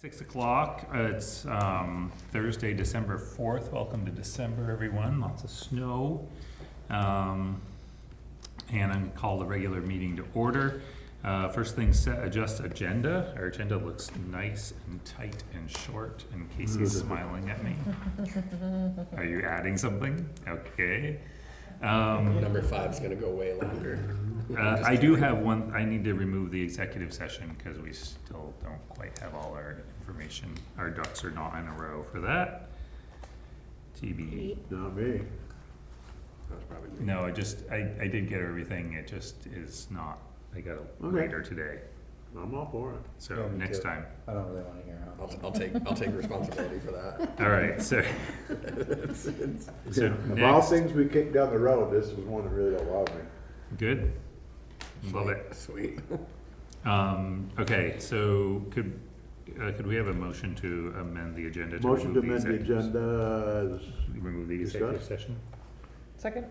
6 o'clock. It's Thursday, December 4th. Welcome to December, everyone. Lots of snow. And I'm going to call the regular meeting to order. First thing, adjust agenda. Our agenda looks nice and tight and short, and Casey's smiling at me. Are you adding something? Okay. Number 5 is going to go way longer. I do have one. I need to remove the executive session because we still don't quite have all our information. Our ducks are not in a row for that. TBD. Not me. That's probably me. No, I did get everything. It just is not. I got it later today. I'm all for it. So Yeah, me next too. time. I don't really want to hear how. I'll take responsibility for that. All right. So Of all things we kicked down the road, this was one that really don't bother me. good. Love it. Sweet. Okay. So could we have a motion to amend the agenda? Motion to amend the executive- agenda. Remove the Discuss. executive session. Second?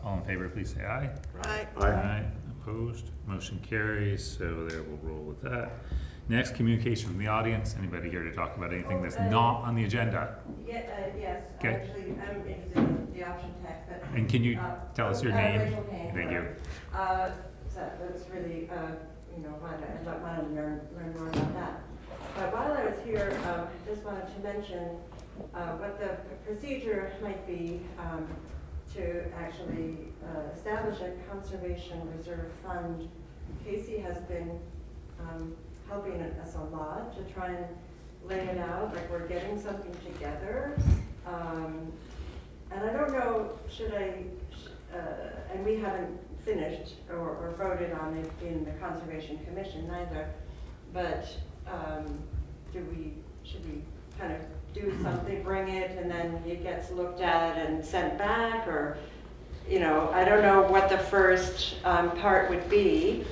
All in favor, please say aye. Aye. Opposed, motion carries, so there we'll roll with that. Next, communication from the audience. Anybody here to talk about anything that's not on the agenda? Yeah, yes, Okay. actually, I'm interested in the option tax, but. And can you tell us your name? Rachel Kane. Thank you. So that's really, I'd like to learn more about that. But while I was here, just wanted to mention what the procedure might be to actually establish a conservation reserve fund. Casey has been helping us a lot to try and lay it out, like we're getting something together. And I don't know, and we haven't finished or voted on it in the Conservation Commission either, but should we kind of do something, bring it, and then it gets looked at and sent back, or, I don't know what the first part would be.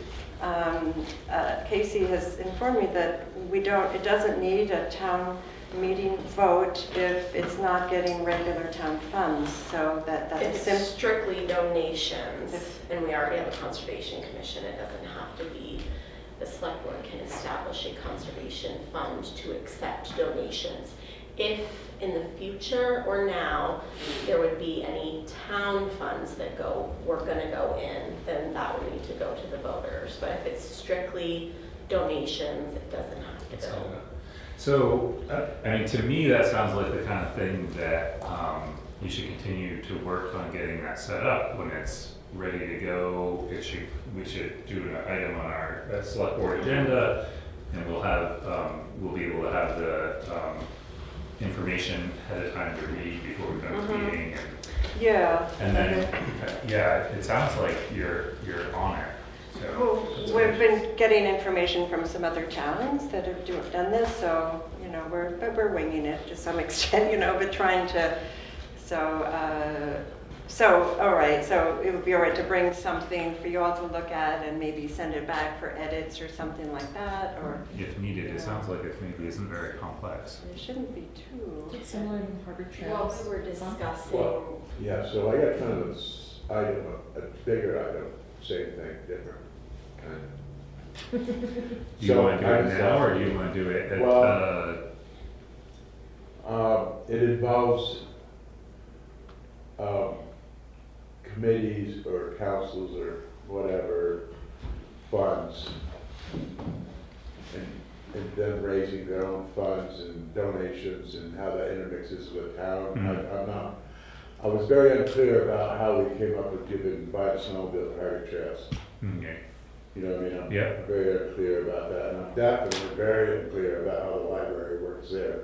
Casey has informed me that it doesn't need a town meeting vote if it's not getting regular town funds, so that's It's strictly donations, and we already have a conservation commission. It doesn't have to be, the select board can establish a conservation fund to accept donations. If in the future or now there would be any town funds that were gonna go in, then that would need to go to the voters. But if it's strictly donations, it doesn't have to go. So, to me, that sounds like the kind of thing that you should continue to work on getting that set up. When it's ready to go, we should do an item on our select board agenda, and we'll be able to have the information ahead of time to read before we come to the meeting. And then, it sounds like you're on it. So We've been getting information from some other towns that have done this, so, we're winging it to some extent, but trying to, all right, so it would be all right to bring something for you all to look at and maybe send it back for edits or something like that, or if needed, it sounds like it maybe isn't very complex. it shouldn't be too. It's similar in Hardwick Well, Trails. we were discussing, Well, yeah, so I got kind of this item, a bigger item, same thing, different kind of. Do you want to do it now, or do you want to do it at, It involves committees or councils or whatever funds, and them raising their own funds and donations and how that intermixes with town. I was very unclear about how we came up with giving buy the snowmobile to Hardwick Trails. okay. You know what I mean? I'm Yeah. very unclear about that, and I'm definitely very unclear about how the library works there.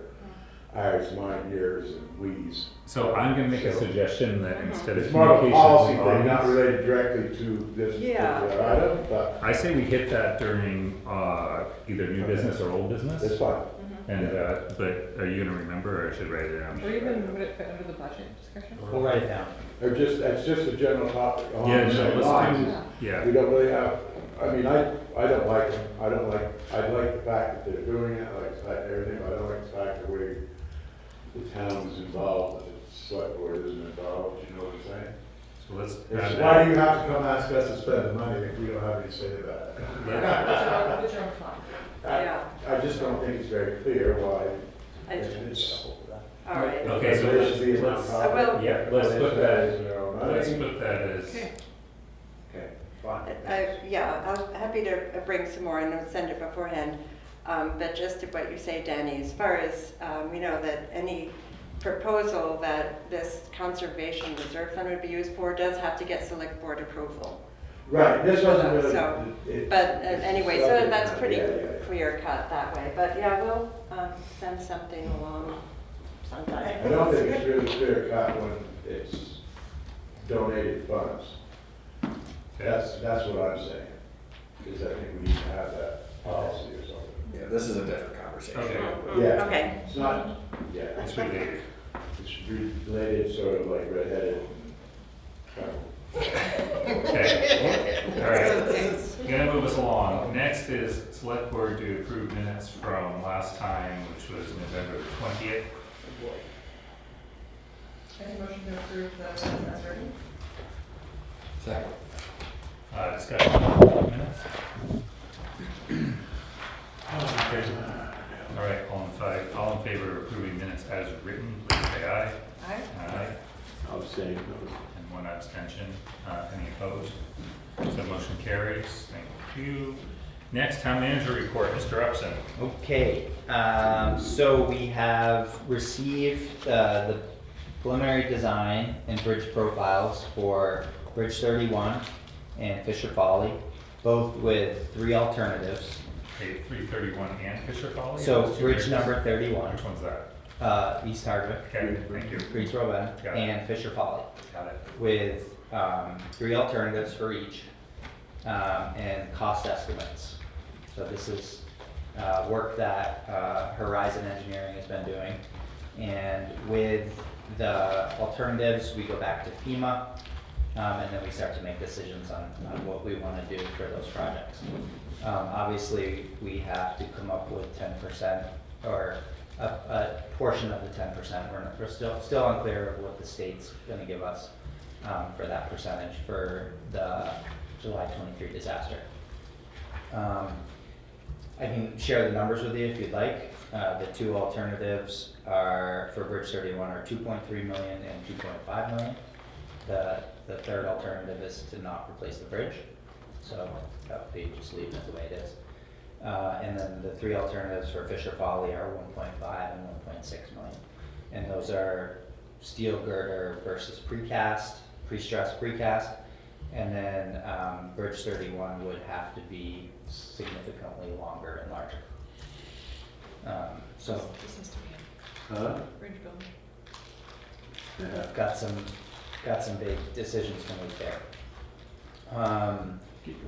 Ours, mine, yours, and we's. So I'm going to make a suggestion that instead of It's more of a communication policy with the thing, not audience, related directly to this Yeah. particular item, but I say we hit that during either new business or old business. it's fine. And but are you going to remember, or I should write it down? Or even would it fit under the budget discussion? We'll write it down. Or it's just a general topic. along Yeah, the no, same let's lines. do. Yeah. We don't really have, I don't like them. I like the fact that they're doing it, I like the fact everything, but I don't like the fact that the town is involved, and the select board isn't involved, you know what I'm saying? So let's. It's why do you have to come ask us to spend the money if we don't have any say about it? Yeah. Put your own flag. Yeah. very clear why. I- It's, All right. Okay, so there should be a let's- I will. Yeah, let's put that, No let's money. put that as, Okay. Okay, fine. Yeah, I'm happy to bring some more and I'll send it beforehand. But just to what you say, Danny, as far as, we know that any proposal that this conservation reserve fund would be used for does have to get select board approval. Right, this wasn't really. So, it- But it's anyway, so subject that's matter. pretty Yeah, yeah, yeah. clear cut that way. But yeah, we'll send something along sometime. I don't think it's really clear cut when it's donated funds. That's what I'm saying, is I think we need to have that policy or something. Yeah, this is a different conversation. Okay. Yeah. Okay. It's not, yeah, it's related. it's related, sort of like redheaded. Kind of. Okay, all right. Gonna move us along. Next is select board to approve minutes from last time, which was November 20th. Any motion to approve the minutes as written? Second. Discussion on minutes. All right, all in favor of approving minutes as written, please say aye. Aye. Aye. I'll say those. And one abstention. Any opposed? So motion carries. Thank you. Next, town manager report, Mr. Upson. Okay, so we have received the preliminary design and bridge profiles for Bridge 31 and Fisher Folly, both with 3 alternatives. Okay, 331 and Fisher Folly? So Those two bridge bridges? number 31, Which one's that? East Hardwick, Okay, thank you. Greensboro Bend, Got it. and Fisher Folly, Got it. with 3 alternatives for each, and cost estimates. So this is work that Horizon Engineering has been doing. And with the alternatives, we go back to FEMA, and then we start to make decisions on what we want to do for those projects. Obviously, we have to come up with 10% or a portion of the 10%. We're still unclear of what the state's going to give us for that percentage for the July 23 disaster. I can share the numbers with you if you'd like. The 2 alternatives are for Bridge 31 are 2.3 million and 2.5 million. The third alternative is to not replace the bridge, so that would be just leaving it the way it is. And then the 3 alternatives for Fisher Folly are 1.5 and 1.6 million. And those are steel girder versus precast, pre-stressed precast. And then Bridge 31 would have to be significantly longer and larger. So This has to be Huh? a bridge building. Yeah. got some big decisions to make there.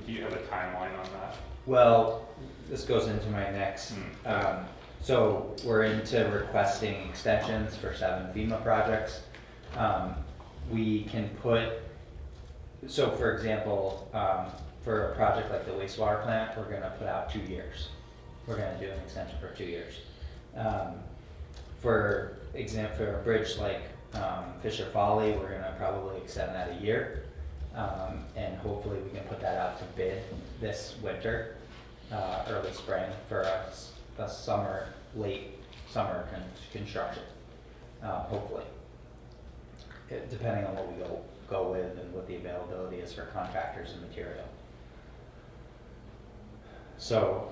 Do you have a timeline on that? Well, this goes into my next. Hmm. So we're into requesting extensions for 7 FEMA projects. We can put, so for example, for a project like the wastewater plant, we're gonna put out 2 years. We're gonna do an extension for 2 years. For example, for a bridge like Fisher Folly, we're gonna probably extend that a year. And hopefully we can put that out to bid this winter, early spring for a summer, late summer construction, hopefully. Depending on what we go with and what the availability is for contractors and material. So,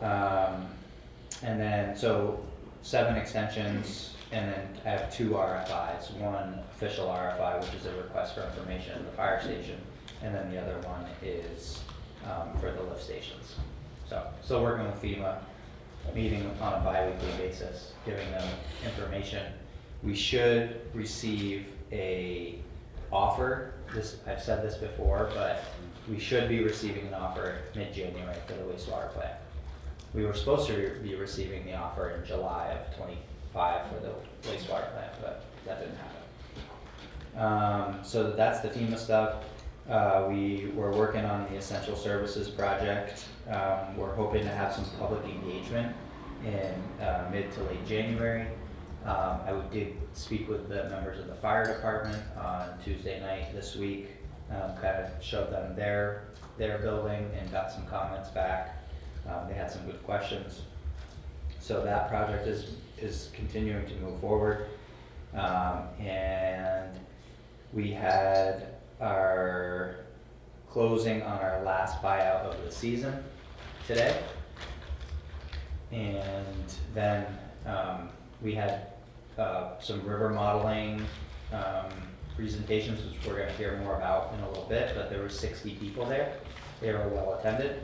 and then, so 7 extensions, and then I have 2 RFIs. One official RFI, which is a request for information at the fire station, and then the other one is for the lift stations. So, still working with FEMA, meeting on a bi-weekly basis, giving them information. We should receive a offer. I've said this before, but we should be receiving an offer mid-January for the wastewater plant. We were supposed to be receiving the offer in July of 25 for the wastewater plant, but that didn't happen. So that's the FEMA stuff. We were working on the essential services project. We're hoping to have some public engagement in mid to late January. I did speak with the members of the fire department on Tuesday night this week, kind of showed them their building and got some comments back. They had some good questions. So that project is continuing to move forward. And we had our closing on our last buyout of the season today. And then we had some river modeling presentations, which we're gonna hear more about in a little bit, but there were 60 people there. They were well attended.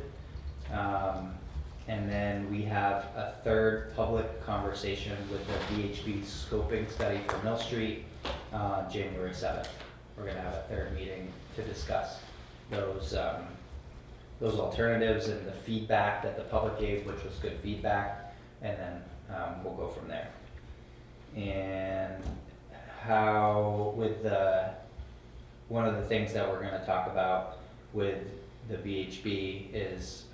And then we have a third public conversation with the VHB scoping study for Mill Street on January 7th. We're gonna have a third meeting to discuss those alternatives and the feedback that the public gave, which was good feedback, and then we'll go from there. And how with one of the things that we're gonna talk about with the VHB is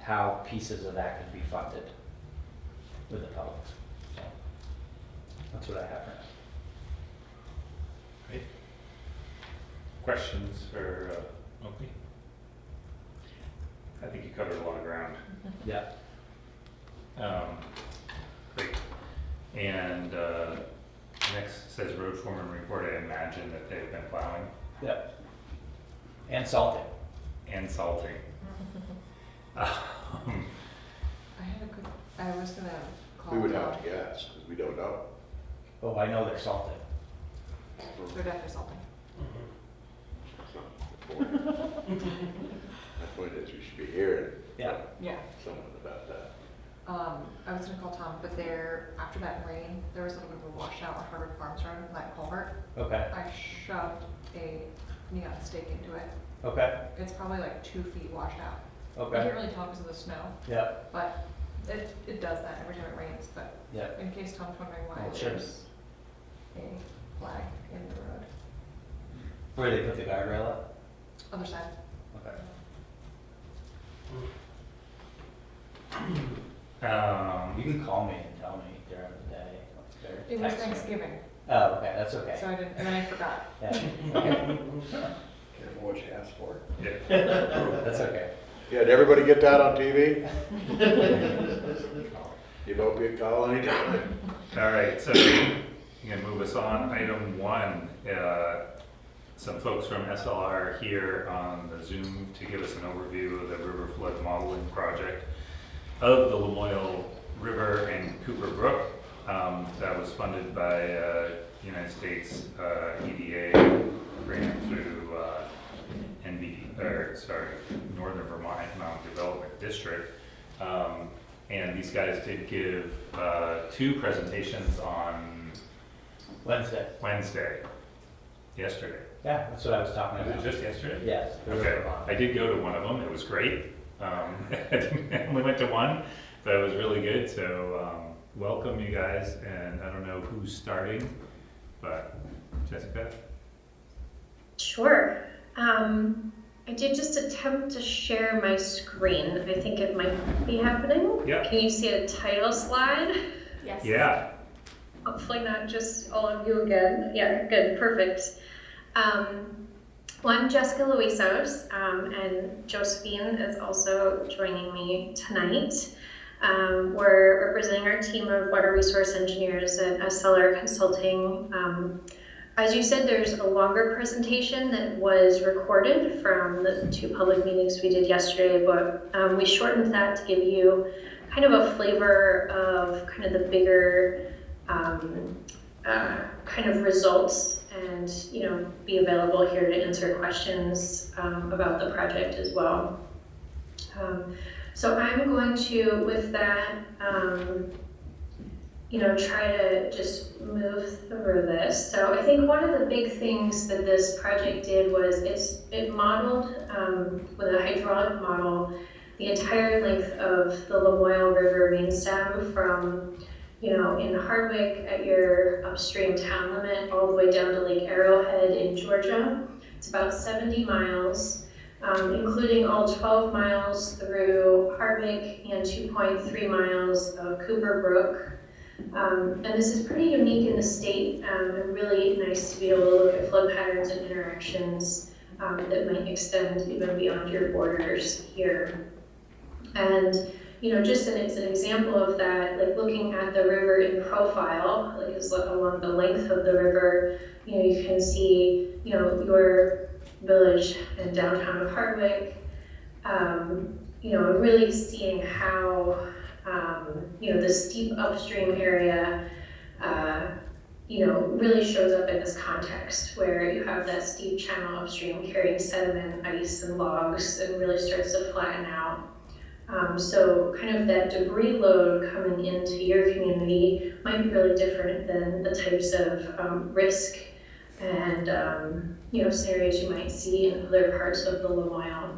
how pieces of that can be funded with the public. So that's what I have for now. Great. Questions for Opie? I think you covered a lot of ground. Yeah. Great. And next says road foreman report. I imagine that they've been plowing Yep. And salting. and salting. I was gonna call. We would have to guess, because we don't know. Oh, I know they're salting. They're definitely salting. That's not the point. My point is, we should be hearing Yeah. Yeah. someone about that. I was gonna call Tom, but after that rain, there was a little bit of a washout on Hardwick Farms Road, that culvert. Okay. I shoved a neon stake into it. Okay. It's probably like 2 feet washed out. I Okay. can't really tell because of the snow, Yep. but it does that every time it rains, but Yep. in case Tom's wondering why Oh, sure. there's a flag in the road. Where they put the guardrail up? Other side. Okay. You can call me and tell me during the day. Or It was text me. Thanksgiving, Oh, okay, that's okay. so I didn't, and then I forgot. Yeah. Okay. Careful what you ask for. Yeah. That's okay. Yeah, did everybody get that on TV? You don't get call anytime. All right, so you're gonna move us on. Item 1, some folks from SLR are here on the Zoom to give us an overview of the river flood modeling project of the Lamoille River and Cooper Brook. That was funded by United States EDA grant through Northern Vermont Economic Development District. And these guys did give 2 presentations on Wednesday. yesterday. Yeah, that's what I was talking Was about. it just yesterday? Yes. the Okay, river bond. I did go to one of them, it was great. I only went to one, but it was really good, so welcome you guys, and I don't know who's starting, but Jessica? Sure. I did just attempt to share my screen. I think it might be happening. Yeah. Can you see a title slide? Yes. Yeah, Hopefully not just all of you again. Yeah, good, perfect. Well, I'm Jessica Luisos, and Josephine is also joining me tonight. We're representing our team of water resource engineers at SLR Consulting. As you said, there's a longer presentation that was recorded from the 2 public meetings we did yesterday, but we shortened that to give you kind of a flavor of kind of the bigger kind of results, and be available here to answer questions about the project as well. So I'm going to, with that, try to just move through this. So I think one of the big things that this project did was it modeled with a hydraulic model the entire length of the Lamoille River main stem from in Hardwick at your upstream town limit all the way down to Lake Arrowhead in Georgia. It's about 70 miles, including all 12 miles through Hardwick and 2.3 miles of Cooper Brook. And this is pretty unique in the state, and really nice to be able to look at flood patterns and interactions that might extend even beyond your borders here. And just as an example of that, like looking at the river in profile, like is along the length of the river, you can see, your village and downtown of Hardwick, really seeing how, the steep upstream area, really shows up in this context where you have that steep channel upstream carrying sediment, ice, and logs, and really starts to flatten out. So kind of that debris load coming into your community might be really different than the types of risk and scenarios you might see in other parts of the Lamoille.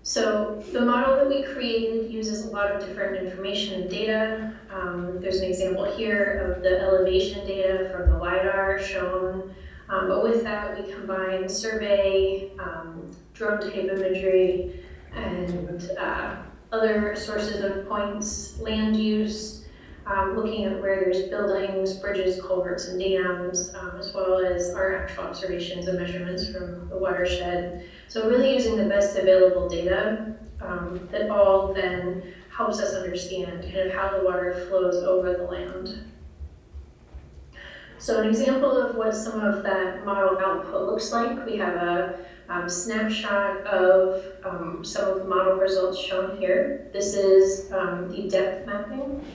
So the model that we created uses a lot of different information and data. There's an example here of the elevation data from the LiDAR shown, but with that we combine survey, drone type imagery, and other sources of points, land use, looking at where there's buildings, bridges, culverts, and dams, as well as our actual observations and measurements from the watershed. So really using the best available data that all then helps us understand kind of how the water flows over the land. So an example of what some of that model output looks like, we have a snapshot of some of the model results shown here. This is the depth mapping,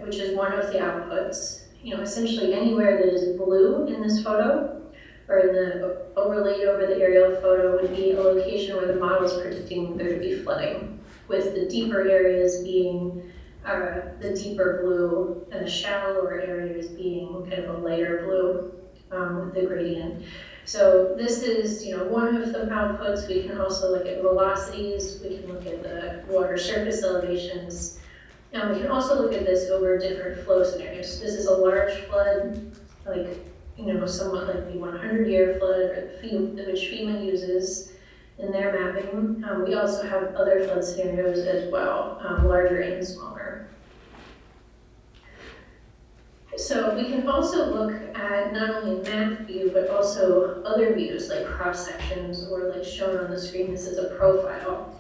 which is one of the outputs. Essentially anywhere that is blue in this photo, or in the overlaid over the aerial photo, would be a location where the model is predicting there to be flooding, with the deeper areas being the deeper blue, and the shallower areas being kind of a lighter blue with the gradient. So this is, one of the outputs. We can also look at velocities. We can look at the water surface elevations. And we can also look at this over different flow scenarios. This is a large flood, like, somewhat like the 100-year flood, which FEMA uses in their mapping. We also have other flood scenarios as well, larger and smaller. So we can also look at not only map view, but also other views like cross sections, or like shown on the screen, this is a profile.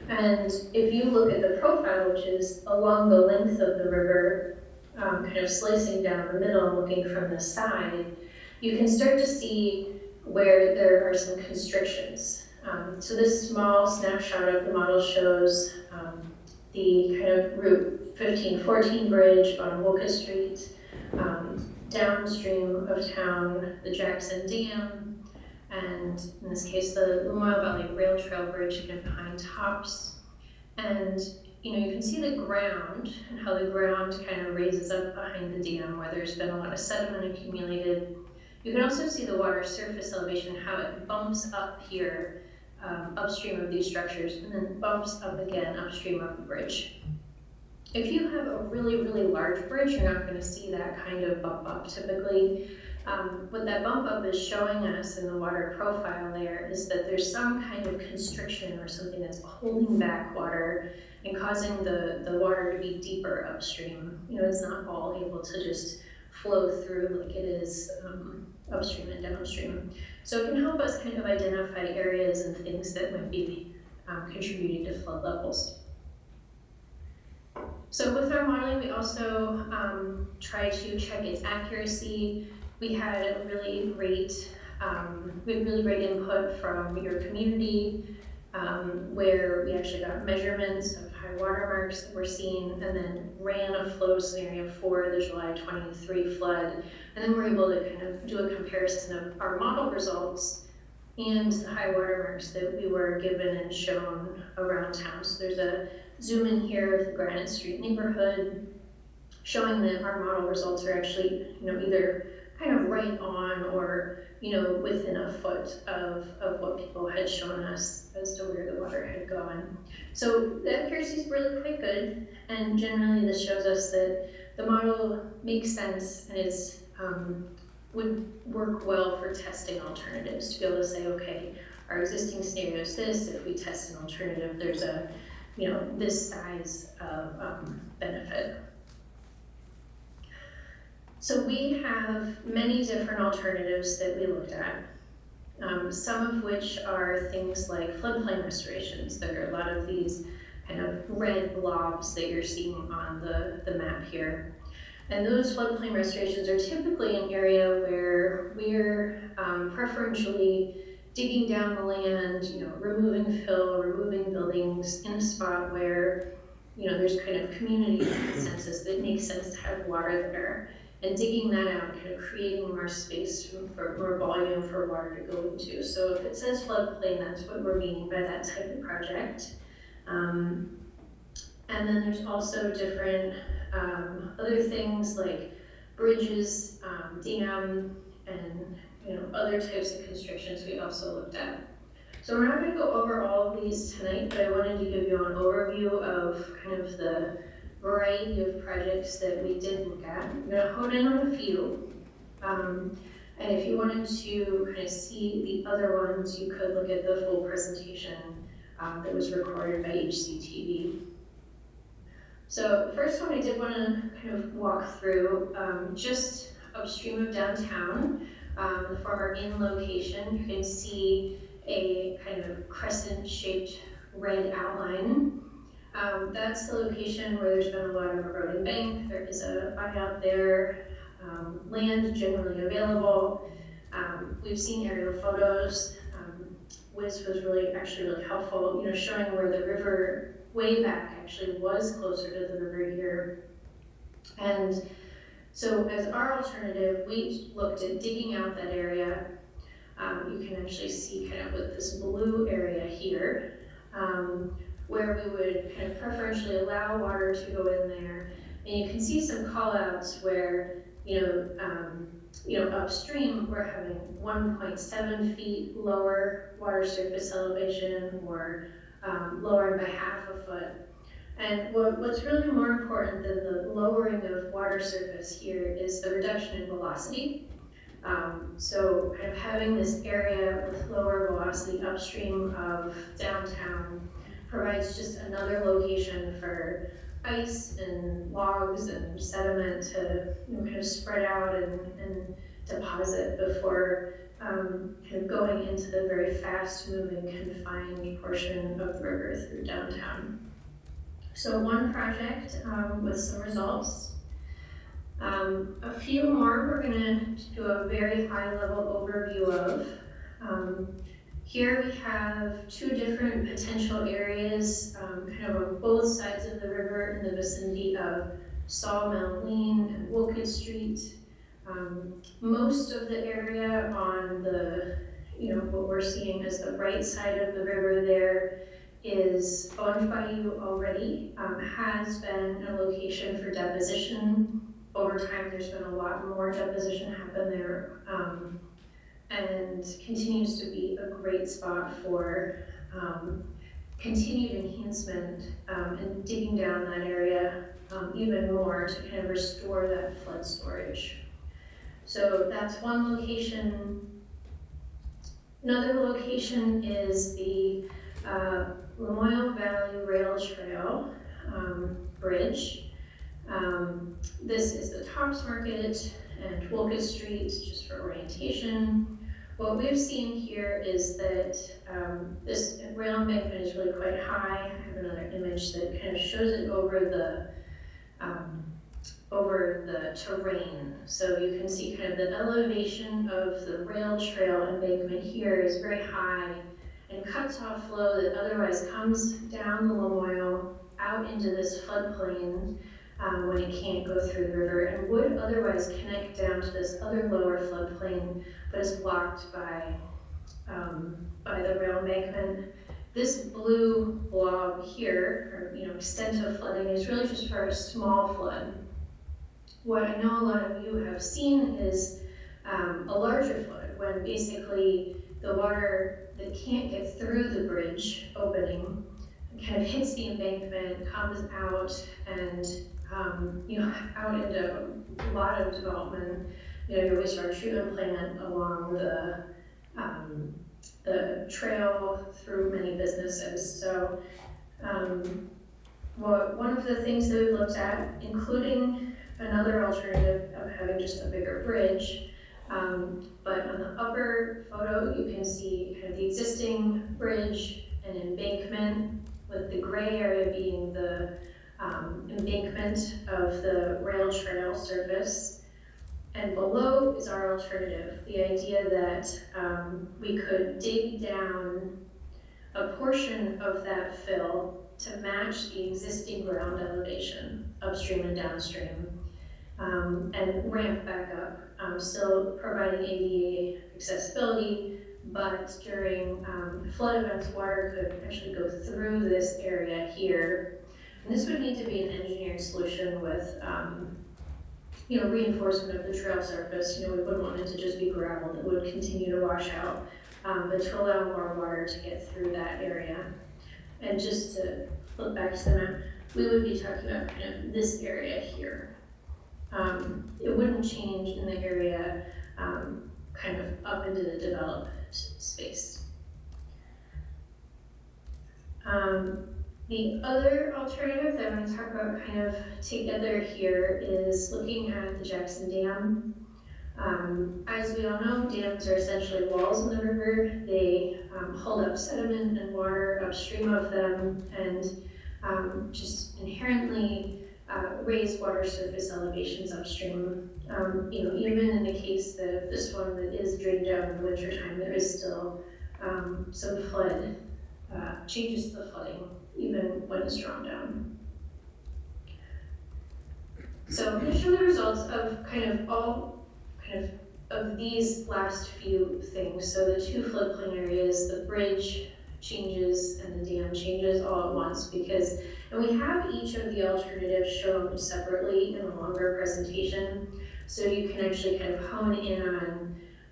And if you look at the profile, which is along the length of the river, kind of slicing down the middle and looking from the side, you can start to see where there are some constrictions. So this small snapshot of the model shows the kind of Route 1514 bridge on Wolcott Street, downstream of town, the Jackson Dam, and in this case, the Lamoille Valley Rail Trail Bridge kind of behind Tops. And you can see the ground and how the ground kind of raises up behind the dam where there's been a lot of sediment accumulated. You can also see the water surface elevation, how it bumps up here upstream of these structures, and then bumps up again upstream of the bridge. If you have a really, really large bridge, you're not going to see that kind of bump up typically. What that bump up is showing us in the water profile there is that there's some kind of constriction or something that's holding back water and causing the water to be deeper upstream. It's not all able to just flow through like it is upstream and downstream. So it can help us kind of identify areas and things that might be contributing to flood levels. So with our modeling, we also try to check its accuracy. We had really great input from your community, where we actually got measurements of high water marks that we're seeing, and then ran a flow scenario for the July 23 flood. And then we're able to kind of do a comparison of our model results and the high water marks that we were given and shown around town. So there's a zoom in here of the Granite Street neighborhood, showing that our model results are actually, either kind of right on or, within a foot of what people had shown us as to where the water had gone. So the accuracy is really quite good, and generally this shows us that the model makes sense and is would work well for testing alternatives, to be able to say, okay, our existing scenario is this. If we test an alternative, there's a this size of benefit. So we have many different alternatives that we looked at. some of which are things like floodplain restorations. There are a lot of these kind of red blobs that you're seeing on the map here. And those floodplain restorations are typically an area where we're preferentially digging down the land, removing fill, removing buildings in a spot where, there's kind of community consensus that makes sense to have water there. And digging that out, kind of creating more space for more volume for water to go into. So if it says floodplain, that's what we're meaning by that type of project. And then there's also different other things like bridges, dam, and other types of constructions we also looked at. So we're not going to go over all of these tonight, but I wanted to give you an overview of kind of the variety of projects that we did look at. I'm going to hone in on a few. And if you wanted to kind of see the other ones, you could look at the full presentation that was recorded by HCTV. So the first one I did want to kind of walk through, just upstream of downtown, the former inn location, you can see a kind of crescent-shaped red outline. That's the location where there's been a lot of eroding bank. There is a buyout there, land generally available. We've seen aerial photos. Wiz was actually really helpful, showing where the river way back actually was closer to the river here. And so as our alternative, we looked at digging out that area. You can actually see kind of with this blue area here, where we would kind of preferentially allow water to go in there. And you can see some call-outs where, upstream we're having 1.7 feet lower water surface elevation, or lowering by half a foot. And what's really more important than the lowering of water surface here is the reduction in velocity. So kind of having this area with lower velocity upstream of downtown provides just another location for ice and logs and sediment to kind of spread out and deposit before kind of going into the very fast-moving, confined portion of the river through downtown. So one project with some results. A few more we're going to do a very high-level overview of. Here we have two different potential areas, kind of on both sides of the river in the vicinity of Sawmill Lane and Wolcott Street. Most of the area on the, what we're seeing as the right side of the river there is owned by you already, has been a location for deposition. Over time, there's been a lot more deposition happen there, and continues to be a great spot for continued enhancement and digging down that area even more to kind of restore that flood storage. So that's one location. Another location is the Lamoille Valley Rail Trail Bridge. This is the Tops Market and Wolcott Street, just for orientation. What we've seen here is that this rail embankment is really quite high. I have another image that kind of shows it over the terrain. So you can see kind of the elevation of the rail trail embankment here is very high and cuts off flow that otherwise comes down the Lamoille out into this floodplain when it can't go through the river, and would otherwise connect down to this other lower floodplain, but is blocked by the rail embankment. This blue blob here, or extent of flooding, is really just for a small flood. What I know a lot of you have seen is a larger flood, when basically the water that can't get through the bridge opening kind of hits the embankment, comes out, and out into a lot of development. Your wastewater treatment plant along the trail through many businesses. So one of the things that we looked at, including another alternative of having just a bigger bridge, But on the upper photo, you can see kind of the existing bridge and embankment, with the gray area being the embankment of the rail trail surface. And below is our alternative, the idea that we could dig down a portion of that fill to match the existing ground elevation upstream and downstream, and ramp back up, still providing ADA accessibility, but during flood events, water could actually go through this area here. And this would need to be an engineered solution with reinforcement of the trail surface. We wouldn't want it to just be gravel that would continue to wash out, but to allow more water to get through that area. And just to look back to the map, we would be talking about kind of this area here. It wouldn't change in the area kind of up into the developed space. The other alternative that I'm going to talk about kind of together here is looking at the Jackson Dam. As we all know, dams are essentially walls in the river. They hold up sediment and water upstream of them, and just inherently raise water surface elevations upstream. Even in the case that this one that is drained down in the wintertime, there is still some flood, changes to the flooding, even when it's drawn down. So I'm going to show the results of of these last few things. So the two floodplain areas, the bridge changes and the dam changes all at once, and we have each of the alternatives shown separately in a longer presentation, so you can actually kind of hone in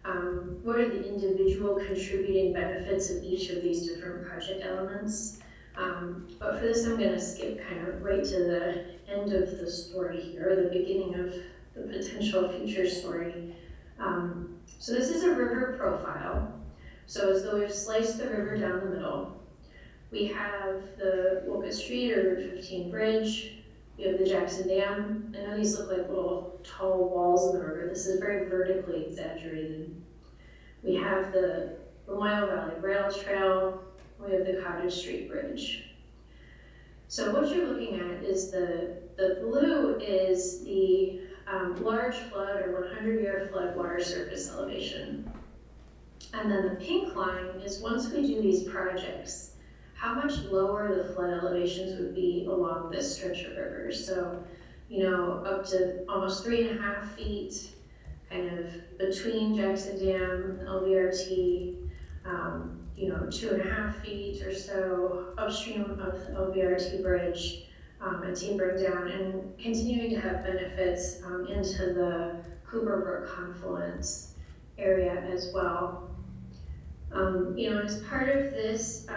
on what are the individual contributing benefits of each of these different project elements. But for this, I'm going to skip kind of right to the end of the story here, or the beginning of the potential future story. So this is a river profile. So as though we've sliced the river down the middle. We have the Wolcott Street or Route 15 bridge. We have the Jackson Dam. I know these look like little tall walls in the river. This is very vertically exaggerated. We have the Lamoille Valley Rail Trail. We have the Cottage Street Bridge. So what you're looking at is the blue is the large flood or 100-year flood water surface elevation. And then the pink line is once we do these projects, how much lower the flood elevations would be along this stretch of river. So, up to almost 3.5 feet, kind of between Jackson Dam and LVRT, 2.5 feet or so upstream of the LVRT bridge, and tapering down and continuing to have benefits into the Cooper Brook confluence area as well. As part of this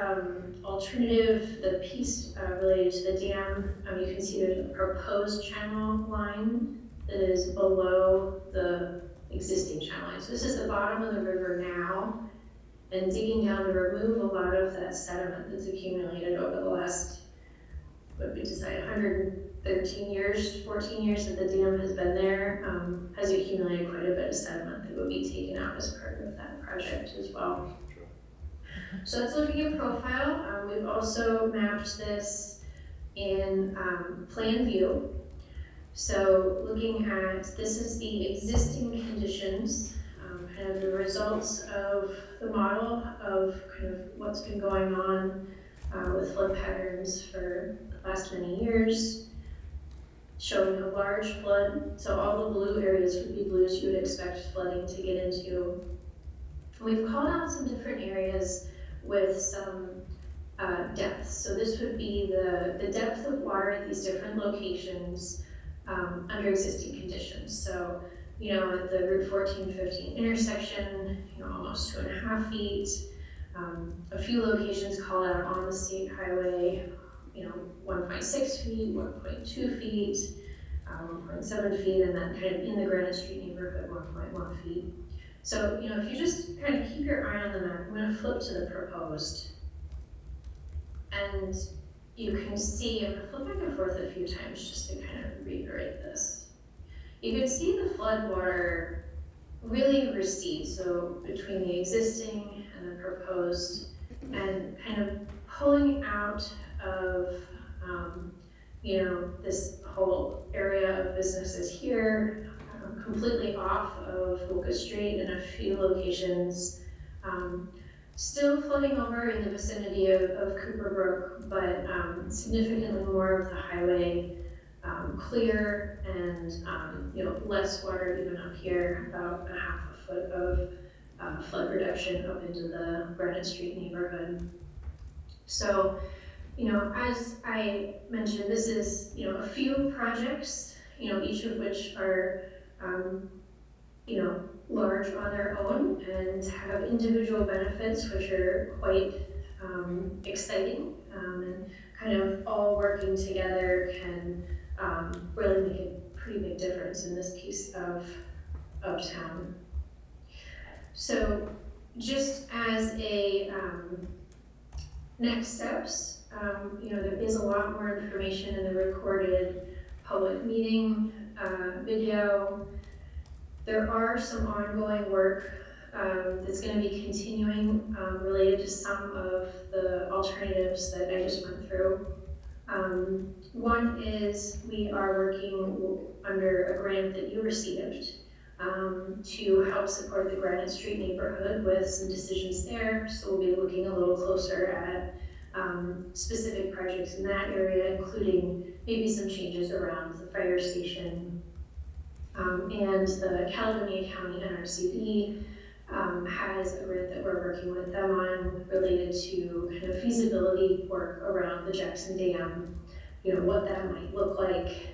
alternative, the piece related to the dam, you can see there's a proposed channel line that is below the existing channel line. So this is the bottom of the river now, and digging down to remove a lot of that sediment that's accumulated over the last, 113 years, 14 years that the dam has been there, has accumulated quite a bit of sediment that would be taken out as part of that project as well. So that's looking at profile. We've also mapped this in plan view. So looking at, this is the existing conditions, kind of the results of the model of kind of what's been going on with flood patterns for the last many years, showing a large flood. So all the blue areas would be blues you would expect flooding to get into. We've called out some different areas with some depth. So this would be the depth of water at these different locations under existing conditions. So, at the Route 14-15 intersection, almost 2.5 feet. A few locations call out on the state highway, 1.6 feet, 1.2 feet, 1.7 feet, and then kind of in the Granite Street neighborhood, 1.1 feet. So, if you just kind of keep your eye on the map, I'm going to flip to the proposed. And you can see, I'm going to flip back and forth a few times just to kind of reiterate this. You can see the floodwater really recede, so between the existing and the proposed, and kind of pulling out of, this whole area of businesses here, completely off of Focus Street in a few locations, still floating over in the vicinity of Cooper Brook, but significantly more of the highway clear and less water even up here, about a half a foot of flood reduction up into the Granite Street neighborhood. So, as I mentioned, this is, a few projects, each of which are, large on their own and have individual benefits which are quite exciting, and kind of all working together can really make a pretty big difference in this piece of town. So just as a next steps, there is a lot more information in the recorded public meeting video. There are some ongoing work that's going to be continuing related to some of the alternatives that I just went through. One is we are working under a grant that you received to help support the Granite Street neighborhood with some decisions there. So we'll be looking a little closer at specific projects in that area, including maybe some changes around the fire station. And the Caledonia County NRCD has a grant that we're working with them on related to kind of feasibility work around the Jackson Dam, what that might look like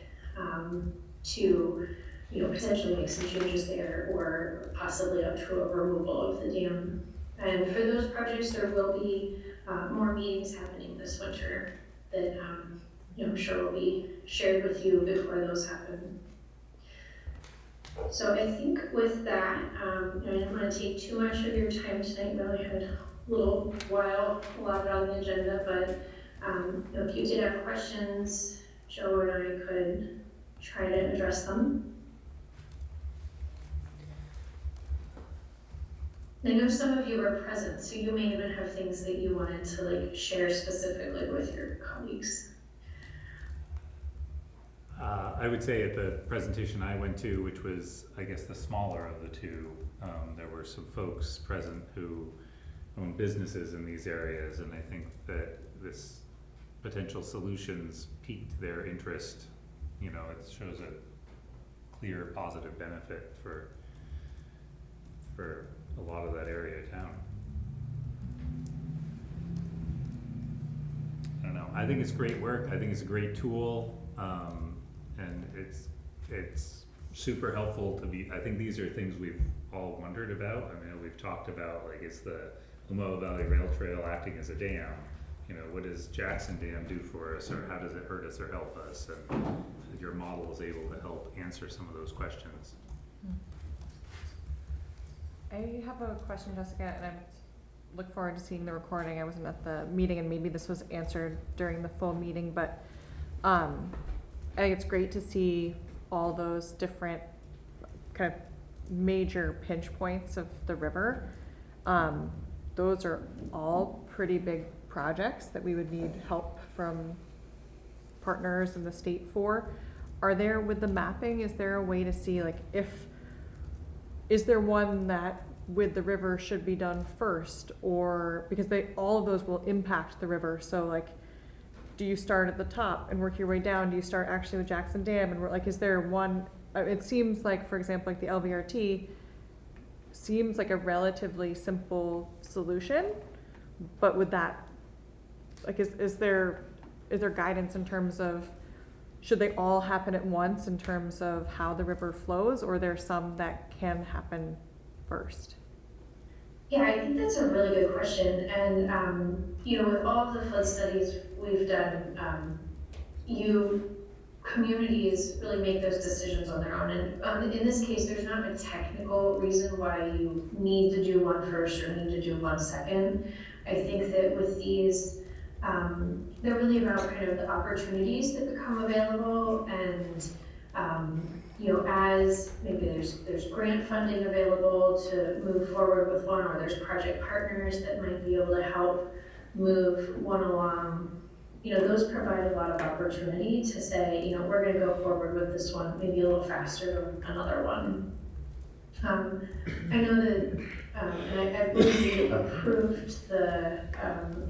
to potentially make some changes there or possibly up to a removal of the dam. And for those projects, there will be more meetings happening this winter that I'm sure will be shared with you before those happen. So I think with that, I didn't want to take too much of your time tonight. We only had a little while allotted on the agenda, but if you did have questions, Joe and I could try to address them. I know some of you were present, so you may even have things that you wanted to share specifically with your colleagues. I would say at the presentation I went to, which was, I guess, the smaller of the two, there were some folks present who own businesses in these areas, and I think that this potential solutions piqued their interest. It shows a clear positive benefit for a lot of that area of town. I don't know. I think it's great work. I think it's a great tool. And it's super helpful to be, I think these are things we've all wondered about. I mean, we've talked about, is the Omaha Valley Rail Trail acting as a dam? What does Jackson Dam do for us, or how does it hurt us or help us? And your model is able to help answer some of those questions. I have a question, Jessica, and I look forward to seeing the recording. I wasn't at the meeting, and maybe this was answered during the full meeting, but I think it's great to see all those different kind of major pinch points of the river. Those are all pretty big projects that we would need help from partners in the state for. Are there, with the mapping, is there a way to see is there one that with the river should be done first, or because all of those will impact the river? So do you start at the top and work your way down? Do you start actually with Jackson Dam and is there one? It seems like, for example, the LVRT seems like a relatively simple solution, but with that, is there guidance in terms of should they all happen at once in terms of how the river flows, or are there some that can happen first? Yeah, I think that's a really good question. And, with all of the flood studies we've done, communities really make those decisions on their own. And in this case, there's not a technical reason why you need to do one first or need to do one second. I think that with these, they're really about kind of the opportunities that become available and, has, maybe there's grant funding available to move forward with one, or there's project partners that might be able to help move one along. Those provide a lot of opportunity to say, we're gonna go forward with this one, maybe a little faster than another one. I know that, and I believe you approved the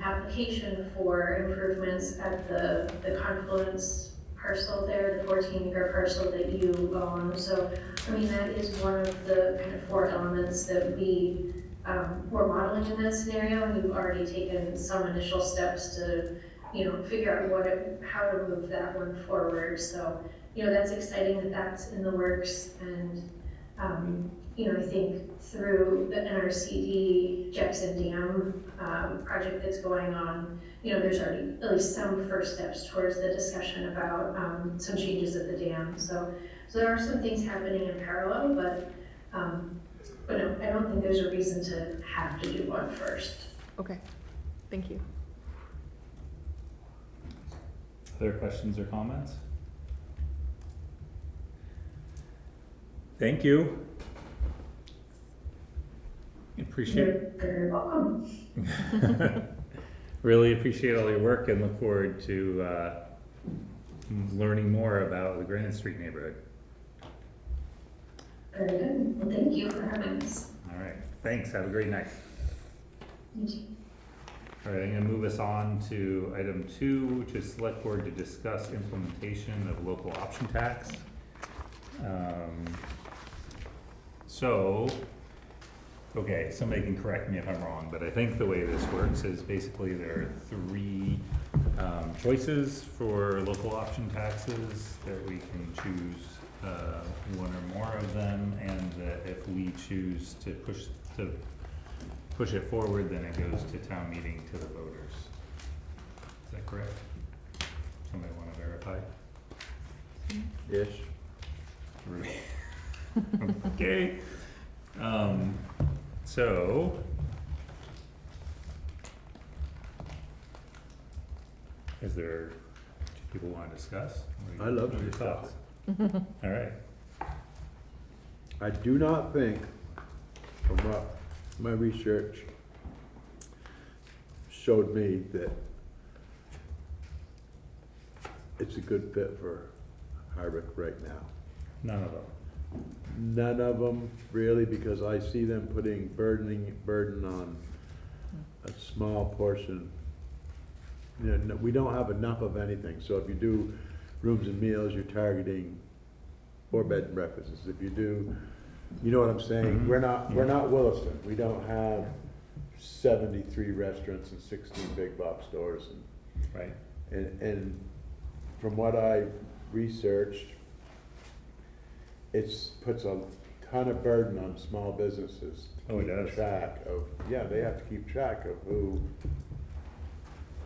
application for improvements at the confluence parcel there, the 14-acre parcel that you own. So, that is one of the kind of 4 elements that we're modeling in that scenario, and you've already taken some initial steps to, figure out how to move that one forward. So, that's exciting that that's in the works, and I think through the NRCD Jackson Dam project that's going on, there's already at least some first steps towards the discussion about some changes at the dam. So there are some things happening in parallel, but no, I don't think there's a reason to have to do one first. Okay, thank you. Other questions or comments? Thank you. Appreciate You're very welcome. Really appreciate all your work and look forward to learning more about the Granite Street neighborhood. Very good. Well, thank you for having us. All right, thanks. Have a great night. You too. All right, I'm going to move us on to item 2, which is select board to discuss implementation of local option tax. Okay, somebody can correct me if I'm wrong, but I think the way this works is basically there are 3 choices for local option taxes that we can choose one or more of them, and that if we choose to push it forward, then it goes to town meeting to the voters. Is that correct? Somebody want to verify? Ish. Okay. So, is there, do people want to discuss? I love What are to your discuss. thoughts? All right. I do not think, from what my research showed me, that it's a good fit for Hardwick right now. None of them. None of them really, because I see them putting burden on a small portion. We don't have enough of anything. So if you do rooms and meals, you're targeting 4-bed and breakfasts. If you do, you know what I'm saying? Mhm. We're not Williston. We don't have 73 restaurants and 16 big box stores. Right. And from what I researched, it puts a ton of burden on small businesses. Oh, it does. They have to keep track of who.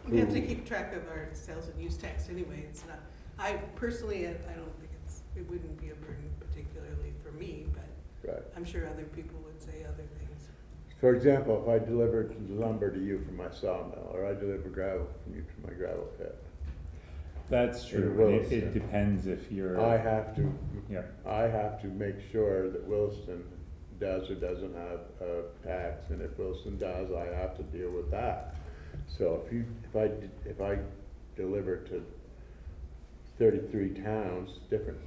We have to keep track of our sales and use tax anyway. It's not, I personally, I don't think it wouldn't be a burden particularly for me, but Right. I'm sure other people would say other things. For example, if I delivered lumber to you from my sawmill, or I deliver gravel from you to my gravel pit, That's It true. will, It yeah. depends if you're. I have Yeah. to make sure that Williston does or doesn't have a tax, and if Williston does, I have to deal with that. So if I deliver to 33 towns, different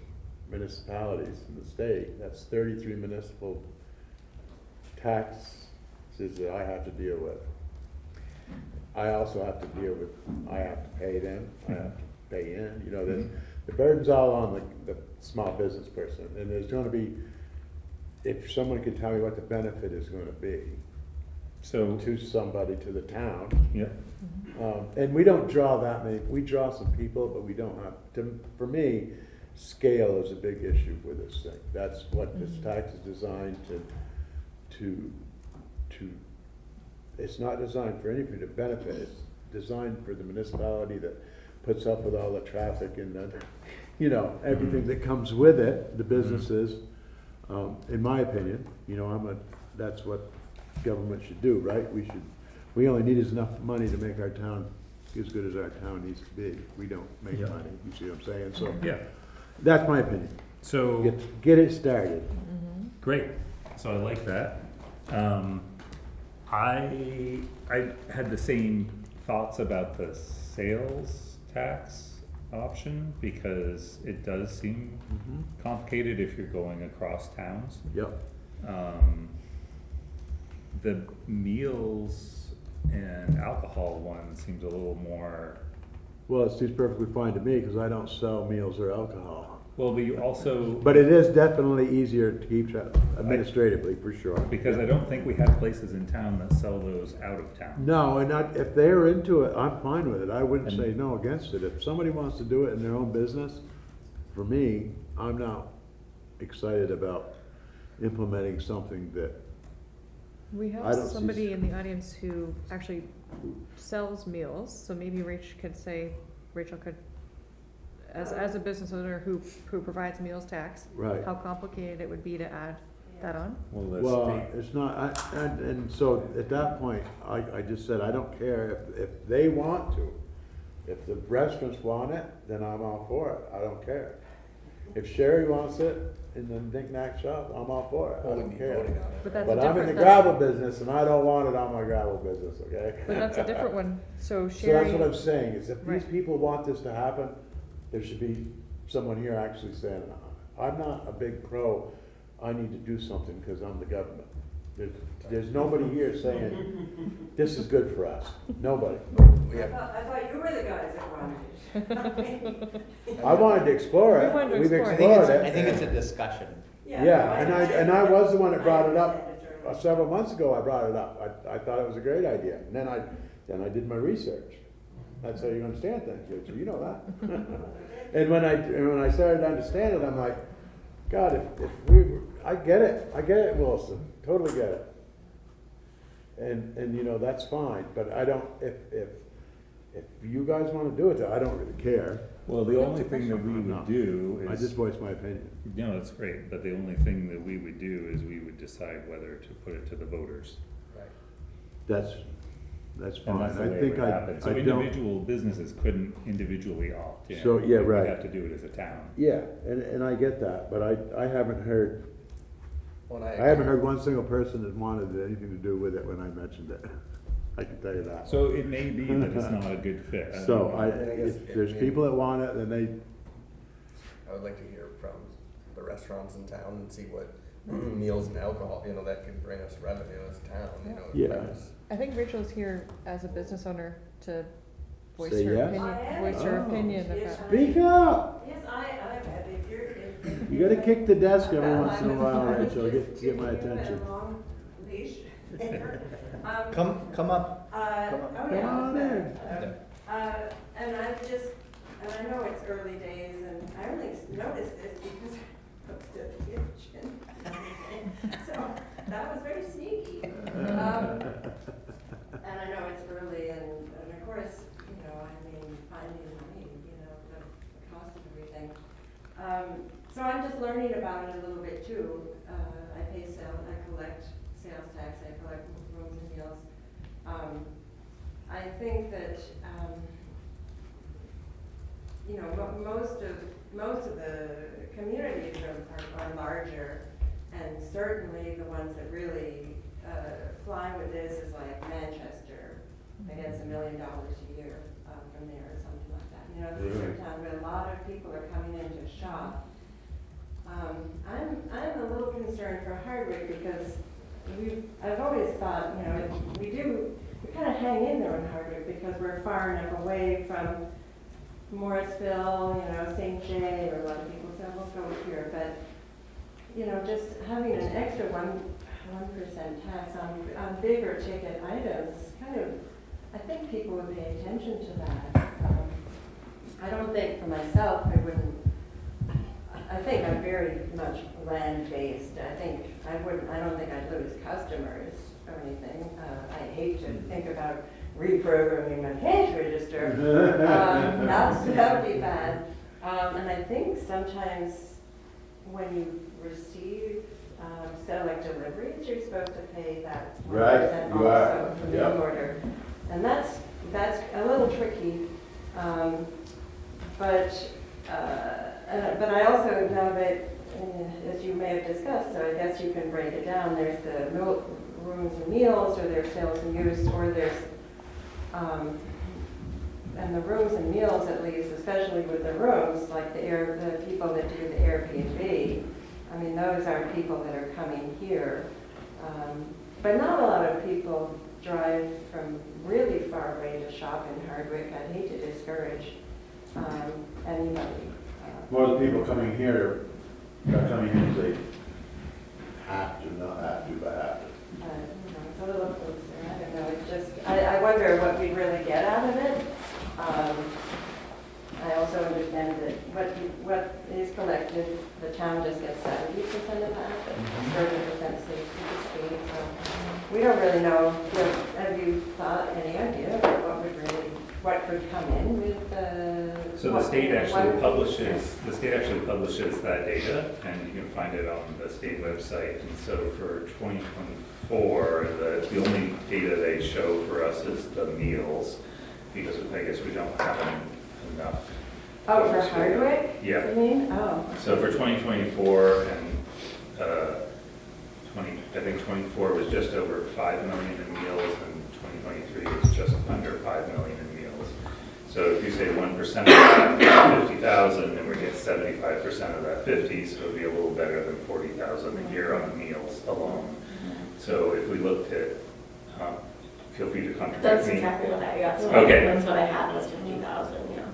municipalities in the state, that's 33 municipal taxes that I have to deal with. I also have to I have to pay them, I have to pay in, the burden's all on the small business person, and there's gonna be, if someone could tell me what the benefit is gonna be So, to somebody, to the town. yeah. And we don't draw that many, we draw some people, but we don't have, for me, scale is a big issue with this thing. That's what this tax is designed to, it's not designed for anybody to benefit, it's designed for the municipality that puts up with all the traffic and everything that comes with it, the businesses. In my opinion, that's what government should do, right? We only need enough money to make our town as good as our town needs to be. We don't make Yeah. money, you see what I'm saying? So Yeah. that's my opinion. So, Get it started. great, so I like that. I had the same thoughts about the sales tax option, because it does seem complicated if you're going across towns. Yep. The meals and alcohol one seems a little more, Well, it seems perfectly fine to me, because I don't sell meals or alcohol. well, but you also, But it is definitely easier to keep track administratively, for sure. because I don't think we have places in town that sell those out of town. No, and if they're into it, I'm fine with it. I wouldn't And- say no against it. If somebody wants to do it in their own business, for me, I'm not excited about implementing something that, We I have don't see somebody in the audience who actually sells meals, so maybe Rachel could, as a business owner who provides meals tax, right. how complicated it would be to add that on? Well, the Well, state, it's not, and so at that point, I just said, I don't care if they want to. If the restaurants want it, then I'm all for it. I don't care. If Sherry wants it in the knick-knack shop, I'm all for it. I Well, we'd don't be care. voting on it. But that's But a I'm in the different, gravel business and I don't want it on my gravel business, okay? but that's a different one, so So Sherry. that's what I'm saying, is if these Right. people want this to happen, there should be someone here actually saying, I'm not a big pro, I need to do something because I'm the government. There's nobody here saying, this is good for us, nobody. We I have, thought you were the guys that wanted it. I wanted to explore We it, wanted to we've explore it. explored I think it's it. a discussion. Yeah, and I was the one that brought it up. I understand Several months ago, I brought it up. I thought it was a great idea. And then I did my research. That's how you understand things, Rachel. You know that. And when I started to understand it, I'm like, God, if we were, I get it, Wilson. Totally get it. And you know, that's fine. But I don't, if you guys want to do it, I don't really care. well, the only thing that we No. would do I is, just voiced my opinion. no, that's great, but the only thing that we would do is we would decide whether to put it to the voters. right. That's And fine. that's the I way it think would happen. So I don't. individual businesses couldn't individually opt in. So, yeah, right. We'd have to do it as a town. Yeah, and I get that, but I haven't heard, When I haven't heard one single person that wanted anything to do with it when I mentioned it. I can tell you that. So it may be that it's not a good fit. don't So know. And I guess if there's people that want it, then I would like to hear from the restaurants in town and see what meals and alcohol, that could bring us revenue as a town, if Yeah. that was- I think Rachel's here as a business owner to voice Say her yes? opinion, I am. voice her Oh. opinion Yes, about. speak up. Yes, if you're. You gotta kick the desk every Well, once in a I'm- while, I'm Rachel, just get my giving you a attention. long leash there. Come up. Oh, Come yeah. on in. And I know it's early days, and I only noticed this because of the kitchen. So that was very sneaky. And I know it's early, and of course, finding money, the cost of everything. So I'm just learning about it a little bit too. I collect sales tax, I collect rooms and meals. I think that, most of the communities are larger, and certainly the ones that really fly with this is like Manchester. That gets $1 million a year from there, or something like that. These are towns where a lot of people are coming in to shop. I'm a little concerned for Hardwick because I've always thought, we kind of hang in there in Hardwick because we're far enough away from Morrisville, St. J, or a lot of people say, we'll go here, but, just having an extra 1% tax on bigger ticket items, I think people would pay attention to that. I don't think for myself, I think I'm very much land-based. I don't think I'd lose customers or anything. I hate to think about reprogramming my cash register. That would be bad. And I think sometimes when you receive, like deliveries, you're supposed to pay that 1% Right, you are. also from the Yep. order. And that's a little tricky. But But I also know that, as you may have discussed, so I guess you can break it down, there's the rooms and meals, or there's sales and use, or there's, and the rooms and meals at least, especially with the rooms, like the people that do the Airbnb, I mean, those are people that are coming here. But not a lot of people drive from really far away to shop in Hardwick. I'd hate to discourage anybody. More the people coming here are coming in because they have to, not have to, but have to. It's a little closer. I don't know. It's just, I wonder what we really get out of it. I also understand that what is collected, the town just gets 70% of that, but 30% stays to the state. So we don't really know. Have you thought any idea of what could come in with the? So the state actually publishes that data, and you can find it on the state website. And so for 2024, the only data they show for us is the meals, because I guess we don't have enough. Oh, for Hardwick? Yeah. You mean? Oh. So for 2024 and I think 24 was just over 5 million in meals, and 2023 was just under 5 million in meals. So if you say 1% of that, 50,000, then we get 75% of that 50, so it'd be a little better than 40,000 a year on meals alone. So if we looked at, feel free to contradict me. That's exactly what Okay. That's what I had was 50,000, yeah.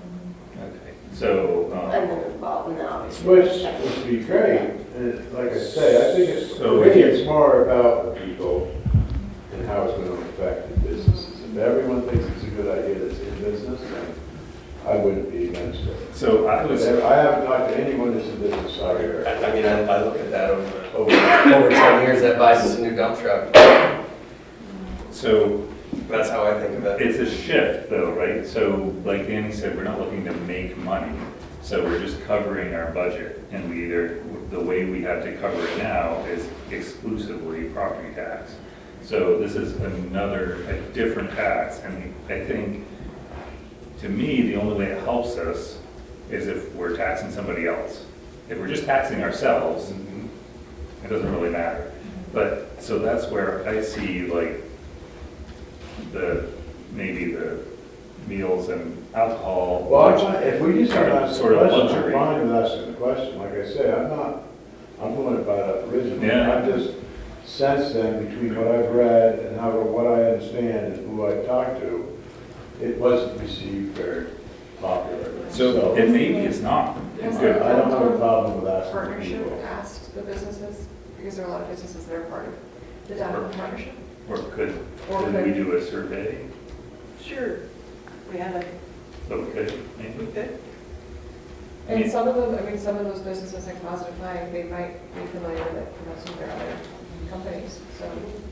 Okay, so. And then, well, and then obviously. Which would be great, and like I say, I think it's, So I think if it's more about the people and how it's gonna affect the businesses. If everyone thinks it's a good idea that's in business, then I wouldn't be against it. So I was. I haven't talked to anyone that's in business, sorry. I mean, I look at that over 10 years, that buys us a new dump truck. So That's how I think of it. it's a shift though, right? So like Danny said, we're not looking to make money. So we're just covering our budget, and the way we have to cover it now is exclusively property tax. So this is a different tax, and I think, to me, the only way it helps us is if we're taxing somebody else. If we're just taxing ourselves, it doesn't really matter. But, so that's where I see like maybe the meals and alcohol. Well, if we just have that sort of question, I'm luxury. fine with asking the question. Like I say, I'm going by that originally. Yeah. I've just sensed then between what I've read and what I understand and who I've talked to, it wasn't received very popularly. So, and maybe it's not. It's good. I don't have a problem with asking Partnership people. asked the businesses, because there are a lot of businesses that are part of the downtown partnership. Or could Or we could- do a survey? Sure, we have a, So we could, maybe. we could. And some of them, I mean, some of those businesses like Positive Flying, they might be familiar with it from some of their other companies, so.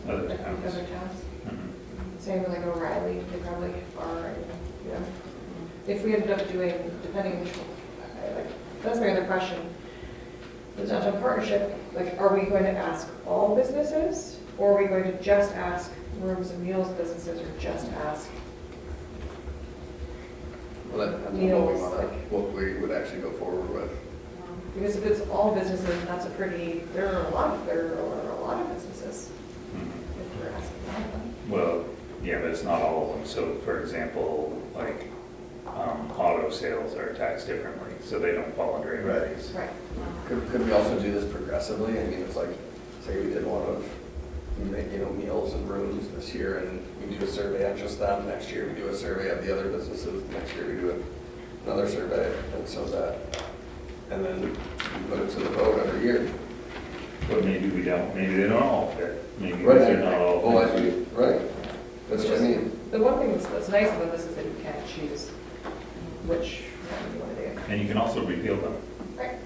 Other I think towns. Other towns. Mhm. Same with like O'Reilly, they probably are, you know. If we ended up doing, depending which one, that's my other question. The downtown partnership, like, are we going to ask all businesses? Or are we going to just ask rooms and meals businesses, or just ask? Well, that depends on Meals, what we would actually go forward with. Because if it's all businesses, that's there are a lot of businesses, Mhm. if we're asking all of them. Well, yeah, but it's not all of them. So for example, like, auto sales are taxed differently, so they don't fall under any of these. Right. Could we also do this progressively? I mean, it's like, say we did one of, meals and rooms this year, and we do a survey on just them. Next year, we do a survey of the other businesses. Next year, we do another survey, and so that, and then we put it to the vote every year. But maybe we don't, maybe they don't all fit. Maybe Right. they're not all. Well, right. That's what I mean. The one thing that's nice about this is that you can choose which one you want to do. And you can also repeal them. Right.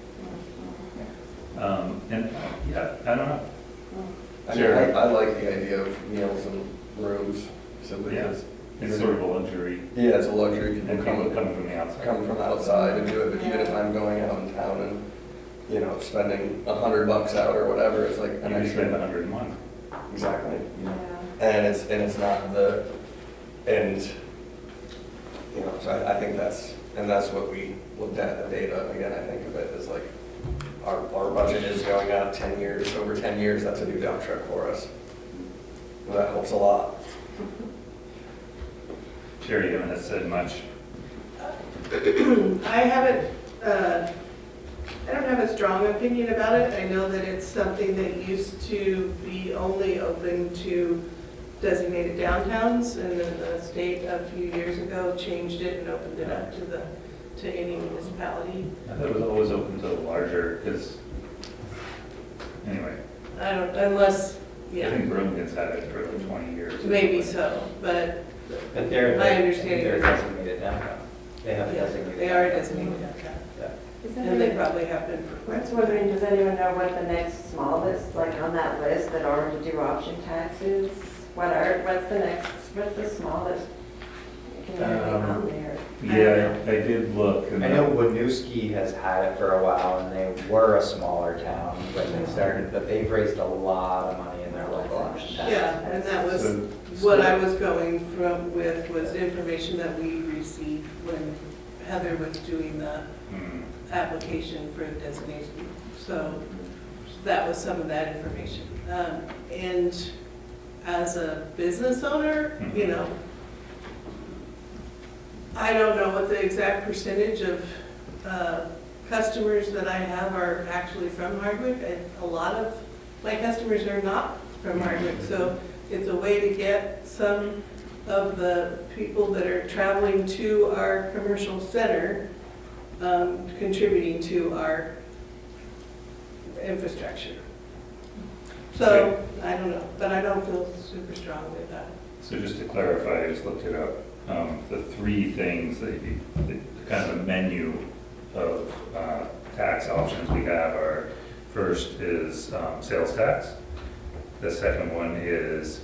And, yeah, I don't know. I mean, Sure. I like the idea of meals and rooms, simply Yeah. because, It's sort of a luxury, yeah, it's a luxury. People and people come from the outside. come from outside and do it, but even if I'm going out in town and, spending $100 out or whatever, it's like an You extra. spend 101. Exactly. Yeah. And it's not so I think that's, And that's what we looked at in the data, and again, I think of it as like, our budget is going out 10 years, over 10 years, that's a new dump truck for us. And that helps a lot. Sherry, you haven't said much. I haven't, I don't have a strong opinion about it. I know that it's something that used to be only open to designated downtowns, and then the state a few years ago changed it and opened it up to any municipality. I thought it was always open to the larger, because, anyway, I don't, unless, I yeah, think Burlington's had it for like 20 years. maybe so, but But they're, My understanding they're is- designated downtown. They have a yeah, designated. they are downtown. designated downtown. Is And they that, probably have been for I quite was some time. wondering, does anyone know what the next smallest, like on that list that already do option taxes? What's the smallest community on there? Yeah, I did look. and I know Winooski has had it for a while, and they were a smaller town when they started, but they've raised a lot of money in their local option tax. Yeah, and that was So- what I was going with was information that we received when Heather was doing the Hmm. application for designation. So that was some of that information. And as a business owner, you know, I don't know what the exact percentage of customers that I have are actually from Hardwick. A lot of my customers are not from Hardwick, so it's a way to get some of the people that are traveling to our commercial center contributing to our infrastructure. So, I don't know, but I don't feel super strongly about it. So just to clarify, I just looked it up. The three things that you, the kind of a menu of tax options we have are, first is sales tax. The second one is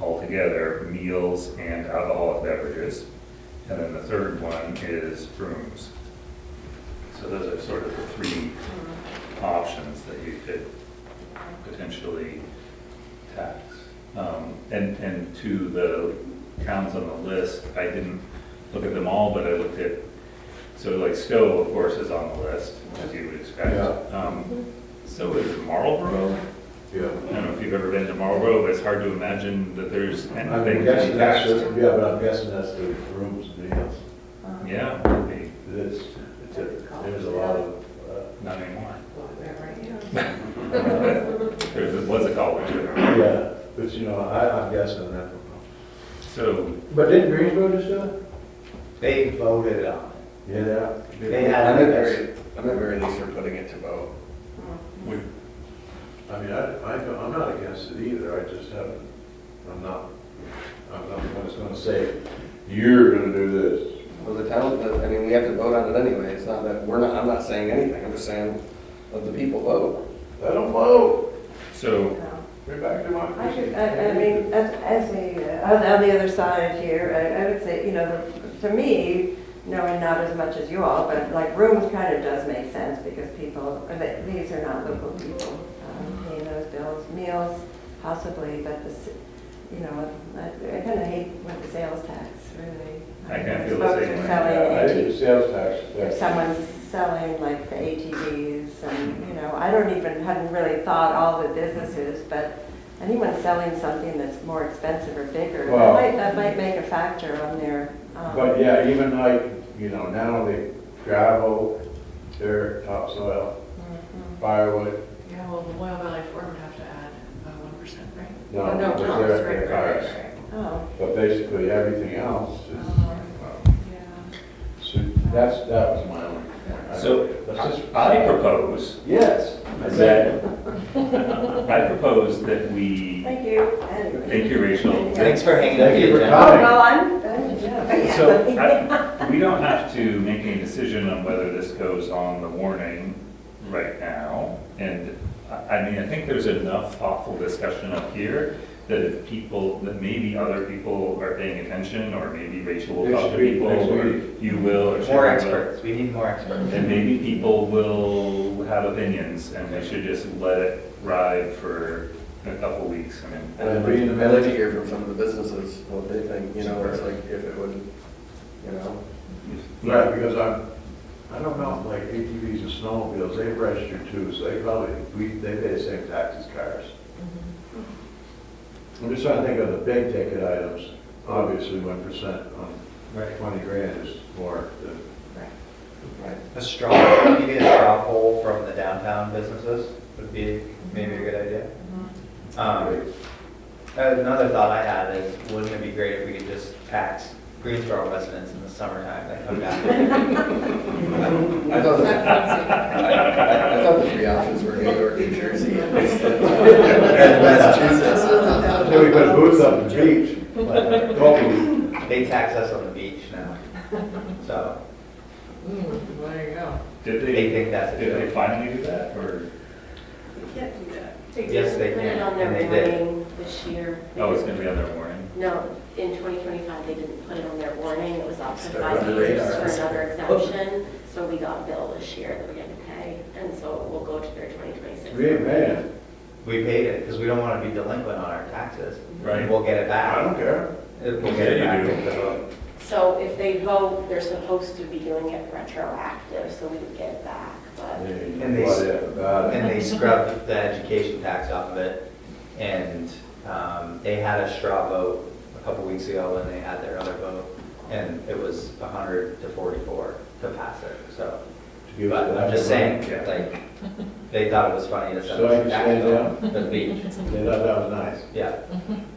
altogether meals and alcoholic beverages. And then the third one is rooms. So those are sort of the three options that you could potentially tax. And to the towns on the list, I didn't look at them all, but I looked at, so like Stowe, of course, is on the list, as you would expect. Yeah. So is Marlboro. Yeah. I don't know if you've ever been to Marlboro, but it's hard to imagine that there's I'm anything to guessing be that's, taxed. yeah, but I'm guessing that's the rooms and meals. Yeah, maybe, It's, there's a lot of, not anymore. Yeah. There was a college there. yeah, but you know, I'm guessing that. So, But didn't Greensboro just do it? They voted on Yeah. it. They had I'm at it. very least for putting it to vote. we, I mean, I'm not against it either, I just haven't, I'm not the one that's gonna say, you're gonna do this. Well, the town, I mean, we have to vote on it anyway, it's not that, I'm not saying anything, I'm just saying, let the people vote. Let them vote. so, We're back to my. I mean, on the other side here, I would say, you know, to me, knowing not as much as you all, but like rooms kind of does make sense because people, these are not local people paying those bills. Meals, possibly, but you know, I kind of hate with the sales tax, really. I can't feel the Folks same are way. selling I think the sales tax. if someone's selling like the ATVs and, you know, hadn't really thought all the businesses, but anyone selling something that's more expensive or bigger, Well- that might make a factor on their, But yeah, even like, you know, now they gravel, dirt, topsoil, firewood. Yeah, well, the Loyal Valley Ford would have to add 1%, right? No, No, but no, they're- right, they're right, cars. right. oh, But basically, everything else is, Yeah. so that was my only point. so Let's just. I propose Yes. that, I propose that we, thank you. thank you, Rachel. Thanks for hanging up Thank the you for agenda. coming. Well, I'm, yeah. So, we don't have to make any decision on whether this goes on the warning right now. And, I mean, I think there's enough thoughtful discussion up here that if people, that maybe other people are paying attention, or maybe Rachel will talk to people, or you will, or Sharon More will. experts, we need more experts. And maybe people will have opinions, and they should just let it ride for a couple weeks. I mean, And I'd like to hear from some of the businesses, what they think, you know, it's like, if it would, you know, Right, because I don't know, like ATVs and snowmobiles, they register too, so they probably, they pay the same tax as cars. I'm just trying to think of the big ticket items, obviously 1% on Right. 20 grand is more than. A straw, maybe a straw poll from the downtown businesses would be maybe a good idea. Another thought I had is, wouldn't it be great if we could just tax Greensboro residents in the summertime that come down? I thought I thought the three options were New York, New Jersey, and Massachusetts. Then we put booths up at the beach. But Cold. they tax us on the beach now, so There you go. Did they they, think that's a did they joke. finally do that, or, You can't do that. Yes, they Put it can, on their and they did. warning this year. oh, it's gonna be on their warning? No, in 2025, they didn't put it on their warning, it was off for Stuck 5 on the years radar. for another exemption, so we got billed this year that we had to pay, and so it will go to their 2026. We ain't paying it. We paid it because we don't want to be delinquent on our taxes. Right. We'll get it I back. don't care. We'll get it Yeah, back. you do. into the- So if they vote, they're supposed to be doing it retroactive, so we would get it back, but. And they- About it. And they scrubbed the education tax off of it. And they had a straw vote a couple weeks ago when they had their other vote. And it was 100 to 44 to pass it, so. But I'm just saying, Yeah. like, they thought it was funny to send So I us can tax stay on the beach. They thought that was nice. Yeah,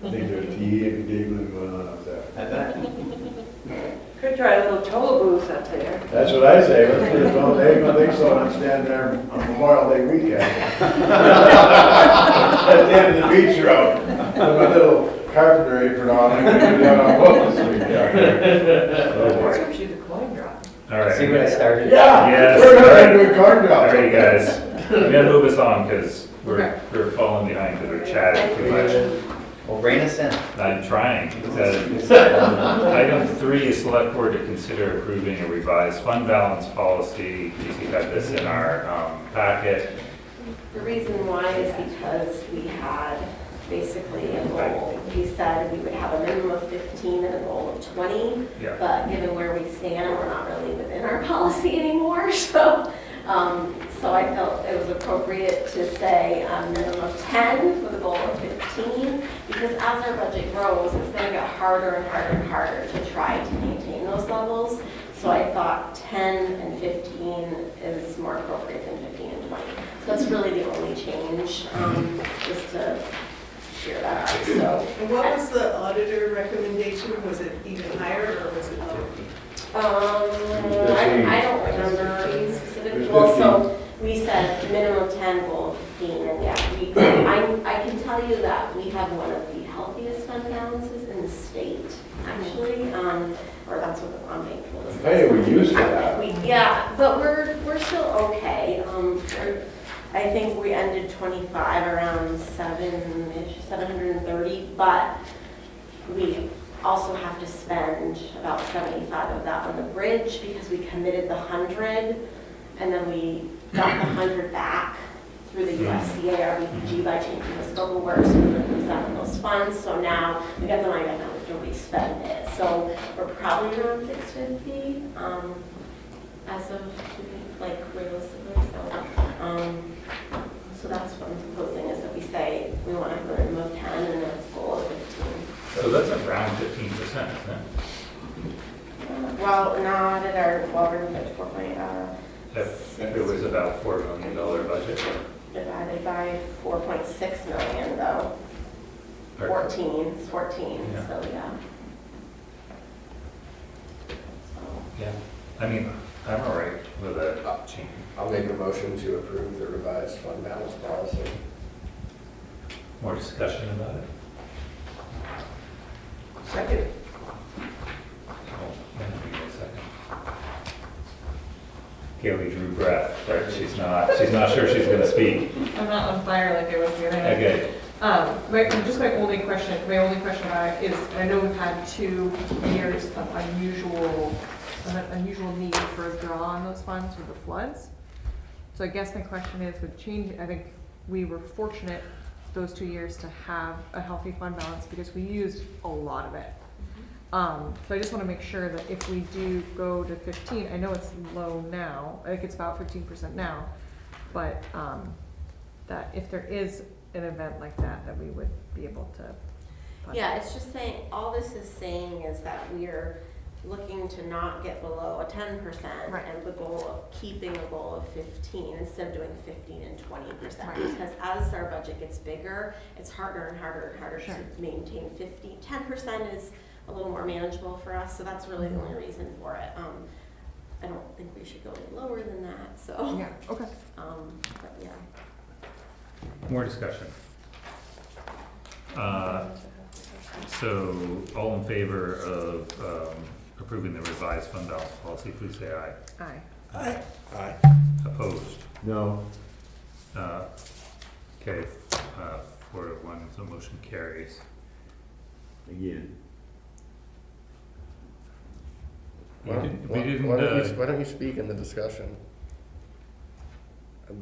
I think there's tea and giggling going on up there. I bet. Could try a little toll booth up there. That's what I say, let's put it on, they ain't gonna think so, when I'm standing there on Memorial Day weekend. At the end of the beach road, with my little carpenter apron on, I'm gonna go down on Wilson Street down there. Or actually the coin drop. All right. See what I started? Yeah, Yes. we're gonna do a card All drop. right, guys, we gotta move us on, because Okay. we're falling behind, because we're chatting too much. Well, rein us in. I'm trying. Item 3 is select board to consider approving a revised fund balance policy. Casey had this in our packet. The reason why is because we had basically a goal. We said we would have a minimum of 15 and a goal of 20. Yeah. But given where we stand, we're not really within our policy anymore. So I felt it was appropriate to say a minimum of 10 with a goal of 15. Because as our budget grows, it's going to get harder and harder and harder to try to maintain those levels. So I thought 10 and 15 is more appropriate than 15 and 20. So that's really the only change, just to share that out. So, And what was the auditor recommendation? Was it even higher or was it 50? I don't remember specifically. Well, so we said minimum 10, goal of 15, and yeah, I can tell you that we have one of the healthiest fund balances in the state, actually, or that's what the bond bank told us. Hey, we used to have. Yeah, but we're still okay. I think we ended 25 around 730, but we also have to spend about 75 of that on the bridge because we committed the 100, and then we got the 100 back through the USDA RBPG by changing the scope of work, so we would lose that in those funds. So now we got the money back, now we have to re-spend it. So we're probably around 650 as of like realistically. So that's what I'm proposing, is that we say we want to have a minimum of 10 and a goal of 15. So that's around 15%, isn't it? Well, not at our, well, we're at 4 point, If it was about $4 million budget. divided by 4.6 million though. Or- 14, it's 14, Yeah. so yeah. So, Yeah, I mean, I'm all right with that change. I'll make a motion to approve the revised fund balance policy. More discussion about it? Second. Oh, then give me a second. Kaylee drew breath, right? She's not sure she's gonna speak. I'm not on fire like I was the other night. Okay, My only question about it is, I know we've had 2 years of unusual need for a draw on those funds with the floods. So I guess my question is, with change, I think we were fortunate those 2 years to have a healthy fund balance because we used a lot of it. So I just wanna make sure that if we do go to 15, I know it's low now, I think it's about 15% now, but, that if there is an event like that, that we would be able to fund it. Yeah, it's just saying, all this is saying is that we're looking to not get below a 10%. Right. And the goal of keeping a goal of 15 instead of doing 15 and 20%. Right. Because as our budget gets bigger, it's harder and harder and harder Sure. to maintain 50. 10% is a little more manageable for us, so that's really the only reason for it. I don't think we should go any lower than that, so. Yeah, okay. But yeah. More discussion. So, all in favor of approving the revised fund balance policy, please say aye. Aye. Aye. Opposed? No, Okay, 4-1, so motion carries. again. We didn't, Why don't you speak in the discussion? I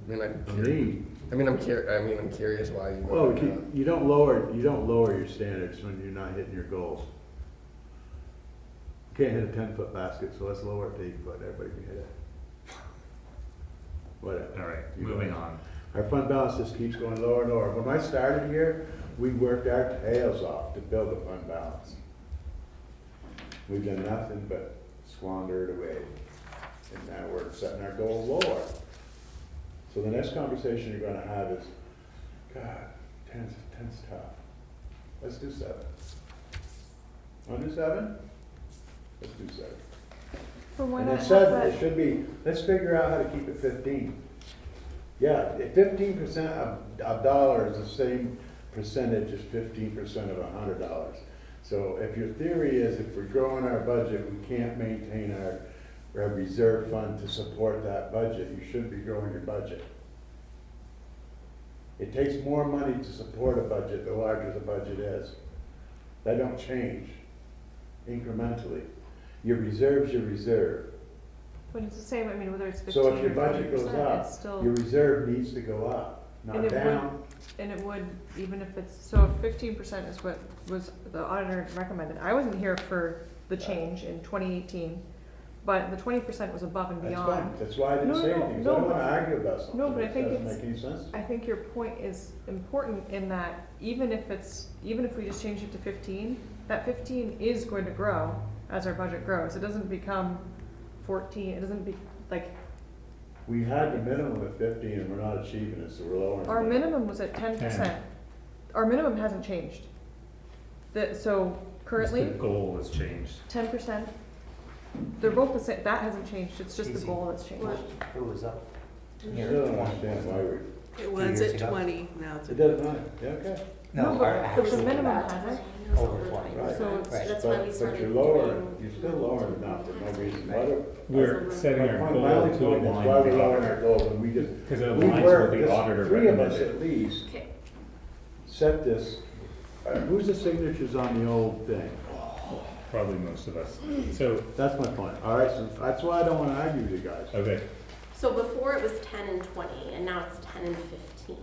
mean, I'm curious why you. Well, you don't lower your standards when you're not hitting your goals. You can't hit a 10-foot basket, so let's lower it to 8 foot, everybody can hit it. Whatever. all right, You moving go. on. Our fund balance just keeps going lower and lower. When I started here, we worked our tails off to build a fund balance. We've done nothing but squander it away. And now we're setting our goal lower. So the next conversation you're gonna have is, God, 10's tough. Let's do 7. Want to do 7? Let's do 7. For when And I it have said, that, it should be, let's figure out how to keep it 15. Yeah, 15% of a dollar is the same percentage as 15% of $100. So if your theory is if we're growing our budget, we can't maintain our reserve fund to support that budget, you shouldn't be growing your budget. It takes more money to support a budget the larger the budget is. That don't change incrementally. Your reserve's your reserve. but it's the same, I mean, whether it's 15 So or if your budget 20%, goes up, it's still. your reserve needs to go up, And not it would- down. And it would, even if it's, so if 15% is what was the auditor recommended, I wasn't here for the change in 2018, but the 20% was above and That's beyond. fine, that's why I didn't No, say no, anything, 'cause no, I don't but- wanna argue about something no, but I that think doesn't it's- make any sense. I think your point is important in that even if we just change it to 15, that 15 is going to grow as our budget grows. It doesn't become 14, it doesn't be, like, We had the minimum at 15 and we're not achieving it, so we're lowering. our it. minimum was at 10%. Our minimum hasn't changed. So currently, The goal has changed. 10%, they're both the same, that hasn't changed, it's just the goal that's changed. It was up I still don't understand why we, It was at 20, now it's it doesn't matter, yeah, okay. No, but the minimum hasn't. over 20. Right. So it's- Right. That's why we But started you're lowering, doing- you're still lowering it now for no reason. Why do- We're setting our my goal only to point is align why with we're the lowering our auditor. goals and we just. Because it we aligns work with the this- auditor 3 of us recommended. at least Okay. set this, who's the signatures on the old thing? Probably most of us. So, That's my point, all right, so that's why I don't wanna argue with you guys. okay, So before it was 10 and 20, and now it's 10 and 15.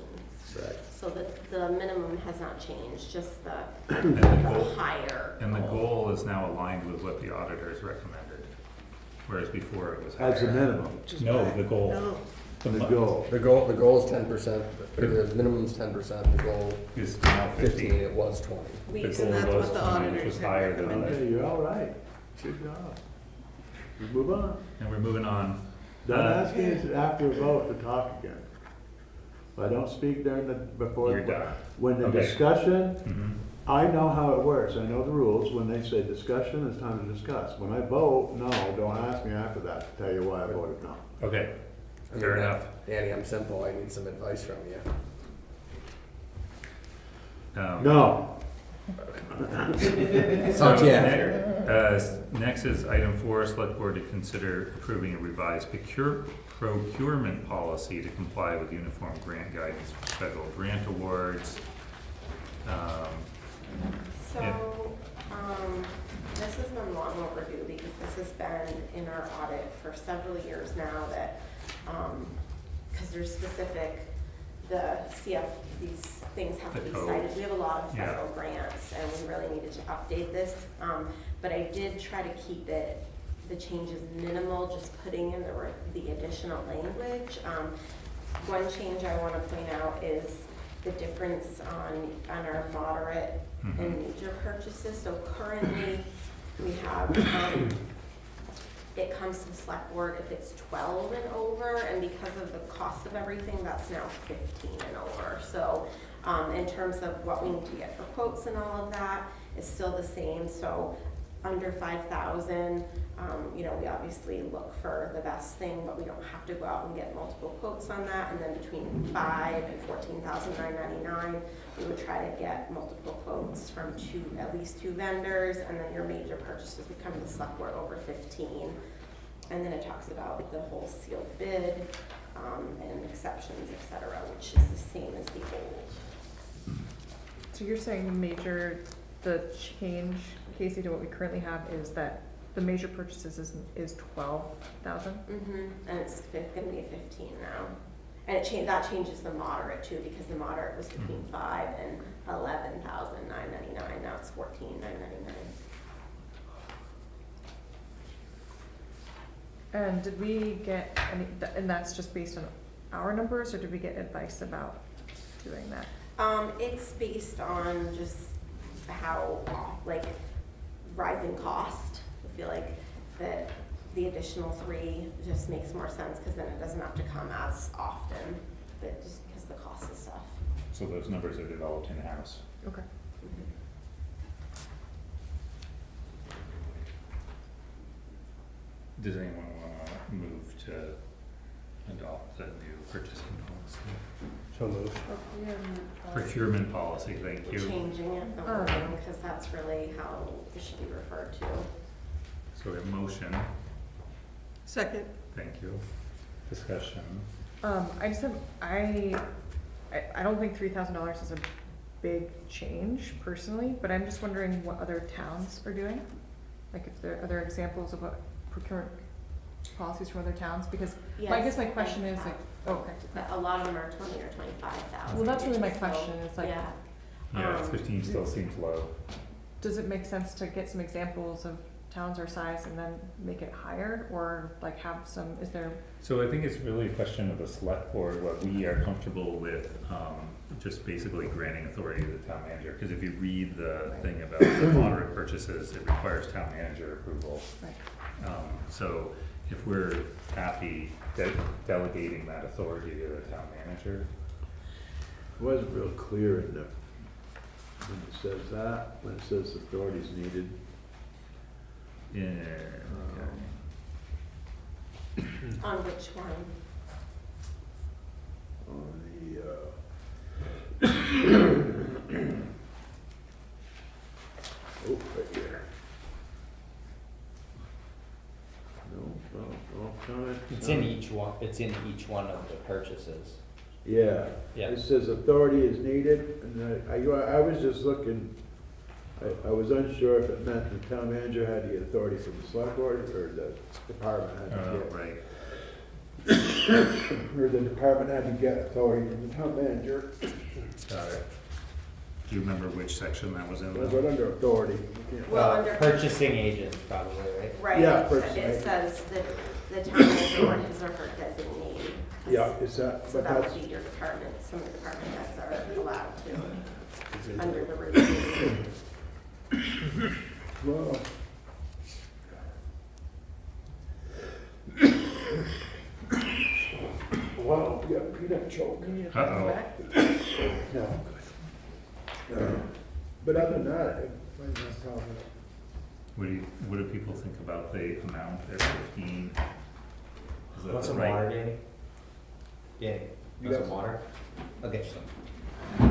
Right. So the minimum has not changed, just the and the goal, higher. and the goal is now aligned with what the auditors recommended, whereas before it was higher. As a minimum, No, the goal. No. the mu- goal. The goal is 10%, the minimum's 10%, the goal Is now 15, 15. it was 20. The We, goal that's was what the 20, which auditors was had higher than recommended. the, Okay, you're all right, good job. We move on. and we're moving on. Don't ask me after a vote to talk again. If I don't speak during before. You're done. When the Okay. discussion, Mhm. I know how it works, I know the rules, when they say discussion, it's time to discuss. When I vote, no, don't ask me after that to tell you why I voted no. Okay, I mean, fair enough. Danny, I'm simple, I need some advice from you. No. Talk to you Next is item 4, select board to consider approving a revised procurement policy to comply with uniform grant guidance for federal grant awards. so, Yeah. this has been long overdue because this has been in our audit for several years now that, because there's specific the CF, these things have to The be code. cited. We have a lot of Yeah. federal grants, and we really needed to update this. But I did try to keep it, the changes minimal, just putting in the additional language. One change I want to point out is the difference on our moderate and major purchases. So currently, we have, it comes to the select board if it's 12 and over, and because of the cost of everything, that's now 15 and over. So in terms of what we need to get for quotes and all of that, it's still the same. So under 5,000, you know, we obviously look for the best thing, but we don't have to go out and get multiple quotes on that. And then between 5 and 14,999, we would try to get multiple quotes from at least two vendors, and then your major purchases would come to the select board over 15. And then it talks about the whole sealed bid and exceptions, et cetera, which is the same as the old. So you're saying the change, Casey, to what we currently have is that the major purchases is 12,000? And it's gonna be a 15 now. And that changes the moderate too, because the moderate was between 5 and 11,999. Now it's 14,999. And did we get any, and that's just based on our numbers, or did we get advice about doing that? It's based on just how, like, rising cost. I feel like that the additional 3 just makes more sense, because then it doesn't have to come as often, but just because of the cost of stuff. So those numbers are developed in-house. Okay. Does anyone want to move to adopt the new purchasing policy? So moved. Procurement policy, thank We're you. changing it, the wording, because that's really how it should be referred to. So we have motion, Second. thank you. Discussion. I just have, I don't think $3,000 is a big change personally, but I'm just wondering what other towns are doing. Like if there are other examples of what procurement policies from other towns, because I guess my question is like, oh, okay. A lot of them are 20 or 25,000. Well, that's really my so, question, it's like, yeah. Yeah, 15 still seems low. does it make sense to get some examples of towns our size and then make it higher, or like have some, is there? So I think it's really a question of the select board, what we are comfortable with, just basically granting authority to the town manager. Because if you read the thing about the moderate purchases, it requires town manager approval. Right. So if we're happy delegating that authority to the town manager. It wasn't real clear in the, when it says that, when it says authorities needed. Yeah. On which one? On the, oh, right here. No, comment. It's in each one of the purchases. Yeah. Yeah. It says authority is needed, and I was just looking, I was unsure if it meant the town manager had to get authority from the select board, or the department had to get. Right. Or the department had to get authority from the town manager. Got it. Do you remember which section that was in? That's what under authority. You can't- Well, under Purchasing agents probably, right? Right, Yeah, it personally. says that the town manager or his or her designee. Yeah, is that, So but that that's, would be your department, some of the department heads are allowed to, under the review. well. Wow, yeah, you don't choke. Uh-oh. No. No. But other than that, I find no problem. What do people think about the amount at 15? Is that Want some right? water, Danny? Danny, You want got some water? Okay. I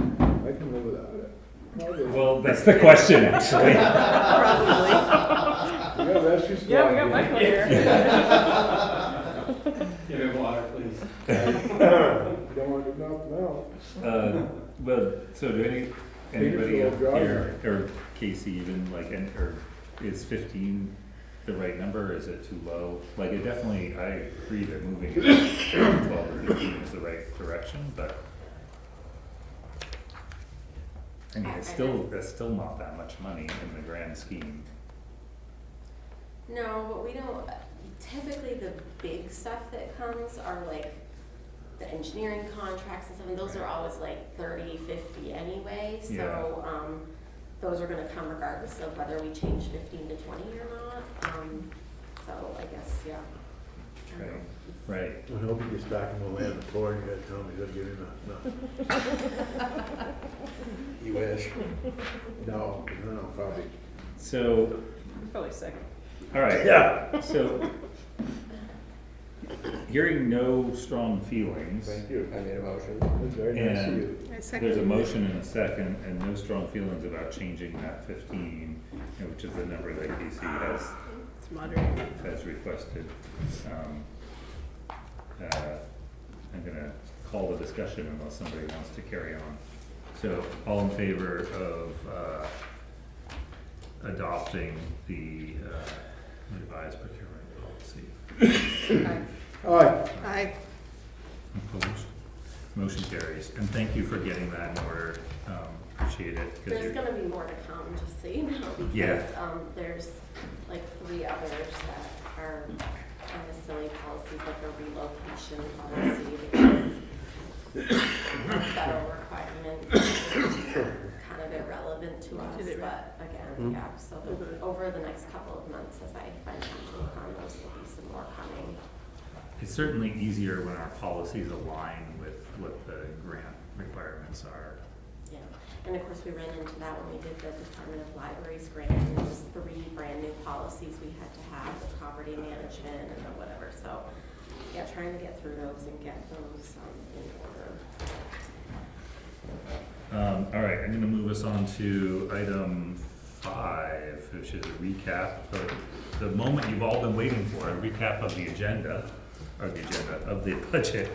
can live without it. Probably. Well, that's the question, actually. Probably. You got rescue squad. Yeah, we got Michael here. Give me water, please. You don't want to do nothing else. Well, so do anybody Peter's up a little here, or Casey even, like, or is 15 the right number, or is it too low? Like, it definitely, I agree that moving it from 12 or 15 is the right direction, but I mean, it's still, that's still not that much money in the grand scheme. No, but we don't, typically the big stuff that comes are like the engineering contracts and stuff, and those are always like 30, 50 anyway, so, those are gonna come regardless of whether we change 15 to 20 or not, so I guess, yeah. Right. I hope he gets back and we'll lay on the floor and you gotta tell him you gotta give him a, You wish. no, probably. So, Probably sick. all right. Yeah. So, hearing no strong feelings, Thank you. I made a motion. That's very nice of And you. there's a motion and a second, and no strong feelings about changing that 15, which is the number that Casey It's moderate. has requested. I'm gonna call the discussion unless somebody wants to carry on. So, all in favor of adopting the revised procurement policy? All right. Aye. Opposed? Motion carries. And thank you for getting that in order. Appreciate it. 'Cause There's you're- gonna be more to come, just so you know, Yeah. because, there's like 3 others that are kind of silly policies, like a relocation policy, which is a federal requirement, kind of irrelevant to us, Is it right? but again, yeah, so over the next couple of months, as I find time to work on those, there'll be some more coming. It's certainly easier when our policies align with what the grant requirements are. Yeah, and of course, we ran into that when we did the Department of Libraries grant, and it was 3 brand new policies we had to have, the property management and the whatever, so, yeah, trying to get through those and get those, in order. All right, I'm gonna move us on to item 5, which is a recap of the moment you've all been waiting for, a recap of the agenda, of the budget,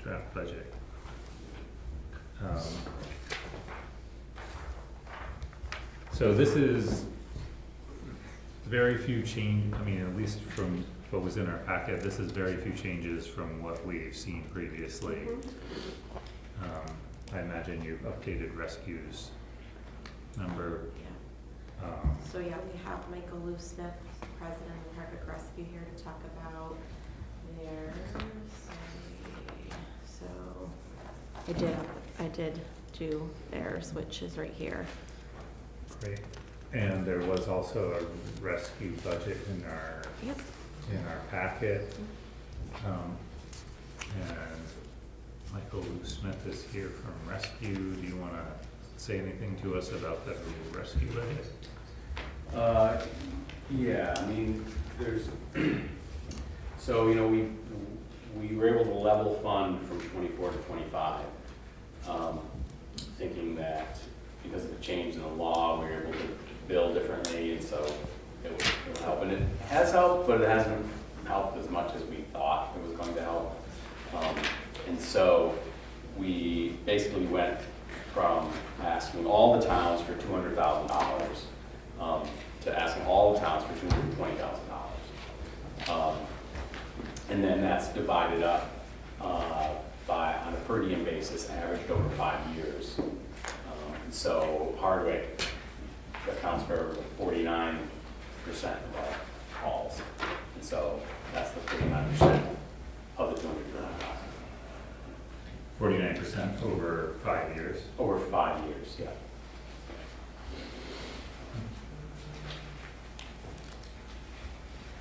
draft budget. So this is very few change, I mean, at least from what was in our packet, this is very few changes from what we've seen previously. I imagine you've updated rescues number. Yeah. um, So, yeah, we have Michael Lou Smith, president of Hardwick Rescue, here to talk about their, so, I did do theirs, which is right here. Great. And there was also a rescue budget in our Yep. packet. And Michael Lou Smith is here from Rescue. Do you want to say anything to us about the rescue budget? Yeah, I mean, there's, so, you know, we were able to level fund from 24 to 25, thinking that because of the change in the law, we were able to bill differently, and so it would help. And it has helped, but it hasn't helped as much as we thought it was going to help. And so we basically went from asking all the towns for $200,000 to asking all the towns for $220,000. And then that's divided up on a per diem basis, averaged over 5 years. So Hardwick accounts for 49% of our calls. And so that's the 49% of the 200,000. 49% over 5 years. Over 5 years, yeah.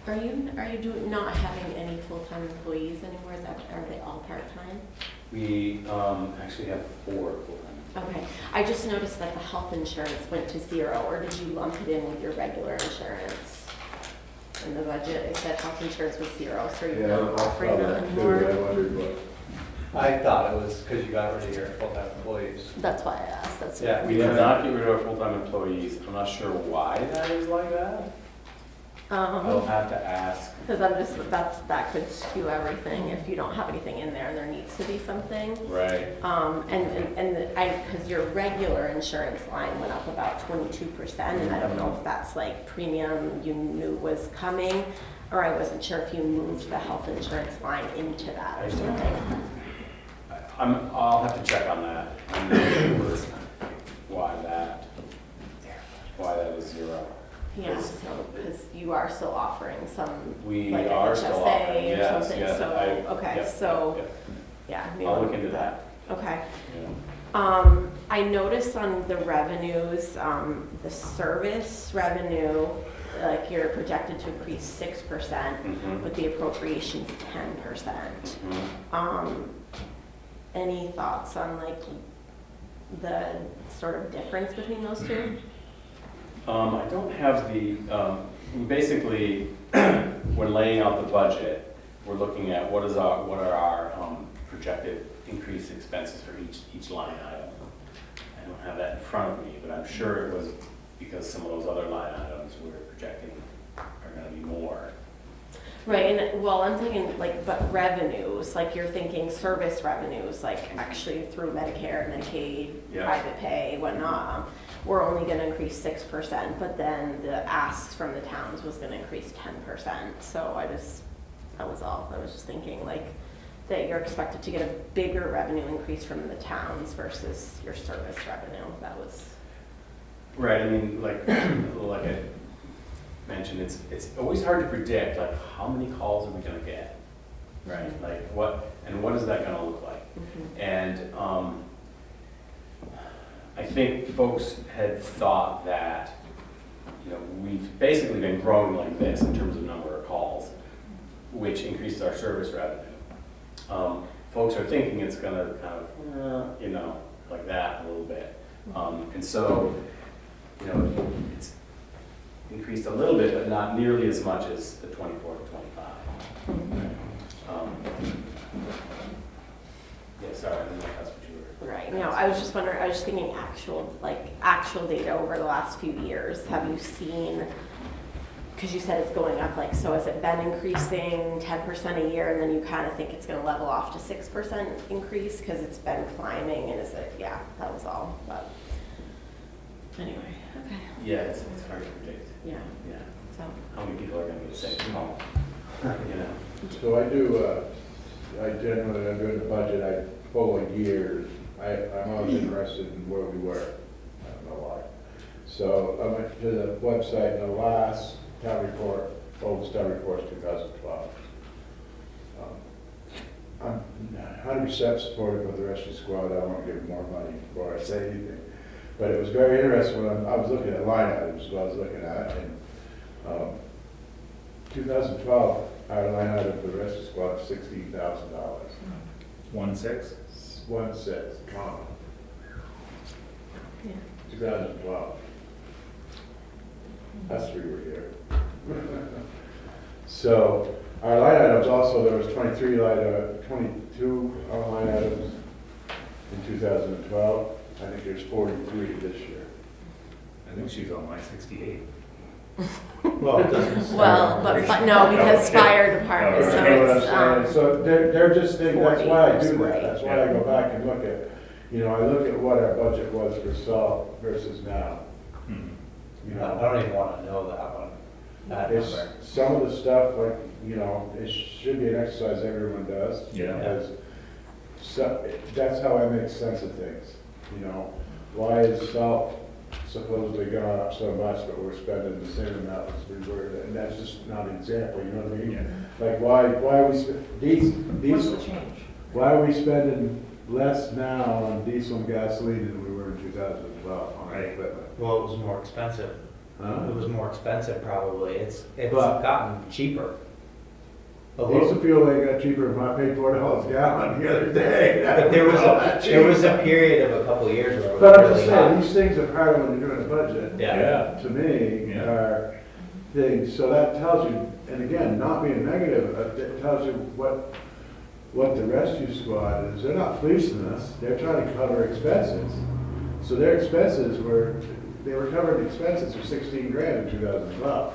Are you not having any full-time employees anymore? Are they all part-time? We actually have 4 full-time. Okay, I just noticed that the health insurance went to 0, or did you lump it in with your regular insurance in the budget? It said health insurance was 0, so you're not offering that anymore? I thought it was because you got rid of your full-time employees. That's why I asked, that's. Yeah, we did not get rid of our full-time employees. I'm not sure why that is like that. I'll have to ask. Because that could skew everything if you don't have anything in there and there needs to be something. Right. Because your regular insurance line went up about 22%, and I don't know if that's like premium you knew was coming, or I wasn't sure if you moved the health insurance line into that or something. I'll have to check on that. I know it was Yeah, so, because you are still offering some, We like are an still HSA offering, or yes, something, yes, so, okay, yep, so, yep, yeah. yep. maybe I'll we'll look into that. Okay. Yeah. I noticed on the revenues, the service revenue, like you're projected to increase 6%, Mhm. with the appropriations 10%. Mhm. Any thoughts on like the sort of difference between those two? I don't have the, basically, when laying out the budget, we're looking at what are our projected increased expenses for each line item. I don't have that in front of me, but I'm sure it was because some of those other line items we're projecting are gonna be more. Right, and well, I'm thinking like, but revenues, like you're thinking service revenues, like actually through Medicare, Medicaid, Yeah. private pay, whatnot, we're only gonna increase 6%, but then the asks from the towns was gonna increase 10%. So that was all. I was just thinking like that you're expected to get a bigger revenue increase from the towns versus your service revenue. That was. Right, I mean, like I mentioned, it's always hard to predict, like, how many calls are we gonna get? Right, like, what is that gonna look like? Mm-hmm. And I think folks had thought that, we've basically been growing like this in terms of number of calls, which increased our service revenue. Folks are thinking it's gonna kind of, like that a little bit. And so, it's increased a little bit, but not nearly as much as the 24 to 25. Yeah, sorry, I didn't know if that's what you were. Right. No, I was just wondering. I was just thinking actual data over the last few years. Have you seen? Because you said it's going up. Like, so has it been increasing 10% a year, and then you kind of think it's going to level off to 6% increase because it's been climbing? And is it? Yeah, that was all. But anyway, okay. Yeah, it's hard to predict. Yeah. Yeah. So. How many people are going to get sick? So I do, I'm doing the budget, I pull in years. I'm always interested in where we were. I don't know why. So I went to the website, and the last town report, oldest town report is 2012. I'm 100% supportive of the rescue squad. I won't give more money before I say anything. But it was very interesting when I was looking at line items, what I was looking at, and 2012, our line item for the rescue squad was $16,000. 1.6? 1.6, comma. Yeah. 2012. That's we were here. So our line items also, there was 22 line items in 2012. I think there's 43 this year. I think she's on line 68. Well, it doesn't. Well, no, because fire department. Oh, So right. You know what I'm it's saying? So they're just thinking, that's why I do 40, that. That's why I go back and look at, I look at what our budget was for salt versus now. Hmm. You I know, don't even want to know that one, that it's number. some of the stuff, like, it should be an exercise everyone does. Yeah. Because that's how I make sense of things. Why is salt supposedly gone up so much, but we're spending the same amount as we were, and that's just not an example, you know what I mean? Yeah. Like, why are we, What's the change? why are we spending less now on diesel and gasoline than we were in 2012 on our Right. equipment? Well, it was more expensive. Huh? It was more expensive probably. It's But- gotten cheaper. A Diesel little. fuel ain't got cheaper, than I paid $4 a gallon the other day. But there was a period of a couple of years where it was But I'm just really saying, hot. these things are part of when you're doing a budget. Yeah. To me, Yeah. are things, so that tells you, and again, not being negative, it tells you what the rescue squad is. They're not fleecing us, they're trying to cover expenses. So their expenses they were covering expenses for 16 grand in 2012.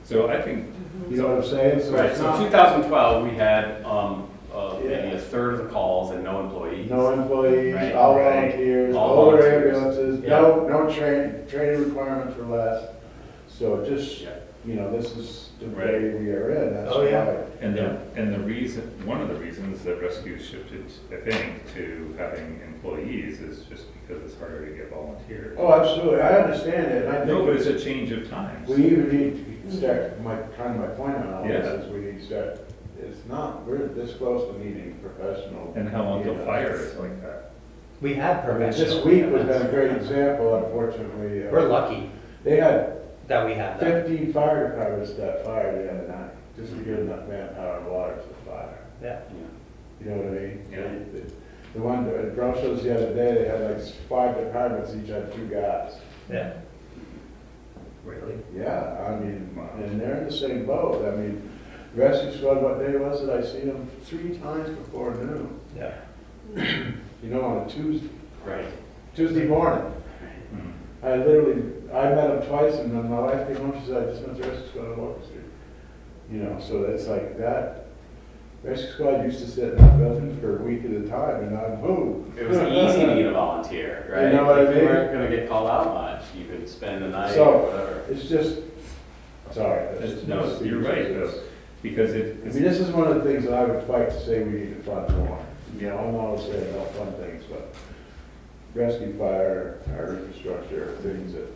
So I think, You know what I'm saying? So Right, it's so not, 2012, we had maybe Yeah. a third of the calls and no employees. no employees, Right, all right. volunteers, All older volunteers. ambulances, Yeah. no training requirements for less. So it just, Yeah. you know, this is the Right. way we are in, that's Oh, yeah. why. And the reason, one of the reasons that rescue shifted, I think, to having employees is just because it's harder to get volunteers. Oh, absolutely, I understand it, and I No, but it's think a change of times. we even need to start, my point on all Yeah. this is we need to start, it's not, we're this close to needing professional. And how long till you know. fire is like that? We had I mean, professional. this week was been a great example, unfortunately. We're lucky They had that we had that. 15 fire departments got fired the other night, just to get enough manpower and water to the fire. Yeah. You know what I mean? Yeah. The one at Brussels the other day, they had like 5 departments, each had 2 guys. Yeah. Really? Yeah, I mean, Wow. and they're in the same boat. I mean, rescue squad, what day was it? I seen them 3 times before noon. Yeah. You know, on a Tuesday, Right. Tuesday morning. Hmm. I literally, I met them twice, and then my wife came home, she said, I just went to rescue squad on Walker Street. You know, so it's like that. Rescue squad used to sit in that building for a week at a time, and I'd move. It was easy to get a volunteer, right? You know what I If you mean? weren't gonna get called out much, you could spend the night So- or whatever. It's just, sorry. that's- No, that's- you're right, though, because I mean, this is one of the things that I would fight to say we need to fund more. You know, I'm always saying don't fund things, but rescue, fire, our infrastructure are things that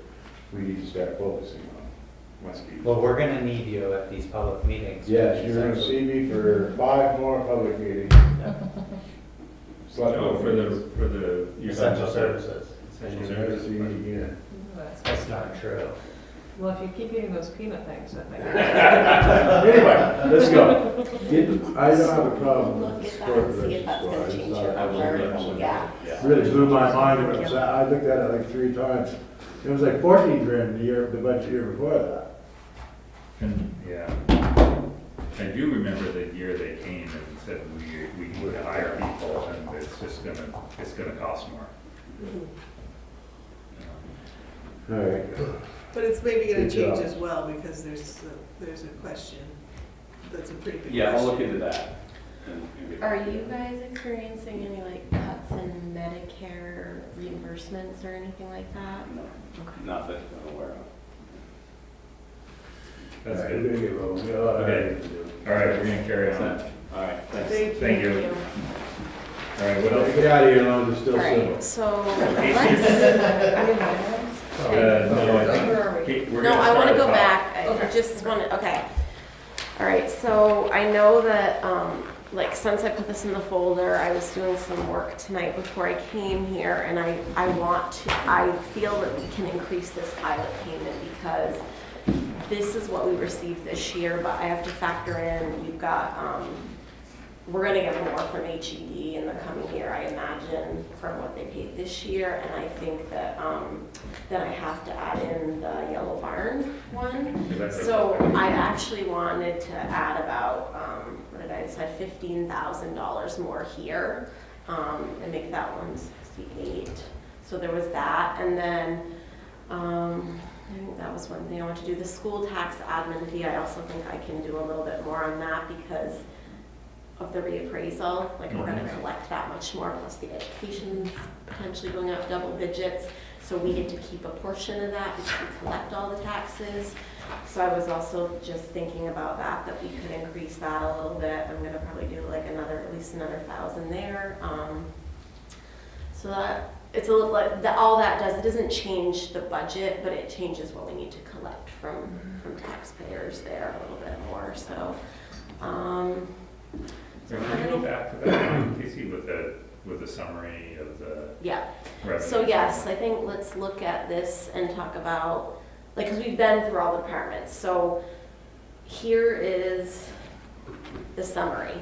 we need to start focusing on. Must be. Well, we're gonna need you at these public meetings. Yes, you're gonna see me for 5 more public meetings. Select No, board for meetings. the. you're talking Essential about the services. Essential You'll never services. see me again. That's not true. Well, if you keep eating those peanut things, I think. Anyway, let's go. I don't have a problem Look with at that sport and see if that's squad. gonna It's change not- your number. Yeah. Yeah. Really blew my mind when it was, I looked at it like 3 times. It was like 14 grand the budget year before that. And, yeah. I do remember the year they came and said, we need to hire people, and it's gonna cost more. All right. But it's maybe gonna Good change job. as well, because there's a question, that's a pretty big question. Yeah, I'll look into that. and get Are back to you guys experiencing any like cuts in Medicare reimbursements or anything like that? No, not that I'm aware of. That's All right, good. we're gonna get rolling. We got a lot of Okay. editing to do. All right, we're gonna carry on. All right, thanks. Thank you. All right, what else? Get out of here, Lon, it's still All civil. right, so Casey? let's. No, I Where are we? think, we're No, gonna I start want to at go the top. back. I Okay. just want to, okay. All right, so I know that, like, since I put this in the folder, I was doing some work tonight before I came here, and I feel that we can increase this pilot payment because this is what we received this year, but I have to factor in, you've got, we're gonna get more from HED in the coming year, I imagine, from what they paid this year, and I think that, then I have to add in the Yellow Barn one. So I actually wanted to add about, what did I decide, $15,000 more here, and make that 168. So there was that, and then, I think that was one thing I want to do. The school tax admin fee, I also think I can do a little bit more on that because of the reappraisal. Like, we're gonna collect that much more, plus the education's potentially going up double digits. So we get to keep a portion of that because we collect all the taxes. So I was also just thinking about that we could increase that a little bit. I'm gonna probably do like at least another 1,000 there. So that, it's a little, like, all that does, it doesn't change the budget, but it changes what we need to collect from taxpayers there a little bit more, so. So can we go back to that, Casey, with the summary of the Yeah, revenue? so yes, I think let's look at this and talk about, like, because we've been through all the departments, so here is the summary.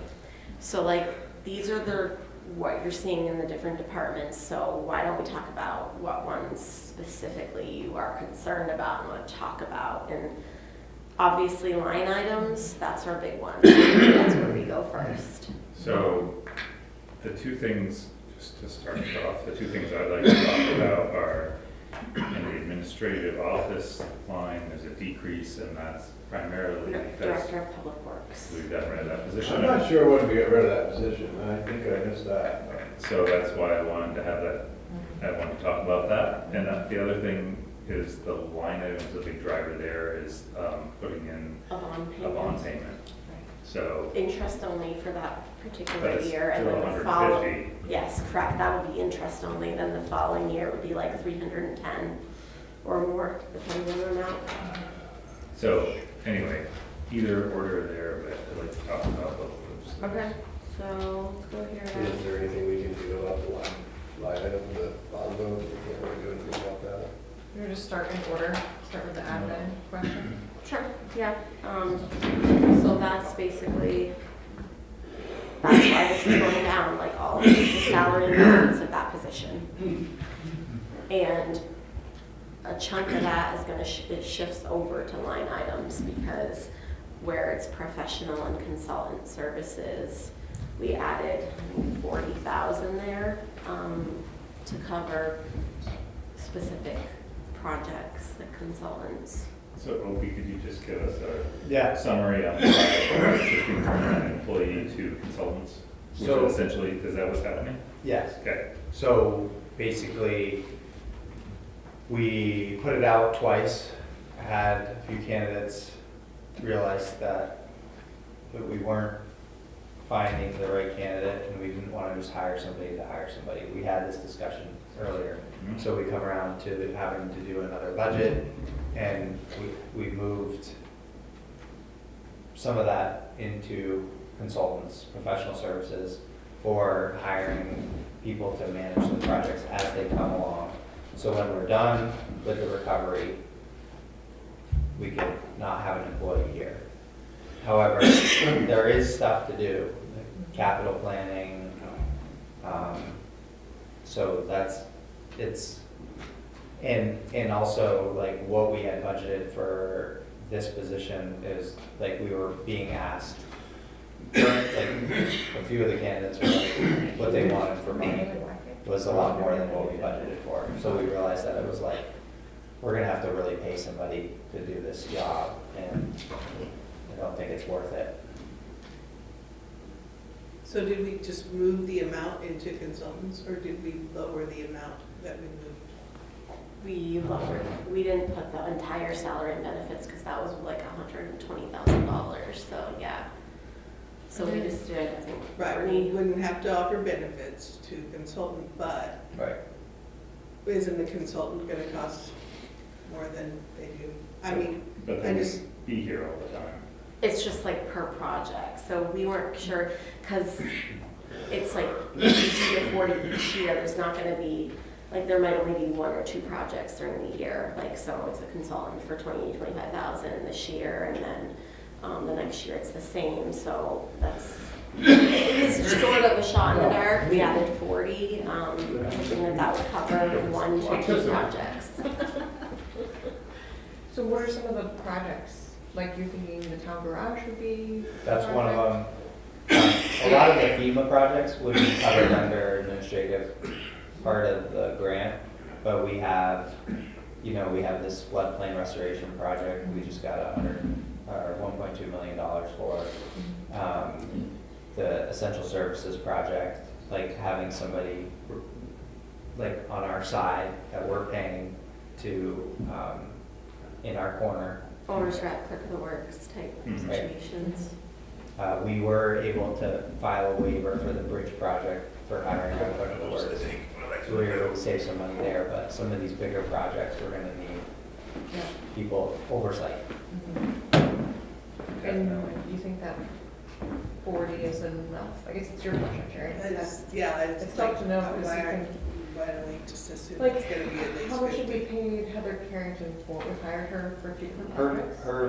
So like, these are what you're seeing in the different departments, so why don't we talk about what ones specifically you are concerned about and want to talk about? And obviously line items, that's our big one. That's where we go first. So, the two things, just to start us off, the two things I'd like to talk about are in the administrative office line, there's a decrease, and that's primarily because Director of Public Works. we've gotten rid of that I'm position. not sure when we get rid of that position, I think I missed that. So that's why I wanted to have that, I wanted to talk about that. And the other thing is the line items, the big driver there is, putting in A bond a payment. bond payment. So, Interest only for that but particular it's year, and still then the following. 150. Yes, correct, that would be interest only, then the following year would be like 310 or more, depending on the amount. So, anyway, either order there, but I'd like to talk about both of those. Okay, so let's go here Is then. there anything we can do about the line item, the bond vote? We can't really do anything about that. We're just start in order, start with the admin question. Sure, yeah, so that's basically, that's why this is going down, like all of the salary and benefits of that position. And a chunk of that is gonna, it shifts over to line items, because where it's professional and consultant services, we added 40,000 there, to cover specific projects, the consultants. So Opie, could you just give us a Yeah. summary on shifting from an employee to consultants? Which So- essentially, is that what's happening? Yes. Okay. So basically, we put it out twice, had a few candidates, realized that we weren't finding the right candidate, and we didn't want to just hire somebody to hire somebody. We had this discussion earlier. Mhm. So we come around to having to do another budget, and we moved some of that into consultants, professional services, for hiring people to manage the projects as they come along. So when we're done with the recovery, we could not have an employee here. However, there is stuff to do, like capital planning. So and also like what we had budgeted for this position is like we were being asked, like a few of the candidates were like, what they wanted for money was a lot more than what we budgeted for. So we realized that it was like, we're gonna have to really pay somebody to do this job, and I don't think it's worth it. So did we just move the amount into consultants, or did we lower the amount that we moved? We lowered, we didn't put the entire salary and benefits, because that was like $120,000, so yeah. So we just did, I think, Right, we wouldn't have to offer benefits to consultant, but Right. isn't the consultant gonna cost more than they do? I mean, But I they just, would be here all the time. it's just like per project, so we weren't sure, because it's like, if you do 40 each year, there's not gonna be, like, there might only be 1 or 2 projects during the year, like, so it's a consultant for 25,000 this year, and then the next year it's the same, so that's, it's sort of a shot in the dark. We added 40, thinking that would cover 1 to 2 projects. So what are some of the projects, like you're thinking the town garage would be? a That's one of project? them. A lot of the FEMA projects would be covered under administrative part of the grant, but we have, we have this floodplain restoration project, we just got $1.2 million for. The essential services project, like having somebody like on our side that we're paying to, in our corner. Owner's rep, clerk of the works type situations. We were able to file a waiver for the bridge project for hiring a clerk of the works. So we were able to save some money there, but some of these bigger projects, we're gonna need people oversight. And you think that 40 is enough? I guess it's your question, Jerry. it's It's like, tough to know because why you can, why don't we just assume like, it's gonna be at least how much did we 50? pay Heather Carrington for? We hired her for 2 different Her,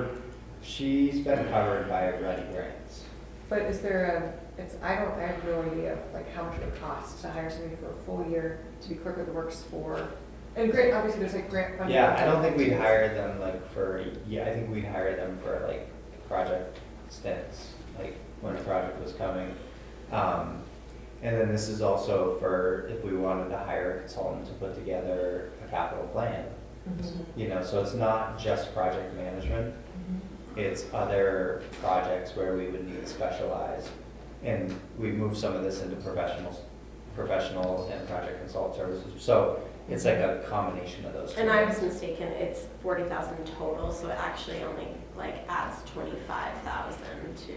projects? she's been covered by Ready Grants. But is there I have no idea of like how much it would cost to hire somebody for a full year to be clerk of the works for, and grant, obviously there's like grant funding. Yeah, I don't think we'd hire them like for, I think we'd hire them for like project stints, like when a project was coming. And then this is also for if we wanted to hire a consultant to put together a capital plan. So it's not just project management, it's other projects where we would need specialized. And we moved some of this into professional professional and project consult services. So it's like a combination of those two. And I was mistaken, it's 40,000 total, so it actually only like adds 25,000 to,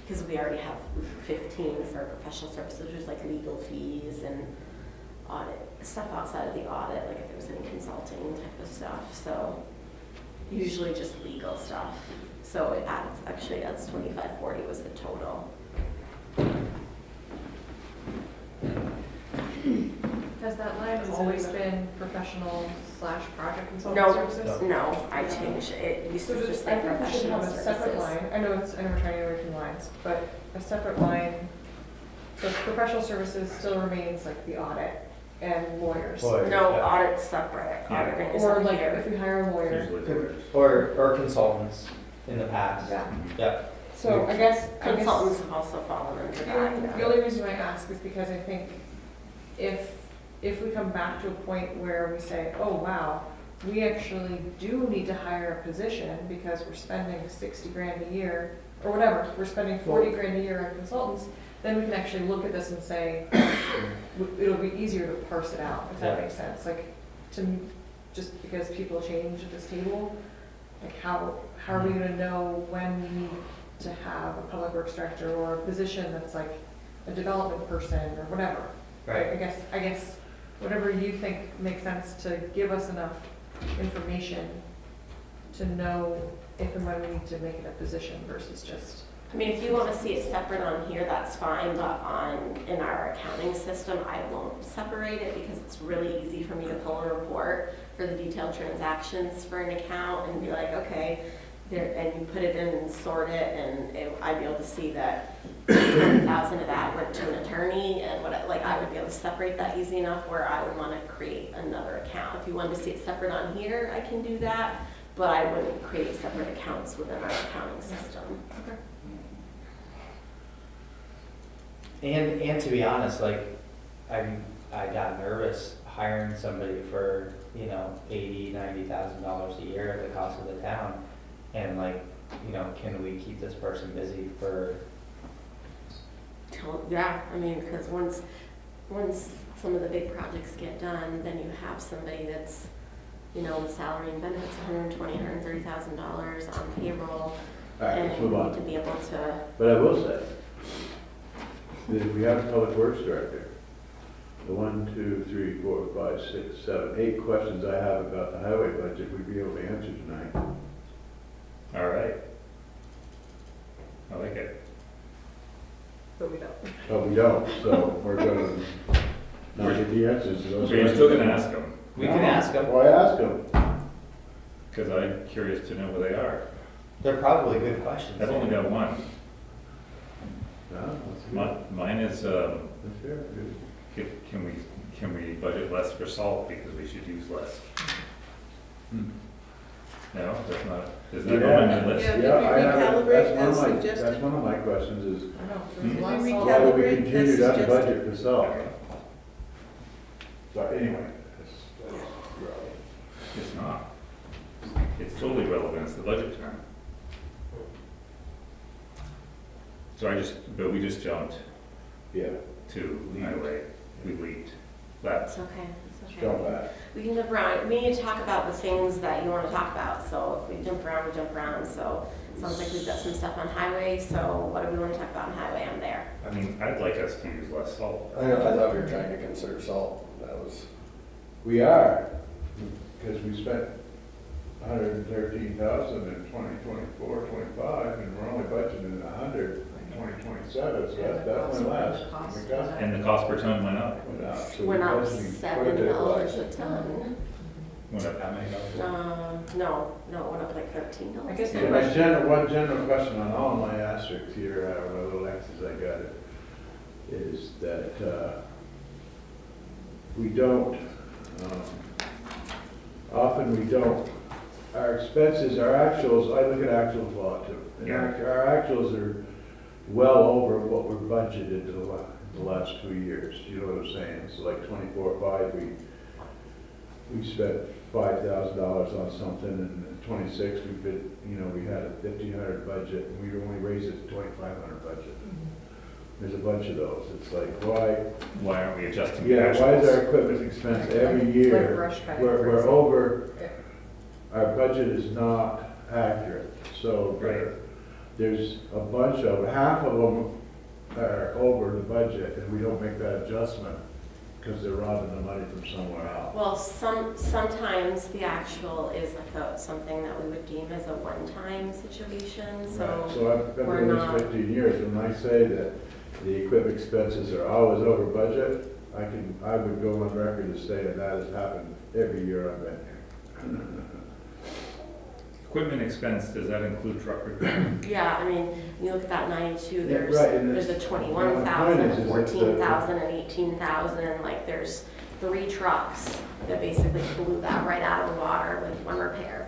because we already have 15 for professional services, which is like legal fees and audit, stuff outside of the audit, like if there was any consulting type of stuff, so usually just legal stuff. So it adds, actually adds 2540 was the total. Has that line always been professional / project consulting No, services? no, I changed it. It used to just say I think we should professional have a separate services. line, I know we're trying to away from lines, but a separate line. So professional services still remains like the audit and lawyers. Lawyers, No, yeah. audit's separate. Yeah. Auditing is Or up like here. if we hire a lawyer. Usually lawyers. Or consultants in the past. Yeah. Yep. So I guess. Consultants have also fallen under that. The only reason I ask is because I think if we come back to a point where we say, oh, wow, we actually do need to hire a position because we're spending 60 grand a year, or whatever, we're spending 40 grand a year on consultants, then we can actually look at this and say, it'll be easier to parse it out, if that Yeah. makes sense. Like, just because people change at this table, like how are we gonna know when we need to have a public works director or a position that's like a development person or whatever? Right. I guess whatever you think makes sense to give us enough information to know if and when we need to make it a position versus just. I mean, if you want to see it separate on here, that's fine, but in our accounting system, I won't separate it because it's really easy for me to pull a report for the detailed transactions for an account and be like, okay, there, and you put it in and sort it, and I'd be able to see that 20,000 of that went to an attorney, and I would be able to separate that easy enough where I would want to create another account. If you wanted to see it separate on here, I can do that, but I wouldn't create separate accounts within our accounting system. Okay. And to be honest, like, I got nervous hiring somebody for, $80,000-$90,000 a year at the cost of the town. And like, can we keep this person busy for? Yeah, I mean, because once some of the big projects get done, then you have somebody that's, with salary and benefits, $120,000, $130,000 on payroll. All right, let's And move you on. need to be able to, But I will say, that if we have a public works director, the 1, 2, 3, 4, 5, 6, 7, 8 questions I have about the highway budget, we'd be able to answer tonight. All right. I like it. But we don't. But we don't, so we're gonna not get the answers to those. So you're still gonna ask them, We can ask them. Why ask them? because I'm curious to know what they are. They're probably good questions. I've only got one. No, that's good. Mine is, That's fair. can we budget less for salt because we should use less? No, that's not, is that on my list? Yeah. Did Yeah, we I have, recalibrate that's as one of my, suggested? that's one of my questions is, I don't know. Hmm? There's a lot of Did we salt. why do we Calibrate continue as to suggested. budget for salt? So anyway, that's relevant. It's not. It's totally relevant, it's the budget time. But we just jumped Yeah, to highway, we leaped. That's, it's okay, it's okay. jump back. We can jump around. We need to talk about the things that you want to talk about. So if we jump around, we jump around. So it sounds like we've got some stuff on highway. So what do we want to talk about on highway? I'm there. I mean, I'd like us to use less salt. I know, I thought we were trying to conserve salt, that was, We are, because we spent 113,000 in 2024, 25, and we're only budgeting 100 in 2027, so that's definitely less. And the cost per ton went up. Went up, so Went we're up budgeting quite a bit $7 less. a ton. Went up how many dollars? No, it went up like $13. I guess Yeah, one general question on all my asterisks here, my little X's I got it, is that we don't, often we don't, our expenses, our actuals, I look at actuals a lot too. And our actuals are well over what we're budgeted the last 2 years, you know what I'm saying? So like 24-5, we spent $5,000 on something, and in 26, we had a 1,500 budget, and we only raised it to 2,500 budget. There's a bunch of those. It's like, why aren't we adjusting the yeah, why is actuals? our equipment expense every year? Like brush cutting, We're, for we're example. over, Yeah. our budget is not accurate. So there's a bunch of, half of them are over the budget and we don't make that adjustment because they're robbing the money from somewhere else. Well, sometimes the actual is like something that we would deem as a one-time situation, Right. so. So I've been we're doing not- this 15 years, and when I say that the equipment expenses are always over budget, I would go on record to say that has happened every year I've been here. Equipment expense, does that include truck repair? Yeah, I mean, you look at that 92, Yeah, there's, right, and there's a it's- 21,000, my a point is that 14,000, and 18,000, like there's 3 trucks that basically blew that right out of the water with one repair.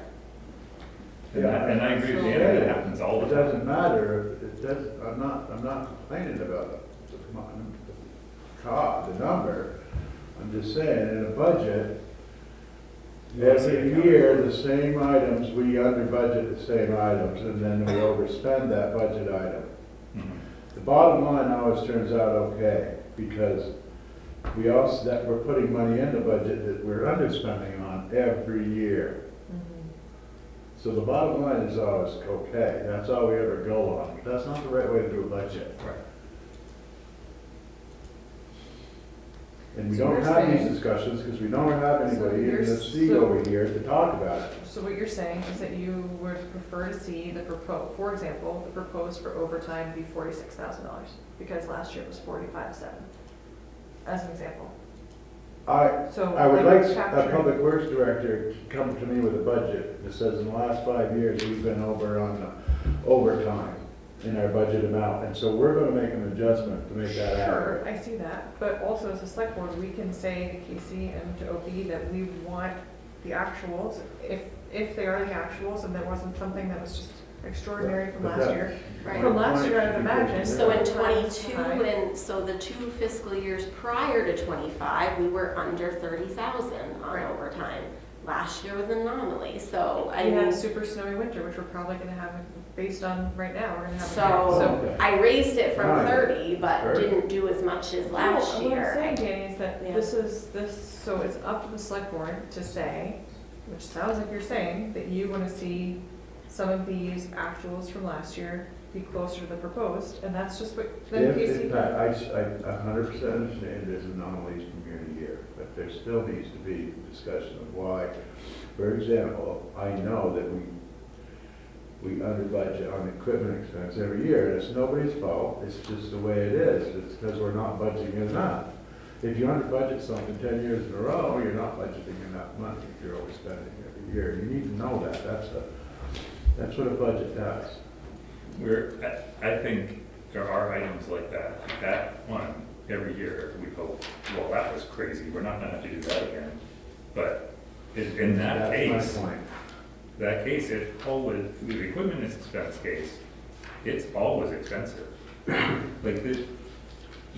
And I agree with Danny, that happens all It the time. doesn't matter, it does, I'm not complaining about the number. I'm just saying, in a budget, every year, the same items, we under budget the same items, and then we overspend that budget item. Mhm. The bottom line always turns out okay, because we also, that we're putting money in the budget that we're underspending on every year. So the bottom line is always okay, that's all we ever go on, but that's not the right way to do a budget. Right. And we So don't you're have these saying- discussions because we don't have anybody, you're even the seat so- over here to talk about it. So what you're saying is that you would prefer to see the for example, the proposed for overtime be $46,000, because last year it was 45,700, as an example. So I would like a capturing- public works director to come to me with a budget that says in the last 5 years, we've been over on the overtime in our budget amount, and so we're gonna make an adjustment to make that Sure, accurate. I see that, but also as a select board, we can say to Casey and to OP that we want the actuals, if they are the actuals and there wasn't something that was just extraordinary from But last that- year. Right. From last year, I'd Point imagine. should be So in taken care of. 22, and so the 2 fiscal years prior to 25, we were under 30,000 on Right. overtime. Last year was an anomaly, so I We had a mean, super snowy winter, which we're probably gonna have, based on right now, we're gonna have. so Okay. I raised it from Right. 30, but Sure. didn't do as much as last What I'm year. saying, Danny, is that Yeah. so it's up to the select board to say, which sounds like you're saying, that you wanna see some of these actuals from last year be closer to the proposed, and that's just what, then If, Casey. in fact, I 100% understand there's anomalies from year to year, but there still needs to be discussion of why. For example, I know that we under budget on equipment expense every year, and it's nobody's fault, it's just the way it is, it's because we're not budgeting enough. If you under budget something 10 years in a row, you're not budgeting enough money if you're overspending every year. You need to know that, that's what a budget does. I think there are items like that one, every year, we go, well, that was crazy, we're not gonna have to do that again. But in that That's case, my point. that case, it always, the equipment is expense case, it's always expensive. Like, these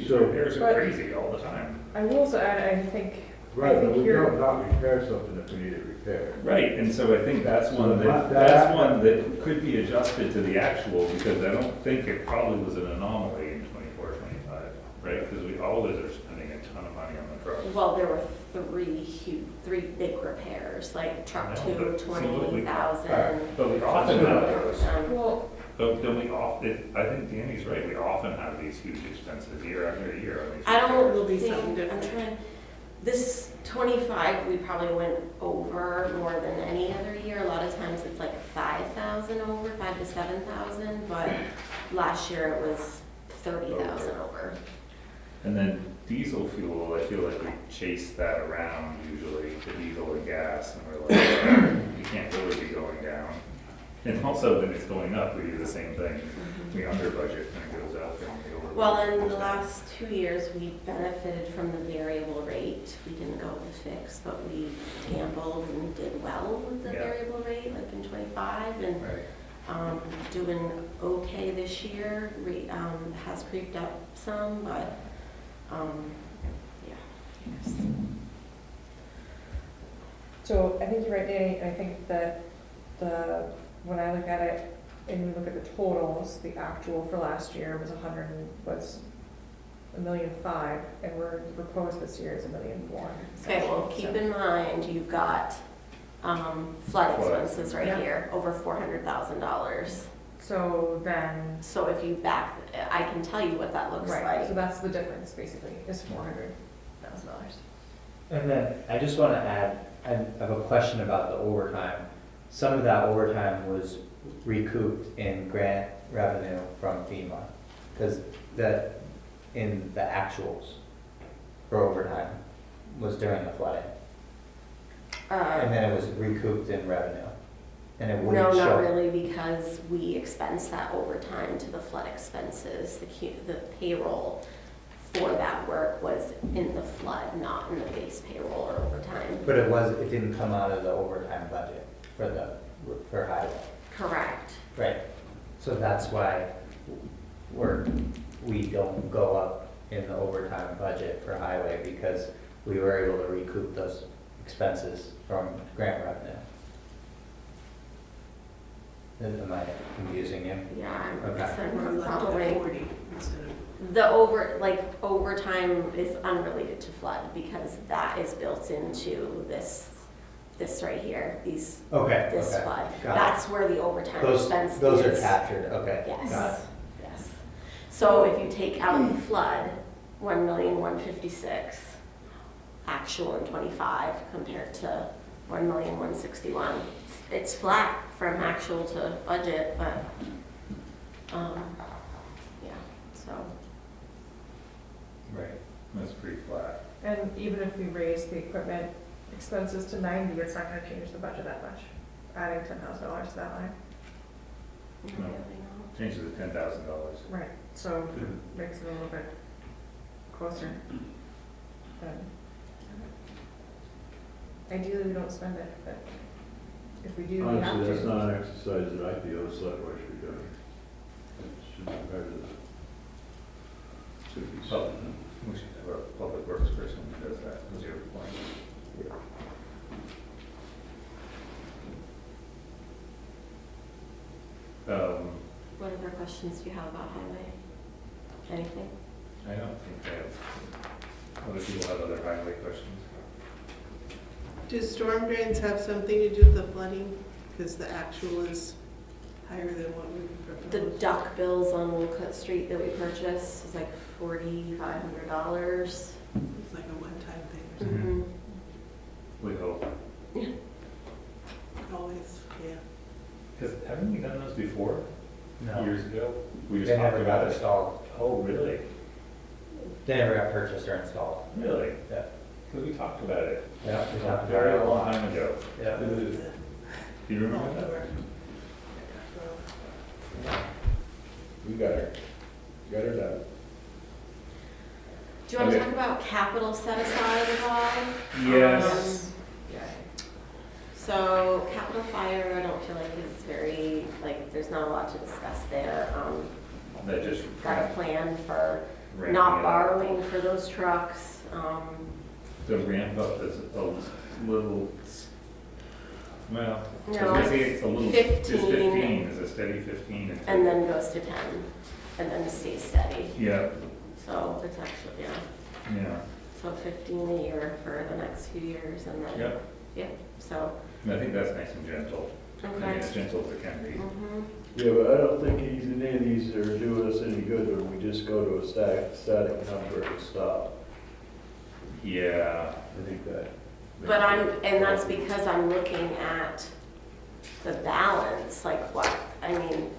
So- repairs are But- crazy all the time. I will also add, I think Right, but we you're- don't not repair something if we need it repaired. Right, and so I think that's one that- that's one that could be adjusted to the actual, because I don't think it probably was an anomaly in 24, 25, right? Because we always are spending a ton of money on the truck. Well, there were 3 big repairs, like truck I know, 2, but see, look, 20,000. But we often have those. well, But don't we often, I think Danny's right, we often have these huge expenses year after year on these. I don't It'll be think, something I'm different. trying, this 25, we probably went over more than any other year. A lot of times it's like 5,000 over, 5 to 7,000, but last year it was 30,000 over. And then diesel fuel, I feel like we chase that around usually, the diesel and gas, and we're like, you can't really be going down. And also when it's going up, we do the same thing. We under budget and it goes up and we over. Well, in the last 2 years, we benefited from the variable rate. We didn't go with the fixed, but we gambled and did well with the Yeah. variable rate, like in 25, and Right. doing okay this year. Has creeped up some, but yeah. Yes. so I think you're right, Danny, I think that when I look at it, and you look at the totals, the actual for last year was 1,000,005, and we're proposed this year is 1,000,001. Okay, well, keep in mind, you've got, flood expenses right Yeah. here, over $400,000. So then, So if you back, I can tell you what that looks right, so like. that's the difference, basically, is $400,000. And then I just want to add, I have a question about the overtime. Some of that overtime was recouped in grant revenue from FEMA, because in the actuals for overtime was during the flooding. And then it was recouped in revenue. And it No, wouldn't show. not really, because we expense that overtime to the flood expenses. The payroll for that work was in the flood, not in the base payroll or overtime. But it didn't come out of the overtime budget for highway. Correct. Right. So that's why we don't go up in the overtime budget for highway, because we were able to recoup those expenses from grant revenue. Am I confusing you? Yeah, I'm Okay. I'm following. 40 instead of. The overtime is unrelated to flood, because that is built into this right here, this Okay. flood. Got it. That's where the overtime expense is. Those are captured, okay. Got Yes, it. yes. So if you take out the flood, 1,156,000 actual in '25 compared to 1,161,000, it's flat from actual to budget, but, yeah, so. Right, that's pretty flat. And even if we raise the equipment expenses to 90, it's not gonna change the budget that much, adding $10,000 to that line. not No. really, no. Changes to $10,000. Right, so makes it a little bit closer. But ideally, we don't spend it, but if we do, we have Honestly, that's to. not an exercise that I feel the select board should be doing. It should be part of the. Should be something. We should have a public works person who does that, was your point. What other questions do you have about highway? Anything? I don't think I have, other people have other highway questions. Do storm drains have something to do with the flooding? Because the actual is higher than what we The proposed. duck bills on Wolcott Street that we purchased is like $4,500. It's like a one-time thing or something. Mm-hmm. We hope. Always, yeah. Because haven't we done those before? No. Years ago? We They just talked never about got it. installed. Oh, really? They never got purchased or installed. Really? Yeah. Because we talked about it Yeah. a very long time ago. Yeah. Do you remember that? We got her done. Do you want to Okay. talk about capital set aside at all? Yes. So capital fire, I don't feel like is very, there's not a lot to discuss there. That just. Got a plan for ramping not it up. borrowing for those trucks. The ramp up is a little, well, I was No, gonna say it's a little, it's 15. 15, it's a steady 15. until- And then goes to 10, and then stays steady. Yeah, So it's actually, yeah, so 15 a year for the next few years, and then, yep. yeah, so, And I think that's nice and gentle. I mean, okay. as gentle as it can be. Mhm. Yeah, but I don't think any of these are doing us any good when we just go to a static number and stop. Yeah, I think that. But and that's because I'm looking at the balance, like what, I mean,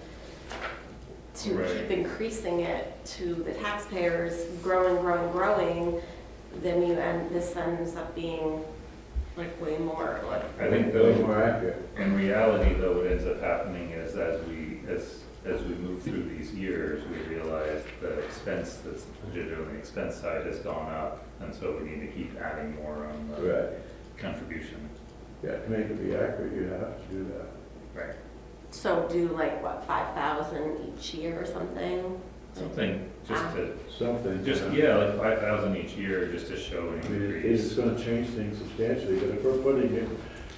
to Right. keep increasing it to the taxpayers, growing, then this ends up being like way more, like, I think Way though, more accurate. in reality though, what ends up happening is as we move through these years, we realize the expense that's budgeted on the expense side has gone up, and so we need to keep adding more on the Right. contribution. Yeah, to make it be accurate, you have to do that. Right. so do like, what, 5,000 each year or something? Something just to, Something. yeah, like 5,000 each year, just to show an I mean, increase. it's gonna change things substantially, but if we're putting it,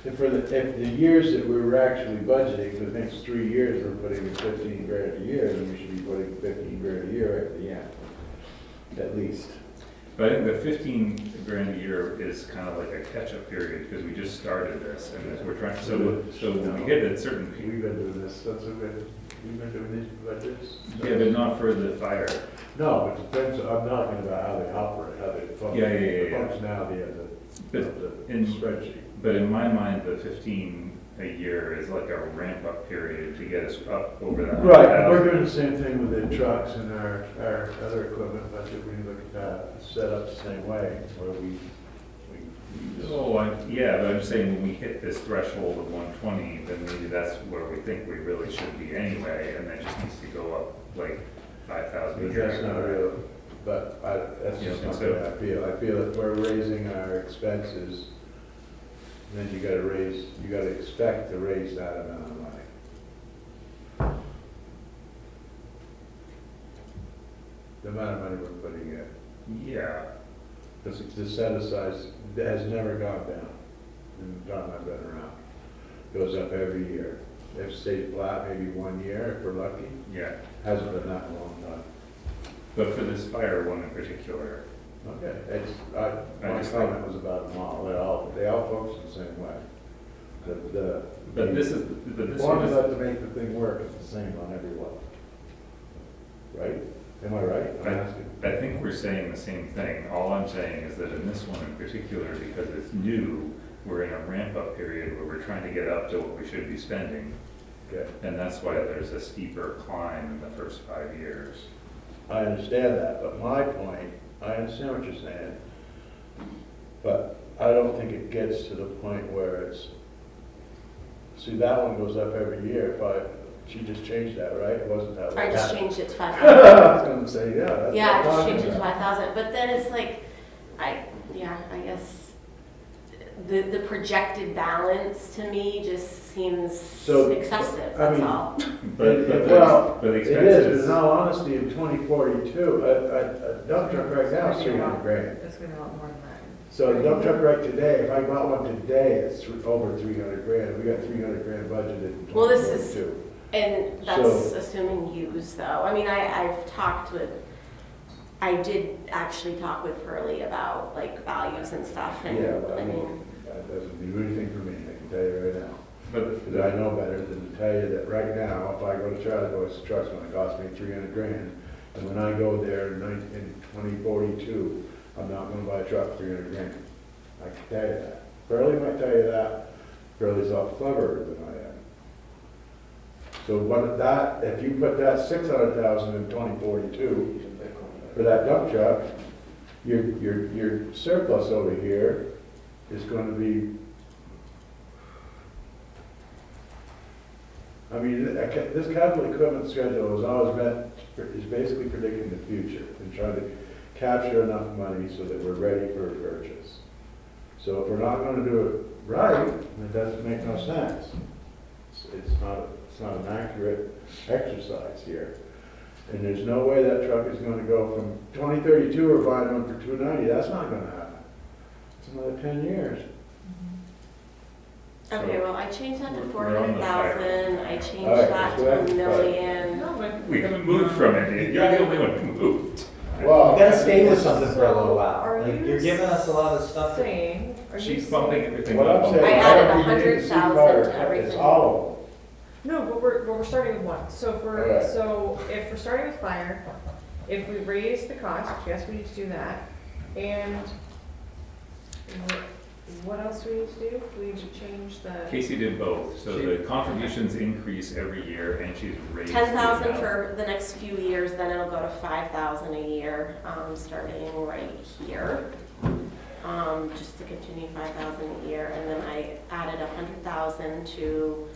if the years that we were actually budgeting, for the next 3 years, we're putting in 15 grand a year, then we should be putting 15 grand a year at the end. at least. But I think the 15 grand a year is kind of like a catch-up period, because we just started this, and as we're trying, so when we hit a certain We've period. been doing this, we've been doing these budgets. Yeah, but not for the fire. No, it depends, I'm talking about how they operate, how they function. Yeah. The functionality of But the in, spreadsheet. but in my mind, the 15 a year is like a ramp-up period to get us up over that. Right, we're 100,000. doing the same thing with the trucks and our other equipment budget, we look at that, set up the same way, where we Oh, yeah, but I'm just saying, when we hit this threshold of 120, then maybe that's where we think we really should be anyway, and that just needs to go up like 5,000 a But year. that's not real, but that's You just don't not think the way I feel if we're raising our expenses, then you gotta expect to raise that amount of money. The amount of money we're putting in, Yeah, because the set aside has never gone down, in the time I've been around. Goes up every year. It stays flat maybe 1 year if we're lucky, yeah, hasn't been that in a long time. but for this fire one in particular, Okay, I my just comment was about them all, they all function the same way. but this is, but The this formula one to make the thing work is the same on every one. Right? Am I right? I'm asking. I think we're saying the same thing. All I'm saying is that in this one in particular, because it's new, we're in a ramp-up period where we're trying to get up to what we should be spending. Okay, And that's why there's a steeper climb in the first 5 years. I understand that, but my point, I understand what you're saying, but I don't think it gets to the point where it's, see, that one goes up every year, she just changed that, right? It wasn't that way. I just changed it to I 5,000. was gonna say, yeah. that's Yeah, I what I'm just talking changed it to about. 5,000, but then it's like, I guess the projected balance to me just seems So, excessive, I that's mean, all. Well, but the it is, but in expenses, all honesty, in 2042, a dump truck right now is 300 grand. It's gonna be a lot more than that. So the dump truck right today, if I bought one today, it's over 300 grand. We got 300 grand budgeted in Well, this is- 2042. And that's assuming used though. I mean, I did actually talk with Pearlie about like values and stuff and, Yeah, but I mean, that doesn't do anything for me, I can tell you right now. but Because I know better than to tell you that right now, if I go to Charlie Boy's, the truck's gonna cost me 300 grand. And when I go there in 2042, I'm not gonna buy a truck 300 grand. I can tell you that. Pearlie might tell you that. Pearlie's a lot cleverer than I am. So if you put that 600,000 in 2042 for that dump truck, your surplus over here is gonna be, I mean, this capital equipment schedule is basically predicting the future and trying to capture enough money so that we're ready for a purchase. So if we're not gonna do it right, then it doesn't make no sense. It's not an accurate exercise here. And there's no way that truck is gonna go from 2032, we're buying one for 290, that's not gonna happen. It's another 10 years. okay, well, I changed that to We're on the 400,000, I changed All right, that so to that's- a million. No, but. we haven't moved from it. You're the only one who moved. Well, We gotta stay with something for a little So, while. are Like, you you're giving us a lot of stuff. Saying, are you She's saying? bumping everything what up. I'm saying, I I added don't think you need to see 100,000 fire, to everything. it's all No, but we're starting with one. So if we're, Alright. so if we're starting with fire, if we raise the cost, yes, we need to do that. And what else do we need to do? We need to change the. Casey did both, so the contributions increase every year, and she's raised. 10,000 the amount. for the next few years, then it'll go to 5,000 a year, starting right here. Just to continue 5,000 a year, and then I added 100,000 to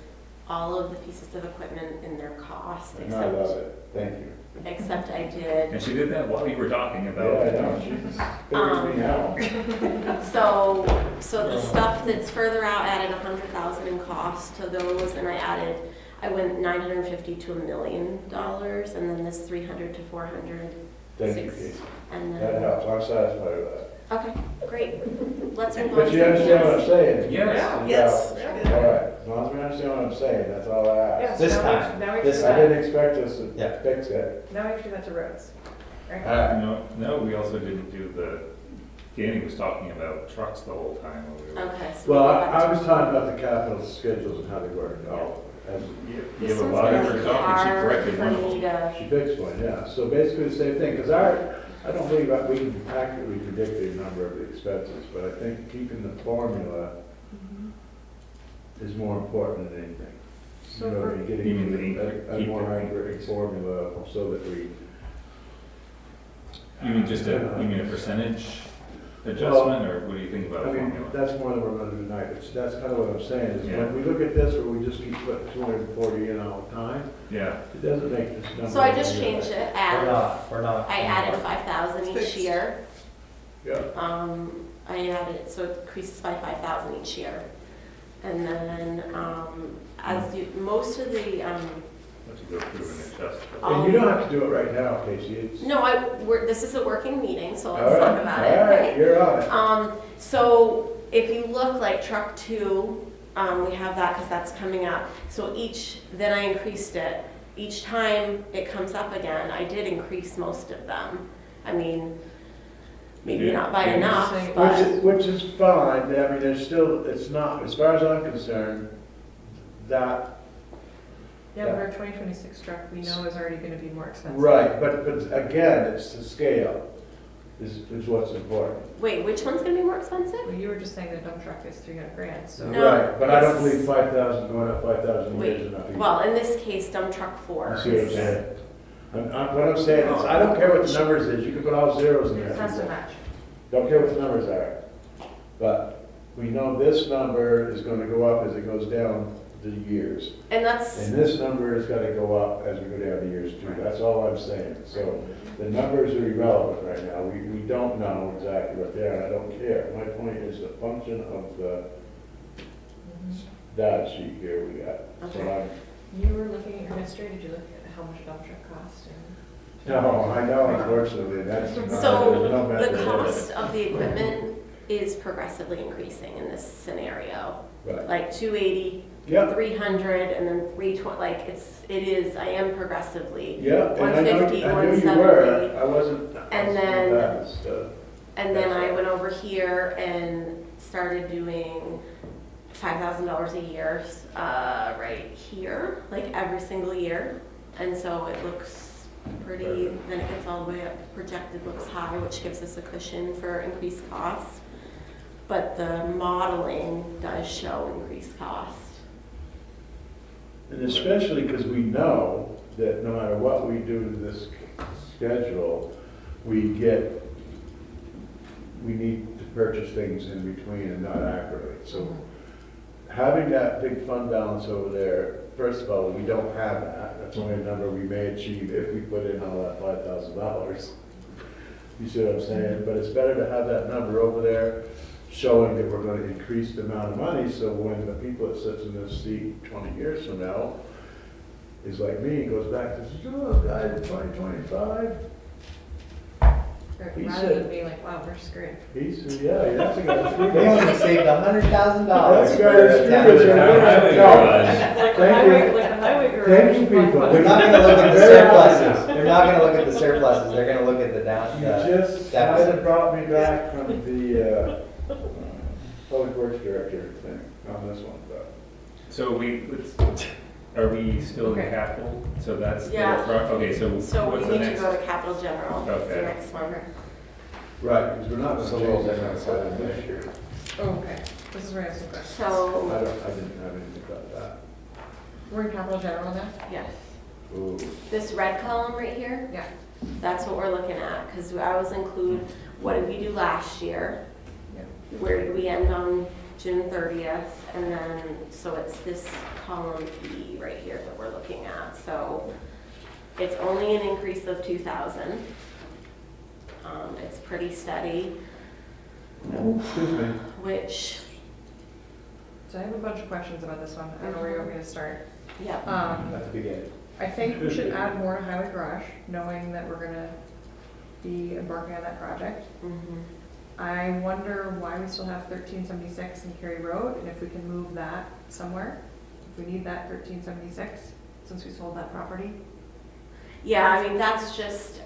all of the pieces of equipment in their cost, And I love except, it, thank you. except I did. And she did that while you were talking Yeah, about. I know, she's figuring me out. So the stuff that's further out added 100,000 in cost to those, and I went 950 to $1 million, and then this 300 to 400, Thank you, six, Casey. and That then, helps, I'm satisfied with that. okay, great. Let's move on. But to you something understand what I'm else. saying? Yes. Yes. All right, as long as we understand what I'm saying, that's all I ask. Yes, This now we- time. Now we have This to do I that. didn't expect us to Yeah. fix it. Now we have to do that to roads. right? No, we also didn't do Danny was talking about trucks the whole time when we were. Okay, so. Well, we'll go I back was to- talking about the capital schedules and how they work out. And You This have a one's lot gonna of be her talking, she hard corrected for one of me them. to, she fixed one, yeah. So basically the same thing, because I don't believe that we can accurately predict the number of the expenses, but I think keeping the formula is more important than anything. So You know, for- and You mean getting a keep more the- accurate formula so that we. You mean just a percentage adjustment, or what do you think about I a mean, formula? that's more than we're gonna do tonight, but that's kind of what I'm saying, is Yeah. when we look at this, where we just keep putting 240 in all the time, Yeah, it doesn't make this number. so I just any changed better. it, We're not. I added 5,000 each Fixed. year. Yeah, I added, so it increases by 5,000 each year. And then, as you, most of the, let's go through and adjust. and you don't have to do it right now, Casey, it's. no, this is a working meeting, so All let's talk right, about it, all right, okay? you're on it. So if you look like truck 2, we have that because that's coming up. So then I increased it. Each time it comes up again, I did increase most of them. I mean, maybe Yeah. not by Yeah. enough, Which but, is fine, I mean, there's still, it's not, as far as I'm concerned, that, Yeah, but our 2026 truck, we know is already gonna be more expensive. right, but again, it's the scale is what's important. wait, which one's gonna be more expensive? Well, you were just saying the dump truck is 300 grand, so. No, Right, but I don't it's- believe 5,000, going up 5,000 a year is Wait, enough. either. well, in this case, dump truck 4. You see what I'm saying? What I'm saying is, I don't care what the numbers is, you can put all zeros in there. It has to match. Don't care what the numbers are. But we know this number is gonna go up as it goes down the years. And that's, And this number is gonna go up as we go down the years too. That's all I'm saying. So the numbers are irrelevant right now. We don't know exactly what they are, and I don't care. My point is the function of the data sheet here we got. So Okay. You were looking at your history, did you look at how much a dump truck cost? No, I know, unfortunately, that's not, so there's no method. the cost of the equipment is progressively increasing in this scenario. Right. Like 280, Yeah, 300, and then 320, like I am progressively. yeah, and I knew 150, you were. 170. I wasn't. And not then- that stuff. And then I went over here and started doing $5,000 a year, right here, like every single year. And so it looks pretty, Perfect. then it gets all the way up, projected looks high, which gives us a cushion for increased costs. But the modeling does show increased cost. And especially because we know that no matter what we do to this schedule, we need to purchase things in between and not accurately. So having that big fund balance over there, first of all, we don't have that. That's only a number we may achieve if we put in all that $5,000. You see what I'm saying? But it's better to have that number over there showing that we're going to increase the amount of money, so when the people that sits in this seat 20 years from now is like me, goes back to, oh, guys, in 2025, He Rather said- than being like, wow, we're screwed. yeah, that's a guy. They only saved $100,000. That's for right, the it's town. true, it's Town right. highway No. garage. Like Thank you. the highway garage. Thank you, people. They're not gonna look at the Very surpluses. honest. They're not gonna look at the surpluses. They're gonna look at the down, You the just deficit. kind of brought me back from the public works director thing on this one, but. So are we still in Okay. capital? So that's the Yeah. truck, okay, so So we what's the need to next? go to capital general, that's the Okay. next one. Right, because we're not It's going a to little change different that this year. Oh, okay. This is where I have some questions. So, I didn't have anything about that. We're in capital general now? yes, Ooh. this red column right here, Yeah. that's what we're looking at, because I always include, what did we do last year? Yeah. Where did we end on June 30th? And then, so it's this column E right here that we're looking at. So it's only an increase of 2,000. It's pretty steady, Excuse me. which, So I have a bunch of questions about this one. I don't know where you want me to start. yep. At the beginning. I think we should add more to highway garage, knowing that we're gonna be embarking on that project. Mhm. I wonder why we still have 1376 in Cary Road, and if we can move that somewhere, if we need that 1376, since we sold that property. Yeah, I mean, that's just,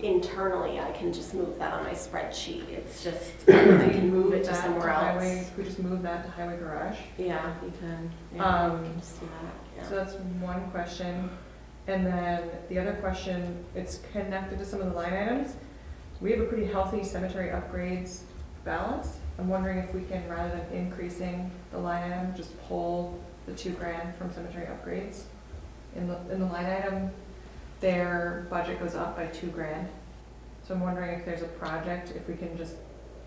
internally, I can just move that on my spreadsheet. It's just, I can move it to That somewhere highway- else. If we just move that to highway garage. Yeah, you can, yeah, you Um, can just do that, So yeah. that's one question. And then the other question, it's connected to some of the line items. We have a pretty healthy cemetery upgrades balance. I'm wondering if we can, rather than increasing the line item, just pull the $2,000 from cemetery upgrades. In the line item, their budget goes up by $2,000. So I'm wondering if there's a project, if we can just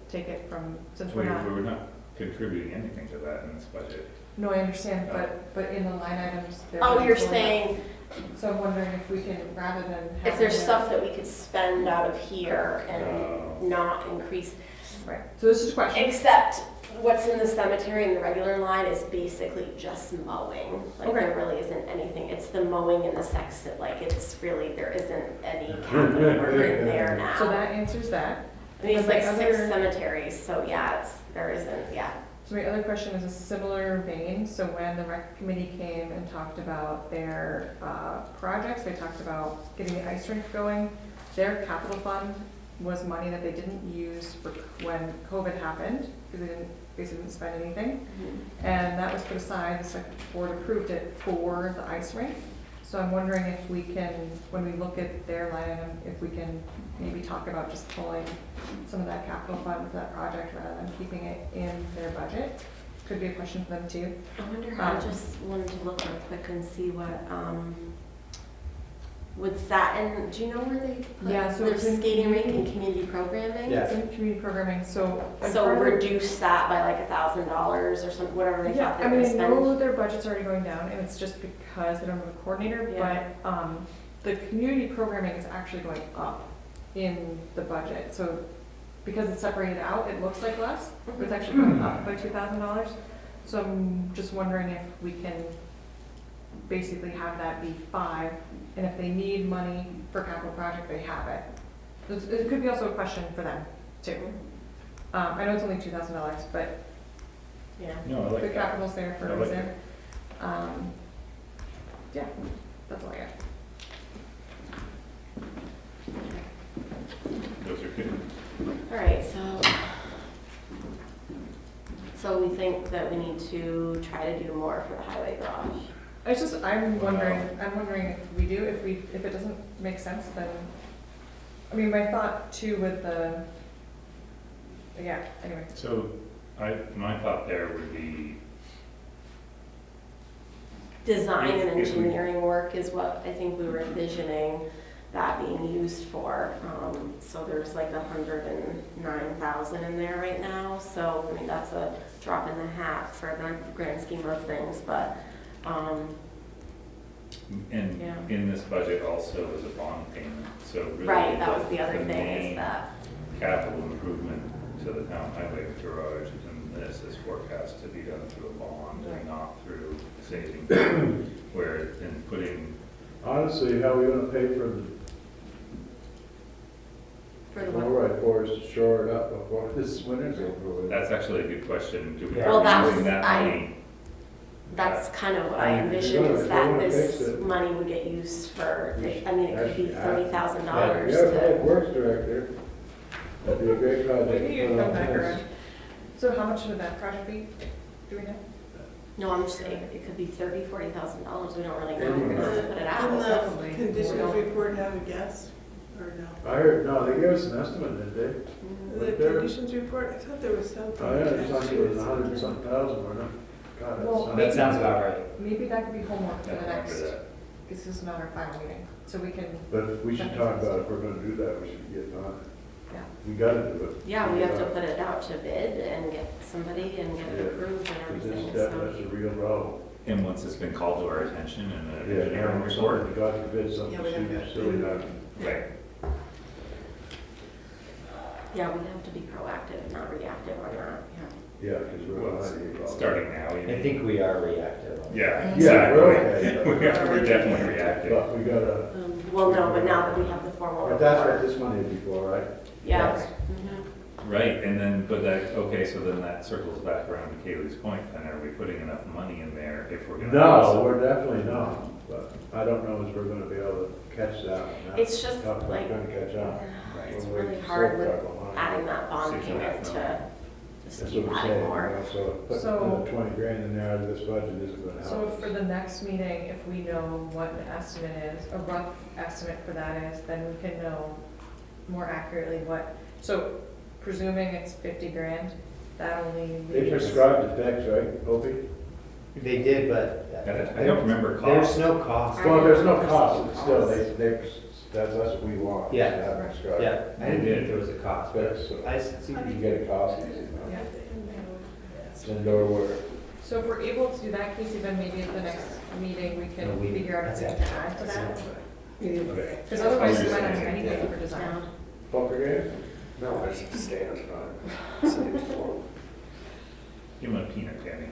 take it from, since we're not. We're not contributing anything to that in this budget. No, I understand, but in the line items. their Oh, you're budget's going up. saying So I'm wondering if we can, rather than. if there's having stuff that we could spend out of here and not increase, Right, so this is a question. except what's in the cemetery and the regular line is basically just mowing. Like, Okay. there really isn't anything, it's the mowing and the sexton, like, it's really, there isn't any capital work in there now. So that answers that. I mean, it's And like my 6 other- cemeteries, so yeah, there isn't, yeah. So my other question is a similar vein. So when the rec committee came and talked about their projects, they talked about getting the ice rink going. Their capital fund was money that they didn't use for when COVID happened, because they basically didn't spend anything. And that was put aside, the select board approved it for the ice rink. So I'm wondering if we can, when we look at their line item, if we can maybe talk about just pulling some of that capital fund for that project rather than keeping it in their budget. Could be a question for them too. I wonder, I just wanted to look real quick and see what, would Satin, do you know where they put Yeah, so their it's in skating rink and community- community programming? It's in community programming, so. So reduce that by like $1,000 or something, whatever they Yeah, thought they I were mean, gonna I know spend. that their budget's already going down, and it's just because they don't have a coordinator, Yeah. but, the community programming is actually going up in the budget, so because it's separated out, it looks like less, but it's actually going up by $2,000. So I'm just wondering if we can basically have that be 5, and if they need money for capital project, they have it. It could be also a question for them too. I know it's only $2,000, but Yeah. No, I the like that. capital's there for I a like reason. Yeah, that's all I got. Those are good. All right, so we think that we need to try to do more for the highway garage. It's just, I'm wondering if we do, if it doesn't make sense, then, I mean, my thought too with the, yeah, anyway. So my thought there would be, Design and If we- engineering work is what I think we were envisioning that being used for. So there's like 109,000 in there right now. So, I mean, that's a drop in the hat for the grand scheme of things, but, and Yeah. in this budget also is a bond payment, so really. right, that was the other thing main is that, capital improvement to the town highway garage, and this is forecast to be done through a bond Right. and not through savings. Where in putting, Honestly, how are we gonna pay for for the the one. chloride pours to shore it up before this winter's over? that's actually a good question, do we Yeah. Well, that are was- using that I- money? That's kind of what I I mean, envisioned, if is you're gonna that fix this it- money would get used for, I mean, it could be Actually, $30,000 Yeah, public to. works director, that'd be a great project. Maybe you to put come on back this. around. So how much would that project be? Do we know? No, I'm just saying, it could be $40,000, we don't really know, Maybe we're gonna have to Didn't put it out. Probably. the conditions Well- report have a guess, or no? I heard, no, they gave us an estimate, didn't they? Mhm. The Right there. conditions report, I thought there was something. Oh, yeah, it's attached like to it was it. 100 and something thousand, or not? God, Well, that's. That sounds about right. Maybe that could be homework I for don't the remember next, that. this is not our final meeting, so we can, But we should talk about if we're gonna do that, we should get on it. yeah. We gotta do it. Yeah, we have to put it out to bid and get somebody and get it Yeah. approved and Because everything, that's so. a real problem. And once it's been called to our attention and an Yeah, engineering now, report, something, God forbid, something Yeah, we have stupid to- silly happens. right, Yeah, we have to be proactive, not reactive on that, yeah. Yeah, because we're well, behind the eight ball. starting now, you I mean? think we are reactive. Yeah, Yeah, we're exactly. okay. We're definitely reactive. But we gotta, Well, no, but now that we have the formal but that's what report. this money is for, right? Yeah. Yes. Mhm. Right, and then, but that, okay, so then that circles back around to Kaylee's point, then are we putting enough money in there if we're gonna? No, we're definitely not. but I don't know if we're gonna be able to catch that. and that's It's just tough, we're like- gonna catch up. It's When we're really so hard with far behind. adding that bond 6.5 payment to million. just That's keep what I'm adding saying, more. you know, so putting So- another 20 grand in there out of this budget isn't gonna So help. for the next meeting, if we know what an estimate is, a rough estimate for that is, then we can know more accurately what, so presuming it's 50 grand, that only They leaves. prescribed the fix, right, Opie? They did, but. I don't remember There's cost. no cost. Well, there's no cost, but still, that's what we want. to Yeah. have prescribed Yeah, I didn't did. think there was a cost, but fix, so I, you can get a cost, you know. Yeah. It's indoor work. So if we're able to do that, Casey, then maybe at the next meeting, we No, can we- figure out if that's we it. can add to that. Okay. Because otherwise, we Oh, might you're not do saying, anything for design. Poker game? No, I just stand on city floor. Give him a peanut candy.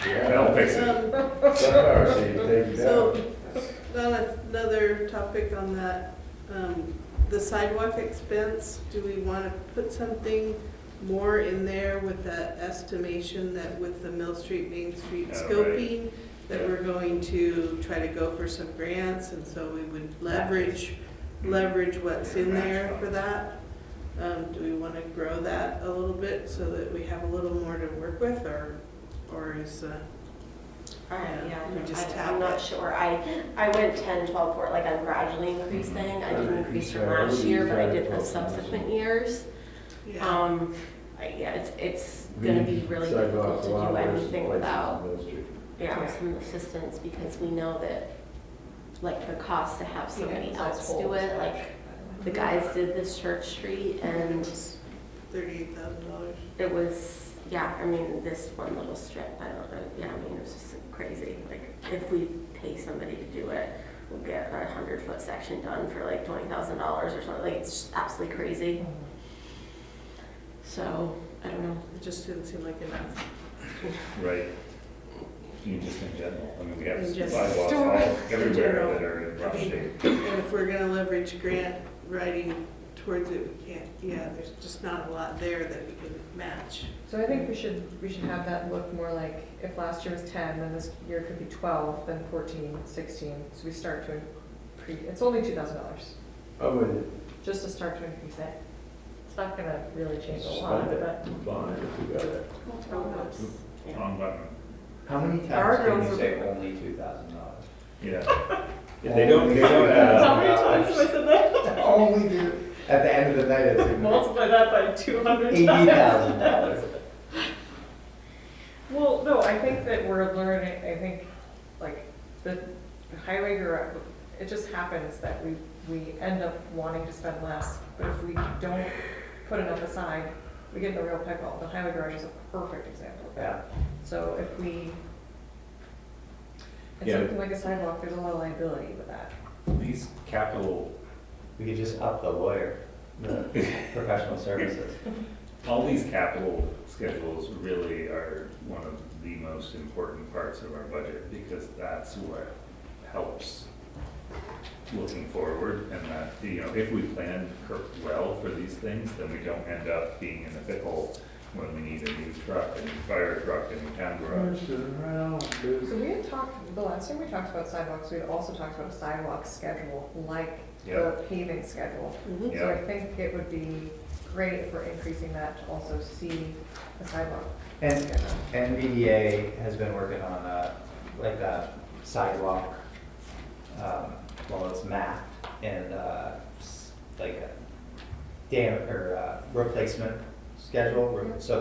Yeah. That'll fix it. Sunflower seed, take it So, down. on another topic on that, the sidewalk expense, do we want to put something more in there with that estimation that with the Mill Street, Main Street Oh, right. scoping, that we're going to try to go for some grants, and so we would leverage what's in there for that? Do we want to grow that a little bit so that we have a little more to work with, or is, Yeah, we just tap I'm not it. sure. I went 10, 12, 4, like I'm gradually increasing. I didn't increase from last year, but I did the subsequent years. yeah, Yeah, it's gonna be really difficult to do anything without, some assistance, because we know that, like, the cost to have somebody else do it, like, the guys did this Church Street, and $38,000. it was, I mean, this one little strip, I don't know, I mean, it was just crazy. Like, if we pay somebody to do it, we'll get a 100-foot section done for like $20,000 or something. Like, it's just absolutely crazy. So, I don't know. It just didn't seem like enough. Right. You just in general, I mean, we have In general. sidewalks all In everywhere general. that are in rough shape. And if we're gonna leverage grant writing towards it, we can't, there's just not a lot there that we can match. So I think we should have that look more like, if last year was 10, then this year could be 12, then 14, 16, so we start to increase, it's only $2,000, I'm with you. just to start to increase it. It's not gonna really change a Spend lot, it, but. fine, if you got it. On button. how many Our times can girls you are- say only $2,000? Yeah. Yeah, they don't have. How many times have I said that? Only do, at the end of the night, it's Multiply that by 200 times. $80,000. Well, no, I think that we're learning, I think, like, the highway garage, it just happens that we end up wanting to spend less, but if we don't put enough aside, we get in a real pickle. The highway garage is a perfect example of that. Yeah, So if we, it's Yeah. something like a sidewalk, there's a lot of liability with that. These capital, we could just up the lawyer, the professional services. all these capital schedules really are one of the most important parts of our budget, because that's what helps looking forward, and that, if we plan well for these things, then we don't end up being in a pickle when we need a new truck, a new fire truck, a new town garage. So we had talked, the last time we talked about sidewalks, we had also talked about a sidewalk schedule, like the Yeah. paving schedule. Mhm. So I think it would be great if we're increasing that to also see the sidewalk. And schedule. NVDA has been working on like a sidewalk, it's mapped and like a replacement schedule. So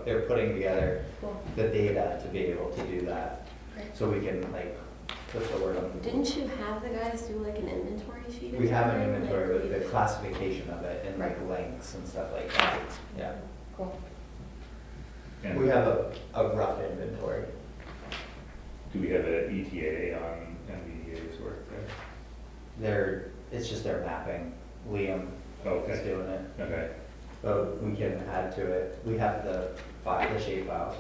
they're putting together Cool. the data to be able to do that. Great. So we can like put the word on. Didn't you have the guys do like an inventory sheet or We have an something? inventory Like, with the classification of it and like lengths and stuff like that. Yeah. Cool. And We have a rough inventory. do we have an ETA on NVDA's work there? It's just their mapping. Liam is Okay, doing it. okay. But we can add to it. We have the shape files.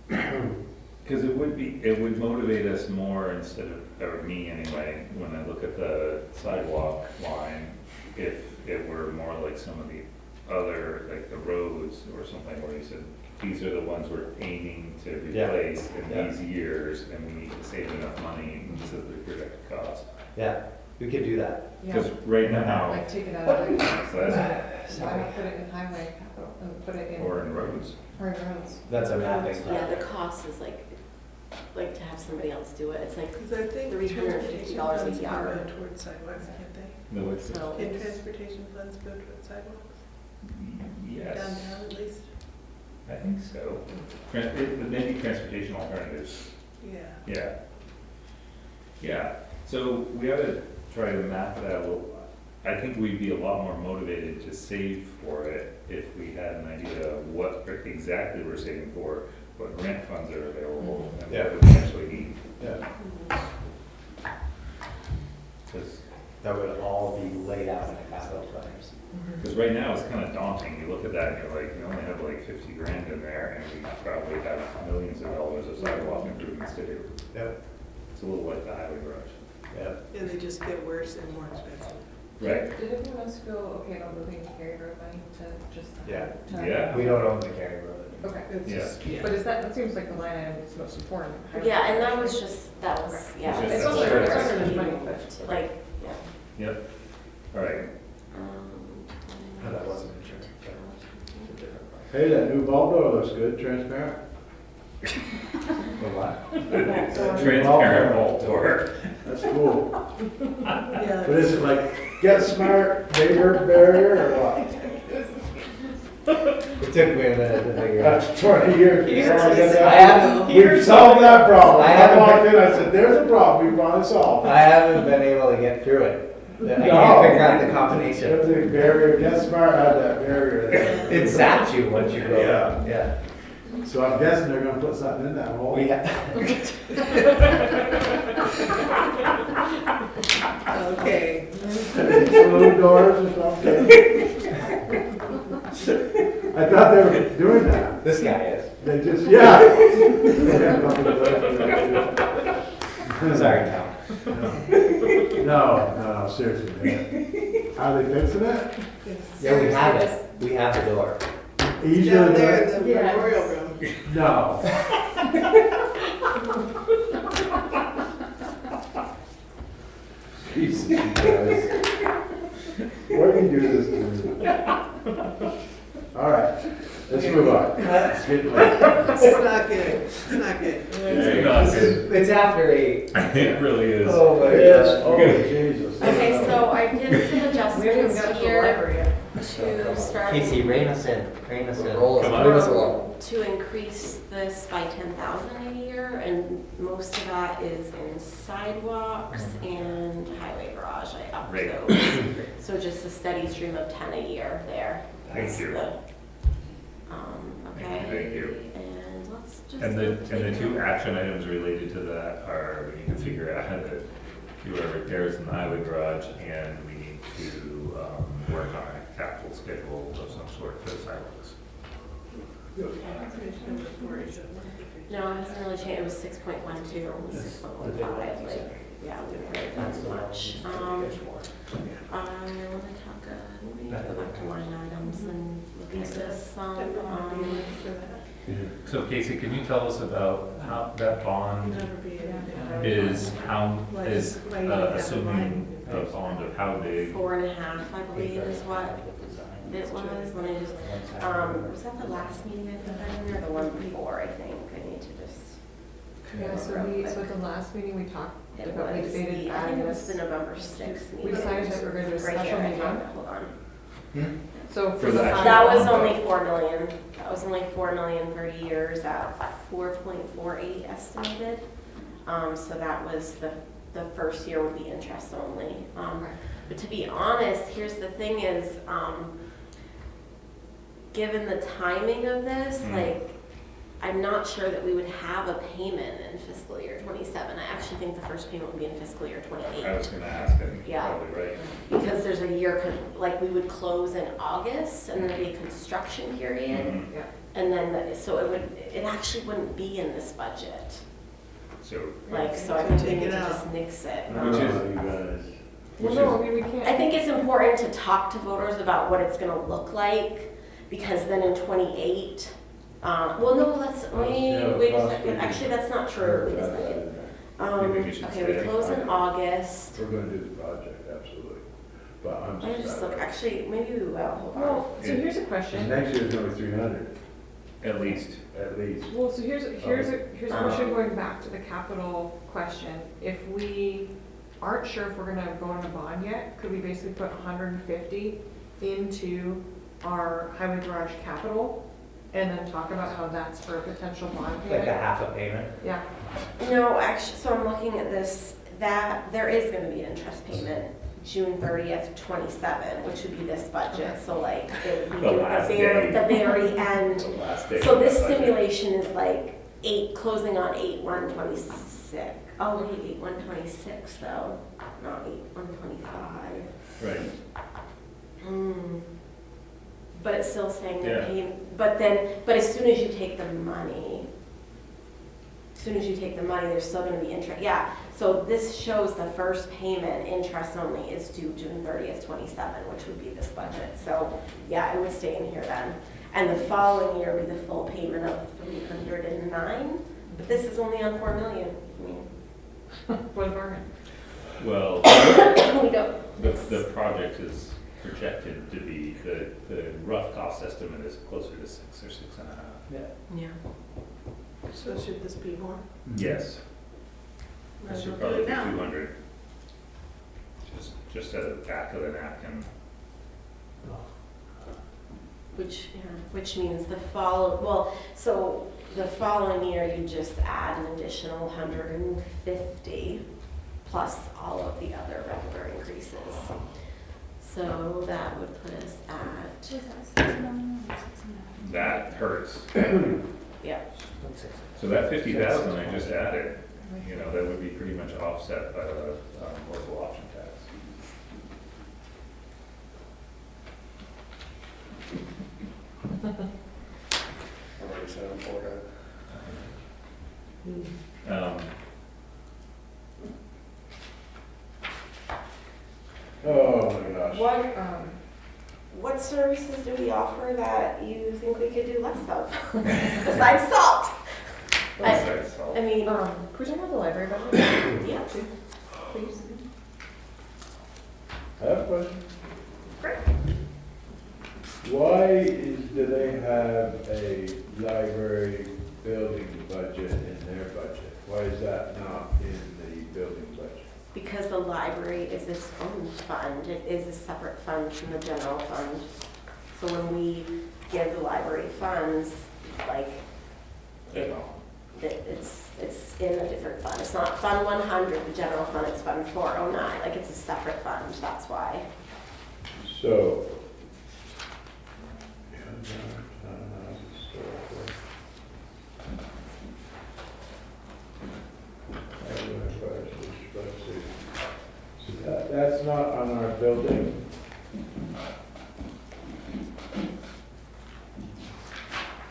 Because it would motivate us more instead of, or me anyway, when I look at the sidewalk line, if it were more like some of the other, like the roads or something where you said these are the ones we're aiming to Yeah. replace in Yeah. these years, and we need to save enough money, and this is the projected cost. Yeah, we could do that. Yeah, Because right now, like take it out of like, that's- why not put it in highway capital and put it in, or in roads. or in roads? That's a mapping Yeah, the project. cost is like to have somebody else do it, it's like, Because I think $350 transportation a funds can yard. go towards sidewalks, can't they? No, it's, so Can it's, transportation funds go towards sidewalks? yes, Downtown at least? I think so. Maybe transportation alternatives. Yeah. Yeah. Yeah, so we ought to try to map that a little. I think we'd be a lot more motivated to save for it if we had an idea of what exactly we're saving for, what grant funds are available, and Yeah. what we actually need. Yeah, 'Cause that would all be laid out in the capital planners. right now, it's kind of daunting. You look at that and you're like, you only have like 50 grand in there, and we probably have millions of dollars of sidewalk improvements to do. Yep. It's a little like the highway garage. Yeah. And they just get worse and more expensive. Right. Did everyone else feel okay about moving Cary Road money to just? Yeah. to- Yeah. We don't own the Cary Road. Okay, It's Yeah. just, yeah. but is that seems like the line item that's most important. yeah, and that was just, yeah. It's It's just- also, Sure. it's under the money, but. Like, yeah. Yep. All right. No, that wasn't insurance. It's a different one. Hey, that new bulb door looks good, transparent. The what? Transparent vault door. That's cool. Yeah. But is it like, get smart, neighbor barrier, or what? It took me a minute to figure out. That's 20 years. Years. I haven't, We've solved that problem. I I haven't walked in, I said, there's a problem, we finally solved. I haven't been able to get through it. I No. can't figure out the combination. There's a barrier, get smart had that barrier there. It zaps you once you go. Yeah. Yeah. So I'm guessing they're gonna put something in that hole. We Okay. Saloon doors or something. I thought they were doing that. This guy is. They just, yeah. They have nothing to do. Sorry, Tom. No, seriously, man. Are they fixing it? Yeah, we have it. We have the door. Easier Down than there that? in the Yes. memorial room. No. Jesus, you guys. Why do you do this to me? All right, let's move on. It's getting late. It's not good. It's not good. It's not good. It's after 8. It really is. Oh my Yes, gosh. oh, Jesus. Okay, so I did some We haven't even adjustments got to the here library yet. to start Casey, rein us in. Rein us in. Come on. to increase this by 10,000 a year, and most of that is in sidewalks and highway garage. I upped Right. those. So just a steady stream of 10 a year there. Thank That's you. the, okay. Thank you. And let's just. And the take two a- action items related to that are, we need to figure out how to do our repairs in the highway garage, and we need to, work on a capital schedule of some sort for the sidewalks. No, it hasn't really changed. It was 6.12, it was 6.15, like, yeah, we haven't really done as much. I want to talk, let me go back to line items and look at this. So Casey, can you tell us about how that bond is, assuming a bond of how big? 4.5, I believe, is what it was. Let me just, was that the last meeting I put that in, or the one before, I think? I need to just. Yeah, so at the last meeting we talked It about, we was debated the, I adding think it was this. the November 6th meeting. We decided that we're gonna do a Right special here, I meeting. found it. Hold on. So For the actual That was bond. only 4 million. That was only 4 million 30 years at 4.48 estimated. So that was the first year would be interest only. But to be honest, here's the thing is, given the timing of this, like, I'm not sure that we would have a payment in fiscal year 27. I actually think the first payment would be in fiscal year 28. I was gonna ask, I think you're Yeah. probably right. Because there's a year, like, we would close in August and there'd be a construction period. Mhm. Yeah. And then, so it actually wouldn't be in this budget. So, Like, so I think we Take need it to out. just nix it. Which is- Oh, you guys. Well, no, I mean, we can't. I think it's important to talk to voters about what it's gonna look like, because then in 28, Well, no, let's, Yeah, wait a cost second, we actually, can- that's not true, wait a second. You think we should Okay, say we that? close in August. We're gonna do the project, absolutely. But I'm Let me just look, just. actually, maybe we will, hold on. Well, so Yeah. here's a question. Next year's gonna be 300, At least. at least. Well, so here's a question going back to the capital question. If we aren't sure if we're gonna vote on a bond yet, could we basically put 150 into our highway garage capital? And then talk about how that's for a potential bond Like a payment? half a payment? Yeah, No, actually, so I'm looking at this, that, there is gonna be an interest payment, June 30th, 27, which would be this budget, so like, it would be The due last at the day. very end. The last day So of this that budget. simulation is like closing on 8/126. Oh, wait, 8/126 though, not 8/125. Right. But it's still saying the Yeah. payment, but as soon as you take the money, there's still gonna be interest, yeah. So this shows the first payment, interest only, is due June 30th, 27, which would be this budget. So, yeah, it would stay in here then. And the following year would be the full payment of 309, but this is only on 4 million. I mean, what a bargain. Well, we don't. the project is projected to be, the rough cost estimate is closer to 6 or 6.5. Yeah. So should this be more? Yes. Might It as should well probably do be it now. 200. Just at the back of the napkin. Which means so the following year, you just add an additional 150 plus all of the other regular increases. So that would put us at, That hurts. yeah, So that 50,000 I just added, you know, that would be pretty much offset by the local option tax. I've already said I'm for it. Oh my gosh. what services do we offer that you think we could do less of? Besides salt? Besides salt. I mean, Can we talk about the library budget, yeah. please? I have a question. Great. Do they have a library building budget in their budget? Why is that not in the building budget? Because the library is its own fund, it is a separate fund from the general fund. So when we give the library funds, like, it's in a different fund. It's not Fund 100, the general fund, it's Fund 409, like it's a separate fund, that's why. So. That's not on our building.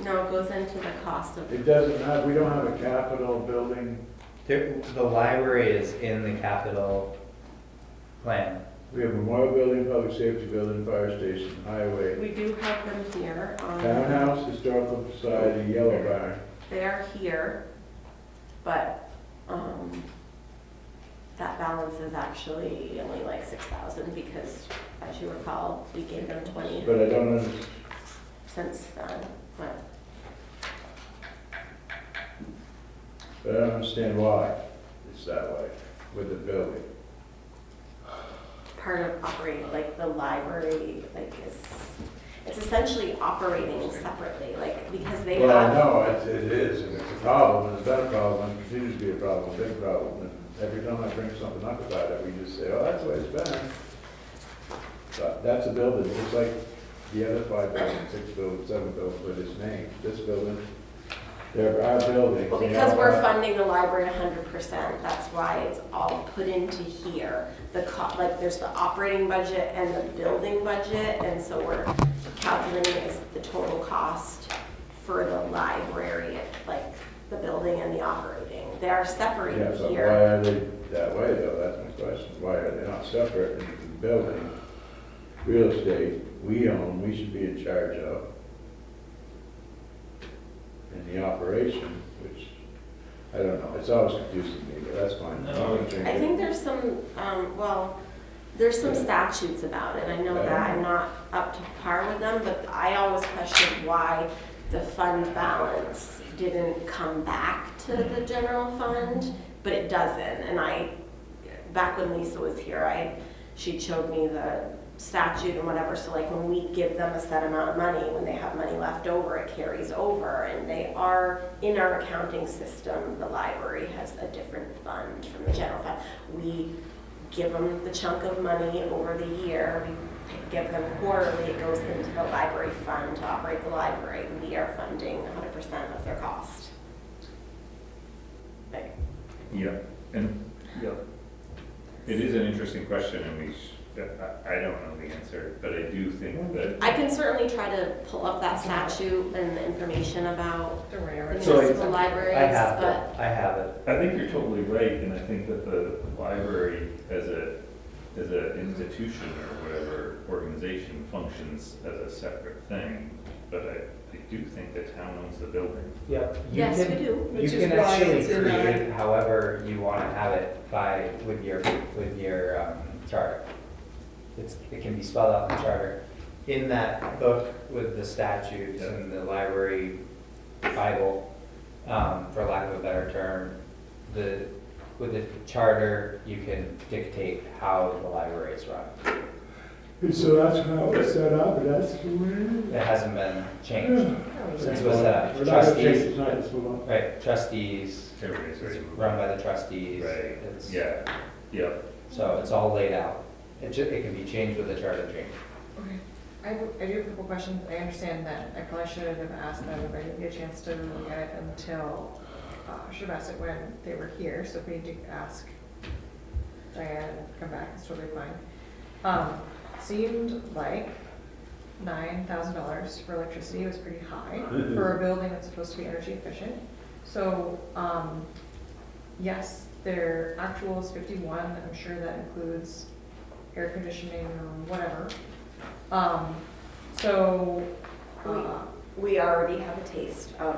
No, it goes into the cost of, It doesn't have, we don't have a capital building. The library is in the capital plan. We have Memorial Building, Public Safety Building, Fire Station, Highway, we do have them here. Townhouse, Historical Society, Yellow Barn. They are here, but, that balance is actually only like 6,000 because, as you recall, we gave them 20 But I don't understand. since then, but. But I don't understand why it's that way with the building. Part of operating, like the library, like it's essentially operating separately, like, because they Well, I have. know, it is, and it's a problem, and it's been a problem, and continues to be a problem, a big problem. And every time I bring something up about it, we just say, oh, that's the way it's been. But that's a building, just like the other 5 buildings, 6 buildings, 7 buildings with its name. This building, there are buildings. Well, because we're funding the library 100%, that's why it's all put into here. Like, there's the operating budget and the building budget, and so we're calculating is the total cost for the library, like the building and the operating. They are Yeah, separated but why here. are they that way, though? That's my question. Why are they not separate in the building? Real estate, we own, we should be in charge of. in the operation, which, I don't know, it's always confusing me, but that's fine. No. I think there's some, there's some statutes about it. I know that I'm not up to par with them, but I always questioned why the fund balance didn't come back to the general fund, but it doesn't. And back when Lisa was here, she showed me the statute and whatever, so like when we give them a set amount of money, when they have money left over, it carries over, and they are, in our accounting system, the library has a different fund from the general fund. We give them the chunk of money over the year, we give them quarterly, it goes into the library fund to operate the library. We are funding 100% of their cost. Like, Yeah, and, yeah. It is an interesting question, and I don't know the answer, but I do think that. I can certainly try to pull up that statute and the information about the So municipal libraries, I have but it, I have it. I think you're totally right, and I think that the library as an institution or whatever organization functions as a separate thing, but I do think the town owns the building. Yep. yes, we do. You Which is can why actually it's in our- create however you want to have it with your charter. It can be spelled out in the charter. In that book with the statutes Yeah. and the library Bible, for lack of a better term, with the charter, you can dictate how the library is run. And so that's how it's set up, and that's the way it It hasn't been changed is. since it was set up. We're not gonna change it Trustees, tonight, let's move on. right, trustees, Everybody's it's ready. run by the trustees. Right, It's- yeah, yep. So it's all laid out. It can be changed with a charter change. Okay. I do have a couple questions. I understand that I probably should have asked them, but I didn't get a chance to look at it until, I should have asked it when they were here, so if we need to ask Diane and come back, it's totally fine. Seemed like $9,000 for electricity was pretty high for a building that's supposed to be energy efficient. So, yes, their actual is 51, I'm sure that includes air conditioning or whatever. So, We already have a taste of,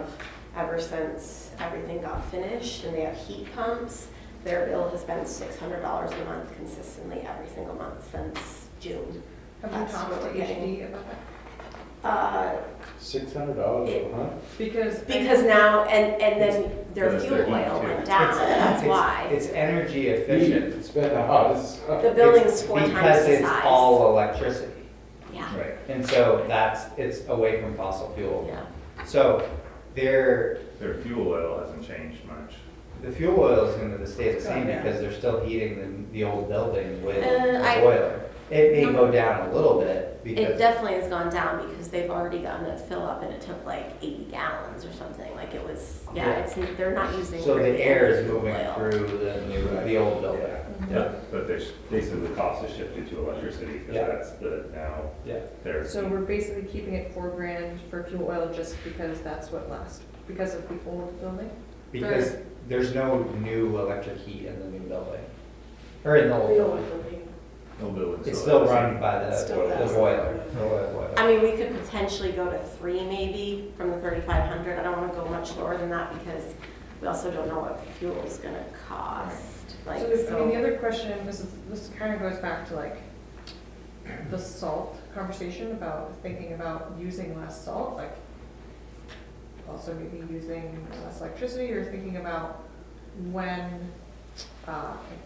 ever since everything got finished and they have heat pumps, their bill has been $600 a month consistently every single month since June. have you That's talked what to we're getting. HD about that? $600 a month? Because now, and then their Because fuel they're oil heat went too. down, that's why. It's energy efficient. It's been a house. The building's It's 4 times because the it's size. all electricity. Yeah, Right, And so it's away from fossil fuel. yeah. So their fuel oil hasn't changed much. the fuel oil is going to stay the same Yeah. because they're still heating the old building with I- the boiler. It may go down a little bit It because, definitely has gone down because they've already gotten a fill up and it took like 80 gallons or something, like it was, yeah, Yeah. they're not using. so the really air any is fuel moving oil. through the old building. Yeah. But basically the cost has shifted to electricity, because Yeah. that's now Yeah. their. So we're basically keeping it $4,000 for fuel oil just because that's what lasts, because of the old building? Because there's no new electric heat in the new building. Or in the old building. No building. It's still still has run by the Still has the boiler. The oil boiler. I mean, we could potentially go to 3 maybe from the 3,500. I don't want to go much lower than that because we also don't know what fuel's gonna cost. Like, So, I mean, the other question, this kind of goes back to like the salt conversation about thinking about using less salt, like also maybe using less electricity, or thinking about when,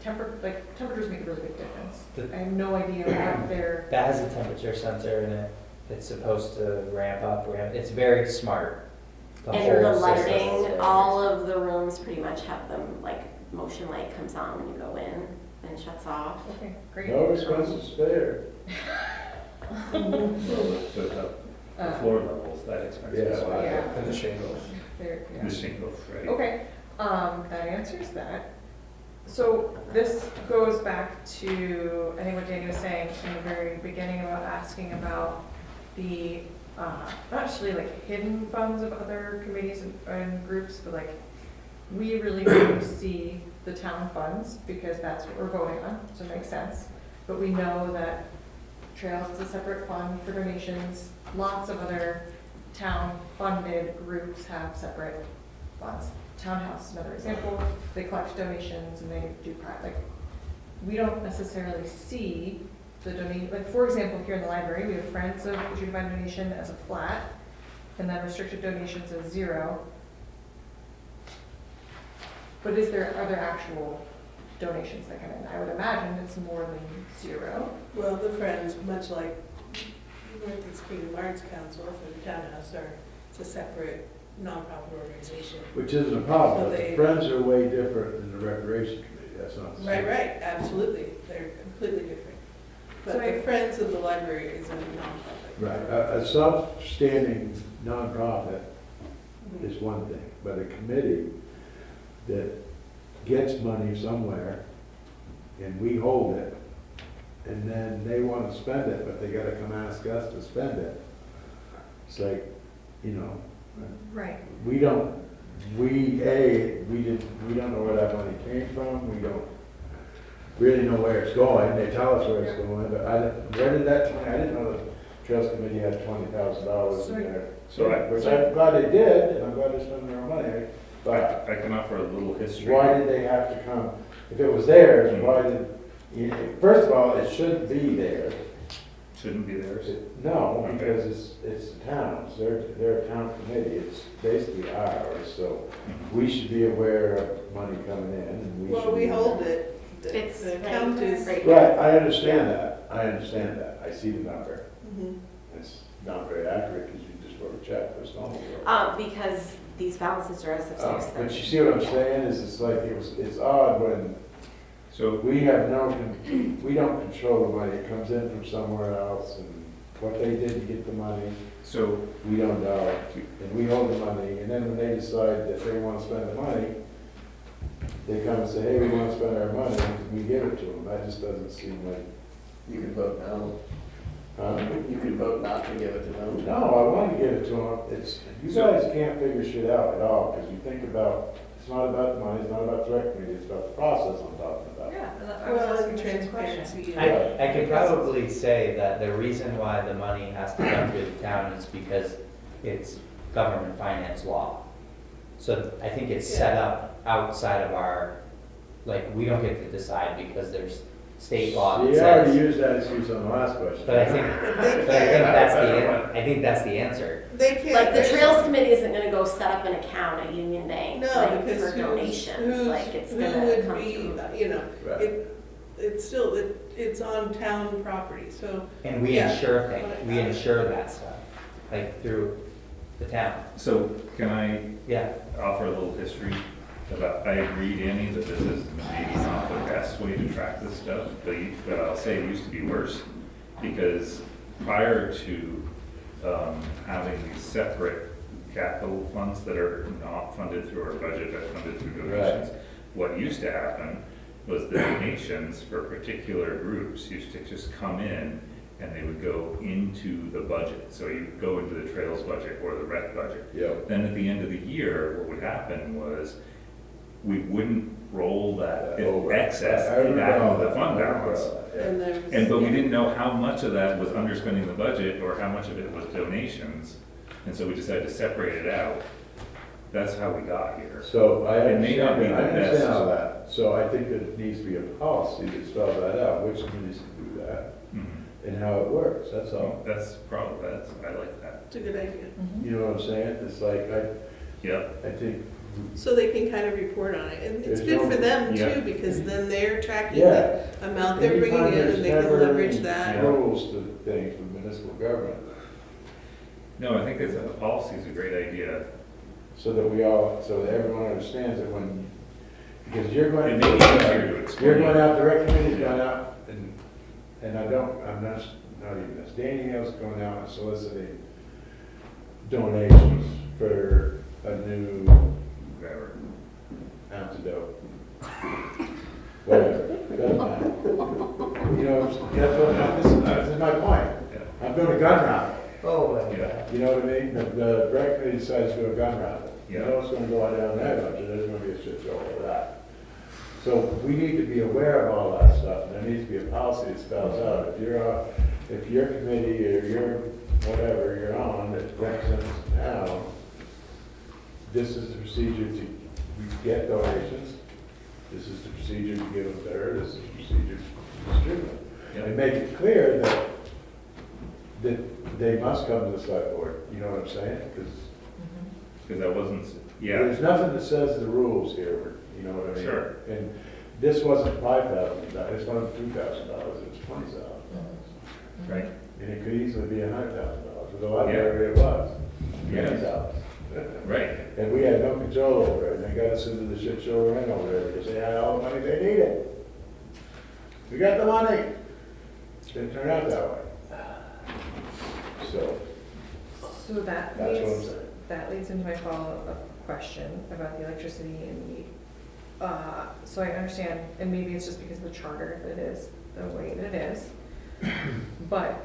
temperatures make a really big difference. I have no idea what they're, That has a temperature sensor in it. It's supposed to ramp up, it's very smart. and the whole system. lighting, all of the rooms pretty much have them, like, motion light comes on when you go in and shuts off. okay, great. No expenses spared. The floor levels, that expensive. Yeah. Yeah. And the shingles. There, yeah. The shingles, right? Okay, that answers that. So this goes back to, I think what Danny was saying in the very beginning about asking about the, not actually like hidden funds of other committees and groups, but like, we really want to see the town funds because that's what we're voting on, so it makes sense. But we know that Trails is a separate fund for donations, lots of other town-funded groups have separate funds. Townhouse is another example, they collect donations and they do private, like, we don't necessarily see the donation, like, for example, here in the library, we have Friends of Issue Divine Donation as a flat, and then restricted donations as 0. But are there actual donations that come in? I would imagine it's more than 0. Well, the Friends, much like Northeast Queen Arts Council for the townhouse, it's a separate nonprofit organization. Which isn't a problem, So but they- the Friends are way different than the Recreation Committee, that's not the same. Right, absolutely, they're completely different. So But the I- Friends of the Library is a nonprofit. Right, a self-standing nonprofit is one thing, but a committee that gets money somewhere and we hold it, and then they want to spend it, but they gotta come ask us to spend it. It's like, you know, Right. we don't know where that money came from, we don't really know where it's going, they tell us where it's going, but where did that, I didn't know the Trails Committee had $20,000 in there. Which I'm glad they did, and I'm glad they're spending their money, but I can offer a little history. why did they have to come? If it was theirs, why first of all, it shouldn't be theirs. Shouldn't be theirs. No, Okay. because it's the towns, they're a town committee, it's basically ours, so we should be aware of money coming in, and we should. Well, we hold it, It's the right- account is. right. Right, I understand that, I see the number. Mhm. It's not very accurate, because you just wrote a check for snowmobile. Because these balances are as of But you see what I'm saying, is it's like, it's odd when So, we we don't control the money, it comes in from somewhere else, and what they did to get the money, so, we don't know, and we hold the money, and then when they decide that they want to spend the money, they come and say, hey, we want to spend our money, and we give it to them, that just doesn't seem like, You can vote no. huh? You can vote not to give it to them. No, I want to give it to them, you guys can't figure shit out at all, because you think about, it's not about the money, it's not about the rec committee, it's about the process I'm talking about. Yeah, and I was Well, asking and the same question. transparency. I could probably say that the reason why the money has to come through the town is because it's government finance law. So I think it's set up outside of our, like, we don't get to decide because there's state law that You already says. used that excuse on the last question. But I think that's the answer. They can't. Like, the there's- Trails Committee isn't gonna go set up an account at Union Bank, No, like, because for who's, donations, like, it's who gonna would come be, through. you know, Right. it's still, it's on town property, so. And we Yeah. insure things, we insure that stuff, like through the town. so can I Yeah. offer a little history about, I agree, Danny, that this is maybe not the best way to track this stuff, but I'll say it used to be worse, because prior to having these separate capital funds that are not funded through our budget, but funded through donations, what used to happen was the donations for particular groups used to just come in and they would go into the budget. So you would go into the trails budget or the rec budget. Yep. Then at the end of the year, what would happen was we wouldn't roll that Over. excess I remember back all into the that. fund I remember balance. all that, yeah. And there's. But we didn't know how much of that was underspending the budget or how much of it was donations. And so we decided to separate it out. That's how we got here. So I It may not understand, be the I understand best. all that, so I think that it needs to be a policy that spells that out, which committees can do that, Mhm. and how it works, that's all. That's probably, I like that. It's a good idea. You know what I'm saying? It's like, Yep. I think, So they can kind of report on it, and it's There's good no- for them Yeah. too, because then they're tracking yeah. the amount they're bringing Anytime in, there's and they can never leverage any that. rules to things for municipal government, No, I think it's a policy is a great idea. so that so that everyone understands it when, because you're It going, may be easier to explain. you're going out, the rec committee's going out, and I'm not even this, Danny Hale's going out and soliciting donations for a new Whatever. antidote. Whatever, doesn't matter. You know, this is my point. Yeah. I'm doing a gun raffle, Oh, Yeah. you know what I mean? The rec committee decides to do a gun raffle. You Yeah. know what's gonna go on down there, but there's gonna be a shit show over that. So we need to be aware of all that stuff, and there needs to be a policy that spells out, if your committee or your whatever you're on that represents the this is the procedure to get donations, this is the procedure to give them there, this is the procedure to distribute them. And make it clear that they must come to the select board, you know what I'm saying? Because that wasn't, there's nothing that says the rules here, you know what I mean? Sure. And this wasn't $5,000, this wasn't $2,000, it was $20,000. right, And it could easily be $100,000, with a lot of area it was. $20,000. right. And we had no control over it, and they got us into the shit show we're in over there, because they had all the money they needed. We got the money. Didn't turn out that way. So, So that's what I'm saying. that leads into my follow-up question about the electricity and the, so I understand, and maybe it's just because of the charter that it is the way that it is. But,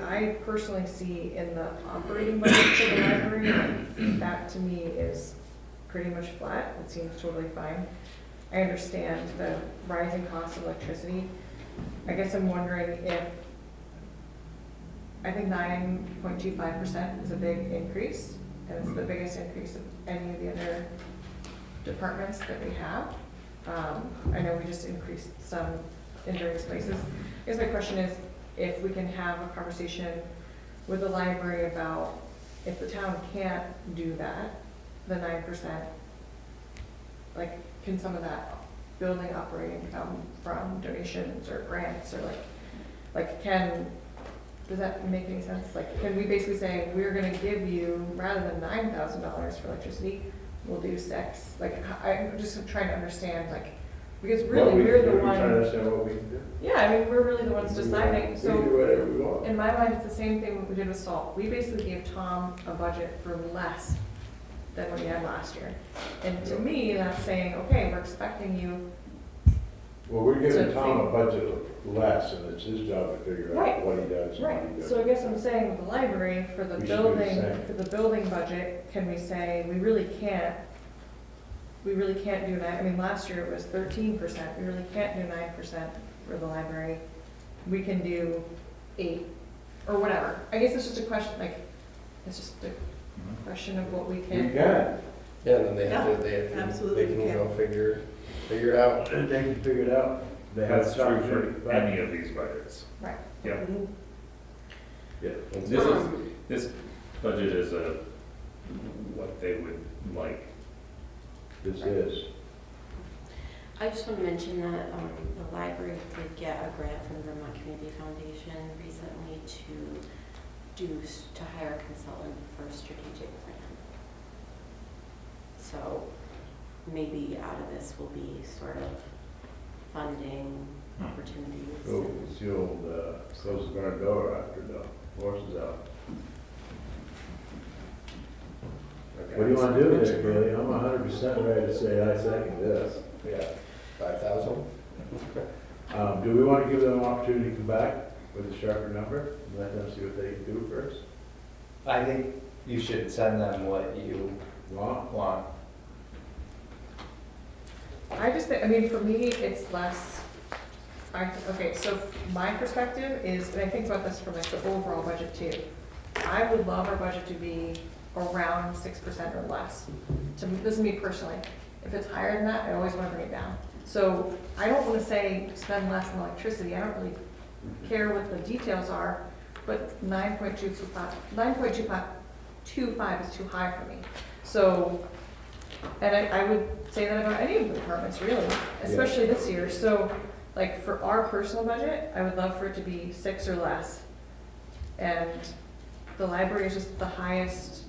I personally see in the operating budget for the library, that to me is pretty much flat. It seems totally fine. I understand the rising cost of electricity. I guess I'm wondering if, I think 9.25% is a big increase, and it's the biggest increase of any of the other departments that we have. I know we just increased some in various places. I guess my question is, if we can have a conversation with the library about if the town can't do that, the 9%, like, can some of that building operating come from donations or grants, or does that make any sense? Like, can we basically say, we're gonna give you, rather than $9,000 for electricity, we'll do 6? Like, I'm just trying to understand, like, because really, we're the one. Trying to understand what we can do. Yeah, I mean, we're really the ones deciding, We so. can do whatever we want. In my mind, it's the same thing we did with salt. We basically gave Tom a budget for less than what he had last year. And to me, that's saying, okay, we're expecting you. Well, we're giving to Tom a think- budget of less, and it's his job to figure Right. out what he does and what he Right, doesn't. so I guess I'm saying with the library, for the We should do the building, same. for the building budget, can we say, we really can't do nine, I mean, last year it was 13%, we really can't do 9% for the library. We can do 8, or whatever. I guess it's just a question, like, it's just a question of what we We can. can, Yeah, and then they have Yeah, to, they absolutely can, we you know, figure it out. and they can figure it out. They have That's true opportunity, for but- any of these budgets. Right. Yep. Yeah. This budget is what they would like. This is. I just want to mention that the library did get a grant from the Vermont Community Foundation recently to hire a consultant for a strategic plan. So maybe out of this will be sort of funding opportunities. So it's the old, close the barn door after the horse is out. What do you want to do there, Billy? I'm 100% ready to say I second this. Yeah, 5,000? Do we want to give them an opportunity to come back with a sharper number? And let them see what they can do first? I think you should send them what you want. I just think, I mean, for me, it's less, okay, so my perspective is, and I think about this from like the overall budget too. I would love our budget to be around 6% or less. This is me personally. If it's higher than that, I always want to bring it down. So I don't want to say spend less on electricity. I don't really care what the details are, but 9.25 is too high for me. So, and I would say that about any of the departments really, especially this year. So like for our personal budget, I would love for it to be 6 or less. And the library is just the highest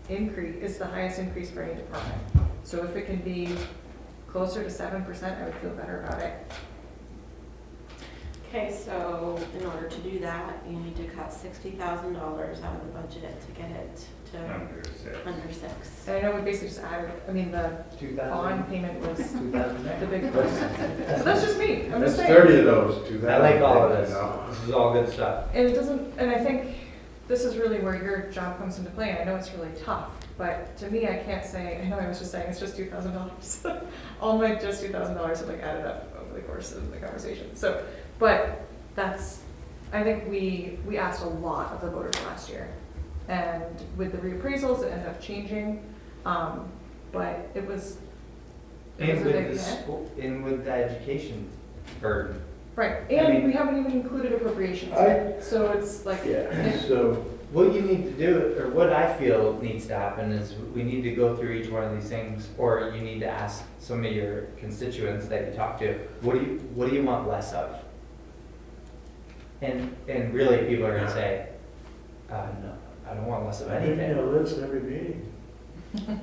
increase for any department. So if it can be closer to 7%, I would feel better about it. Okay, so in order to do that, you need to cut $60,000 out of the budget to get it to under 6. And I know we basically just added, I mean, the 2,000. bond payment was 2,000. the big one. So that's just me, I'm That's just saying. 30 of those, 2,000. I like all of this. You know? This is all good stuff. And it doesn't, and I think this is really where your job comes into play. I know it's really tough, but to me, I can't say, I know I was just saying it's just $2,000. All my just $2,000 have like added up over the course of the conversation. So, but that's, I think we asked a lot of the voters last year. And with the reappraisals, it ended up changing, but it was a And with big the hit. school, and with the education burden. Right, I and mean- we haven't even included appropriations, so it's like. Yeah, so, What you need to do, or what I feel needs to happen is we need to go through each one of these things, or you need to ask some of your constituents that you talk to, what do you want less of? And really, people are gonna say, no, I don't want less of I give you a anything. list every meeting.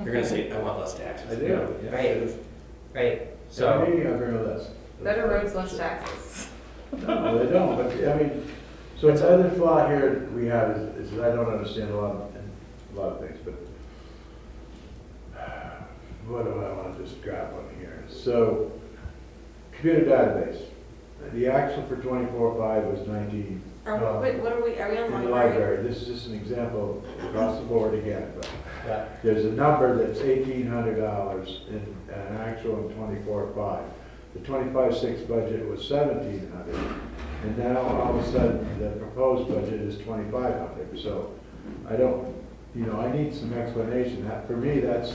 You're gonna say, I want less taxes. I do, yeah. Right. Right, Every so, meeting I bring a list. Better roads, less taxes. No, they don't, but, I mean, so the other flaw here we have is that I don't understand a lot of things, but what do I want to just grab on here? So, computer database, the actual for 24/5 was 19. Are we on In the library? library, this is just an example across the board again, but yeah, there's a number that's $1,800 in an actual in 24/5. The 25/6 budget was $1,700, and now all of a sudden, the proposed budget is $2,500. So I don't, I need some explanation. That, for me, that's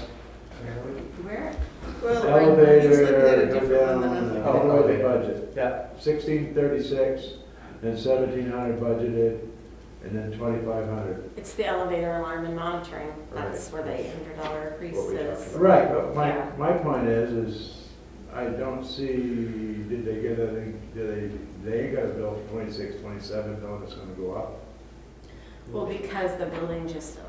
Where? Well, he's elevator, looking at a go different one down, than I'm all looking the at. way the budget. yeah. 1636, then 1,700 budgeted, and then 2,500. It's the elevator alarm and monitoring. That's where the $800 increase What we is. talked about. Right, but Yeah. my point is I don't see, did they get anything, they ain't got a bill for 26, 27, knowing it's gonna go up. Well, because the building just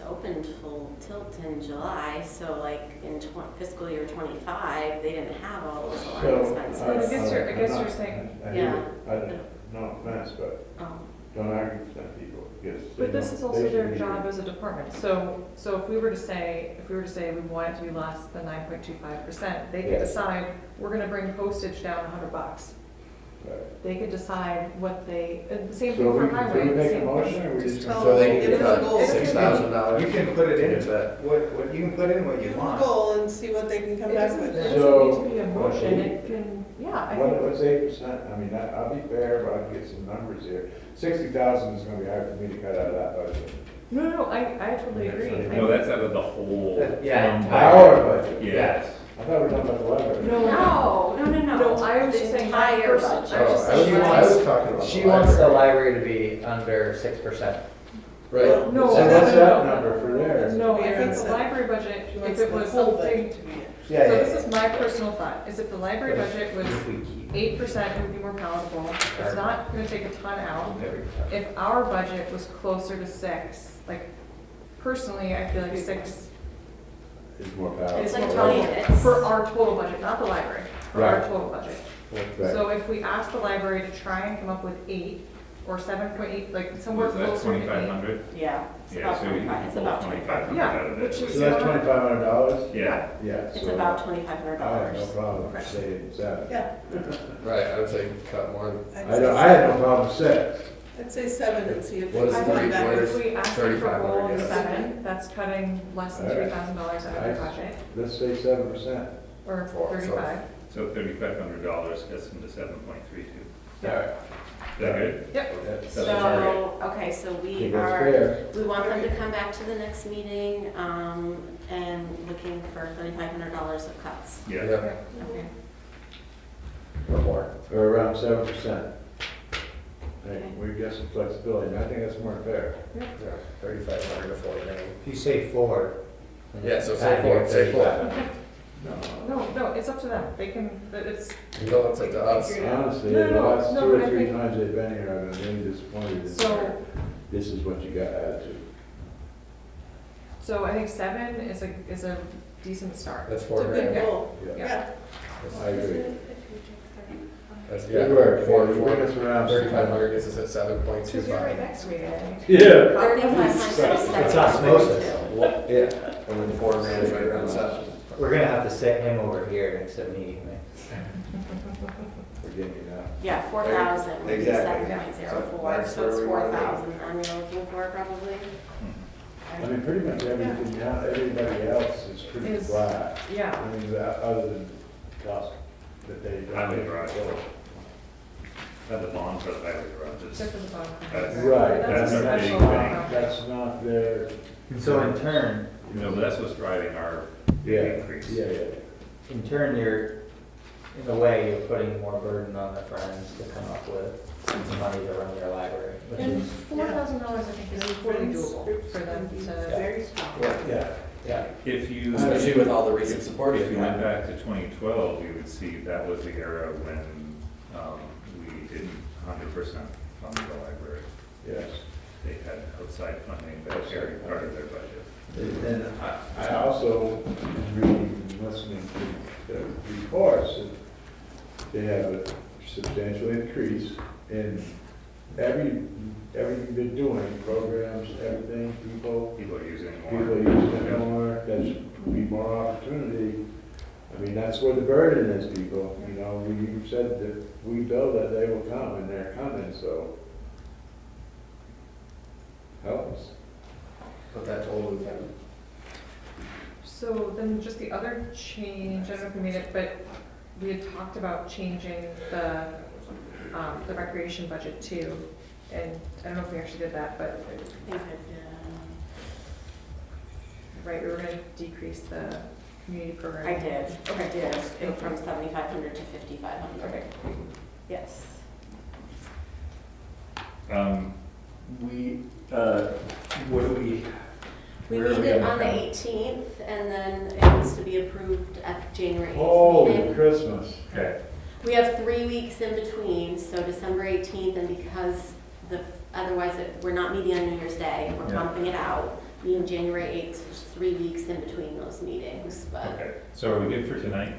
opened full tilt in July, so like in fiscal year '25, they didn't have all those alarm So, expenses. I guess you're saying- I hear Yeah. you. I don't, no offense, but Oh. don't argue with them people, because. But they this don't- is also they their should be- job as a department, so if we were to say we want it to be less than 9.25%, they could Yeah. decide, we're gonna bring postage down $100. Right. They could decide what they, the same So thing for do highway. we the make a same thing. motion, or we Just just? tell So they Give can us a cut goal. $6,000. You can put it in, into that. what, you can put in what you Give them a want. goal and see what they can come It back doesn't, with. it doesn't So- need to be a motion, it can, yeah, I think. What's 8%? I mean, I'll be fair, but I'll get some numbers here. 60,000 is gonna be hard for me to cut out of that budget. No, I totally agree. No, that's out of the whole. Yeah. Our budget. Yes. I thought we were talking about the library. No, No, I was just saying my Entire personal, I was budget. just I was, saying I my. was talking about the She wants the library. library to be under 6%. Right. No, So no, what's no, that no. number for there? No, I Be think around the seven. library budget, She if wants it the was whole something, budget to be. so this is my personal thought, is if the library budget was If we keep 8%, it would be more palatable. It's not gonna take a ton out. If our budget was closer to 6, like, personally, I feel like 6 Is more powerful. It's is like more 20, palatable it's- for our total budget, not the library, for our Right. total budget. Right. So if we ask the library to try and come up with 8 or 7.8, like somewhere Was that closer to 8. 2,500? Yeah, it's Yeah, about so we 25, it's pull about 2,500 Yeah, out of which it. is- So that's $2,500? Yeah. Yeah. It's so about I have $2,500. no problem saying 7. Yeah, Right, I would say cut more. I had no problem with 6. I'd say 7 and see if they What is can three come back quarters? with. If we ask them for a goal of 3,500, yes. 7, that's cutting less than Alright. $3,000 out of their Nice. budget, Let's say 7%. or Four, so- 35. So $3,500 gets them to 7.32. All right. Is that good? Yep. That's So, the target. okay, so I we think that's are, fair. we want them to come back to the next meeting, and looking for $3,500 of cuts. Yeah. Yep, Okay. or more. Or around 7%. Right, Okay. we get some flexibility, and I think that's more fair. Yeah, 3,500 to 4,000. If you say 4. Yeah, so say add 4, your say 4. 35. No, it's up to them, they can, but it's, No, it's up to us. Honestly, No, the no, last no, 2 or but I 3 think- times they've been here, I've been really disappointed. in So- their, This is what you got attitude. so I think 7 is a decent start. That's It's 4 a good grand. goal, Yeah. yeah. I agree. That's, Good work, Four, you bring us around. 3,500 gets us at Because you're right 7.25. next to me, I think. Yeah. 3,500 It's osmosis. Yeah, and then 4 grand is right around 7. We're gonna have to sit him over here next to me. We're getting you now. Yeah, 4,000 would be Exactly. 7.04, That's so it's where we wanna be. 4,000 I'm looking for probably. I mean, pretty much everything, everybody else is pretty Is- flat. Yeah, I mean, other than cost that they. Highway garage. Have the bond for the highway garages. Except for the bond. That's- Right, That's a that's a special. big thing. That's not their, So in turn, No, but that's what's driving our yeah, big increase. yeah. in turn, in a way, you're putting more burden on the Friends to come up with some money to run your library, which And is, $4,000, I think, is totally doable for them to. Very strong. Yeah. yeah. If you. Especially with all the recent support If you went we've had. back to 2012, you would see that was the era when we didn't 100% fund the library. Yes. They had outside funding that carried part of their budget. And I also reading, listening to the reports, that they have a substantial increase in everything they're doing, programs, everything, people People are using more. using it more, that should be more opportunity. I mean, that's where the burden is, people, you know, you said that we build that they will come, and they're coming, so help us. Put that total in them. So then just the other change, I don't know if we made it, but we had talked about changing the recreation budget too. And I don't know if we actually did that, but, right, we were gonna decrease the community program. I did, Okay. I did, go from 7,500 to 5,500. Okay. Yes. What do we? We where are need it gonna on the come? 18th, and then it needs to be approved at January 8th Holy meeting. Christmas. Okay, We have 3 weeks in between, so December 18th, and because otherwise we're not meeting on New Year's Day, we're Yeah. bumping it out. Meeting January 8th, so there's 3 weeks in between those meetings, but. okay. So are we good for tonight?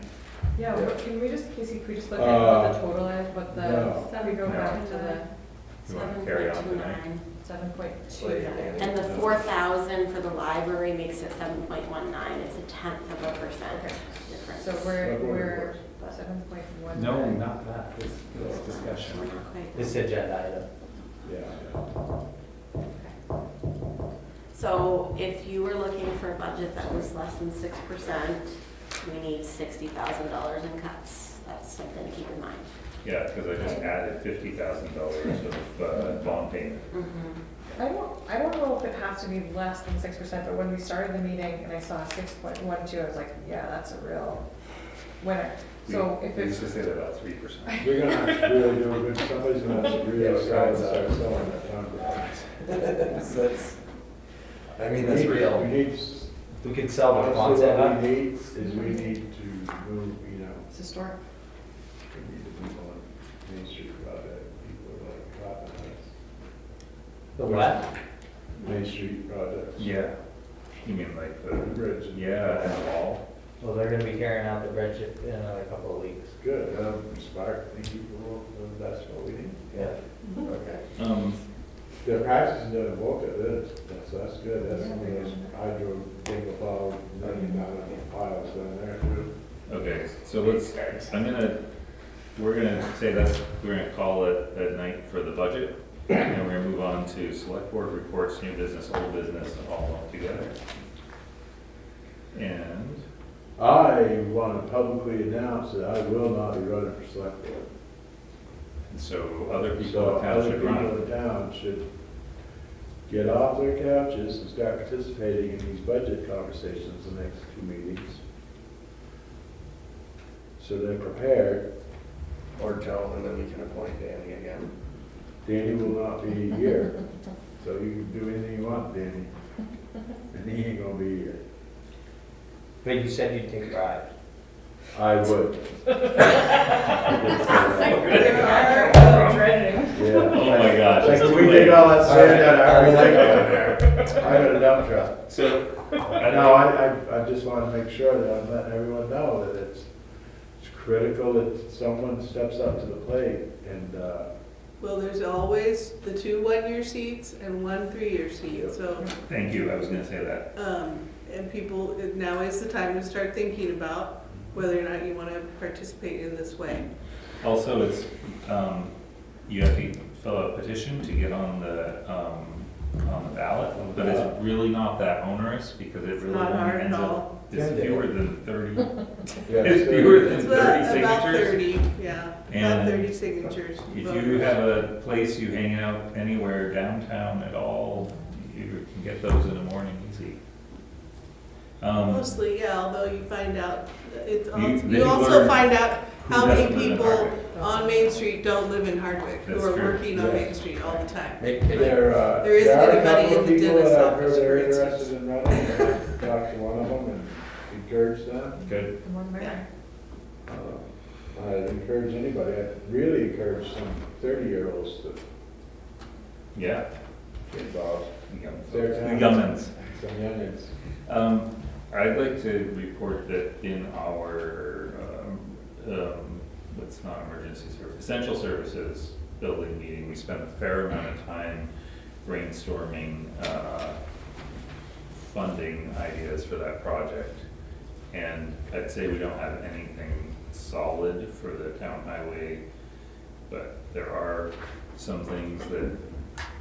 Yeah, well, can we just, Casey, can we just look at what the total is, what the, no. we go back to the You want to carry on tonight? 7.2. And the 4,000 for the library makes it 7.19, it's 0.1% Okay. difference. So we're 7.1. No, not that, this discussion, Okay. this agenda item. Yeah. So if you were looking for a budget that was less than 6%, we need $60,000 in cuts. That's something to keep in mind. Yeah, because I just added $50,000 of bond payment. I don't know if it has to be less than 6%, but when we started the meeting and I saw 6.12, I was like, yeah, that's a real winner. So if We used it's, to say that about 3%. We're gonna have to really do a good, somebody's gonna have to really start selling that number. That's, I mean, that's real. We need, If we could sell the honestly, content, what we need is we need to move, you know, it's historic. we need the people on Main Street project, people are like clapping us. the what? Main Street project. Yeah. You mean like The the, bridge. yeah, and the wall? Well, they're gonna be carrying out the bridge in another couple of weeks. Good, inspire people, that's what we need. Yeah. Okay. The practice is doing a walk at this, that's good, that's some of those hydro ding plow, running down the piles down there too. Okay, so we're gonna say we're gonna call it a night for the budget. And we're gonna move on to select board reports, new business, old business, all lumped together. And, I want to publicly announce that I will not be running for select board. so other people So in town other should people run. in town should get off their couches and start participating in these budget conversations the next 2 meetings. So they're prepared. Or Joe, and then we can appoint Danny again. Danny will not be here, so you can do anything you want, Danny. And he ain't gonna be here. But you said you'd take bribes. I would. Yeah. Oh my gosh, Like, it's too we late. take all that sand out of everything down there. I got a dump truck. So, No, I just want to make sure that I'm letting everyone know that it's critical that someone steps up to the plate and, Well, there's always the 2 one-year seats and 1 3-year seat, so, thank you, I was gonna say that. and people, now is the time to start thinking about whether or not you want to participate in this way. Also, it's, you have to fill out a petition to get on the ballot, but it's really not that onerous because it really Not only hard at ends all. up, It's fewer than 30. Yeah, It's fewer than It's 30 about signatures. 30, yeah, And about 30 signatures. If you voters. have a place you hang out anywhere downtown at all, you can get those in the morning easy. Mostly, yeah, although you find out, then you you also learn find out who how many doesn't live in people Hardwick. on Main Street don't live in Hardwick, who That's are true. working on Yeah. Main Street all the time. Make- There isn't are a anybody couple in of the people dentist's that I've heard office, they're for instance. interested in running, and I talked to one of them and encouraged them. Good. The more the merrier. I'd encourage anybody, I'd really encourage some 30-year-olds to Yeah. get involved. The youngins. Some youngins. I'd like to report that in our, what's not emergency service, essential services building meeting, we spent a fair amount of time brainstorming, funding ideas for that project. And I'd say we don't have anything solid for the town highway, but there are some things that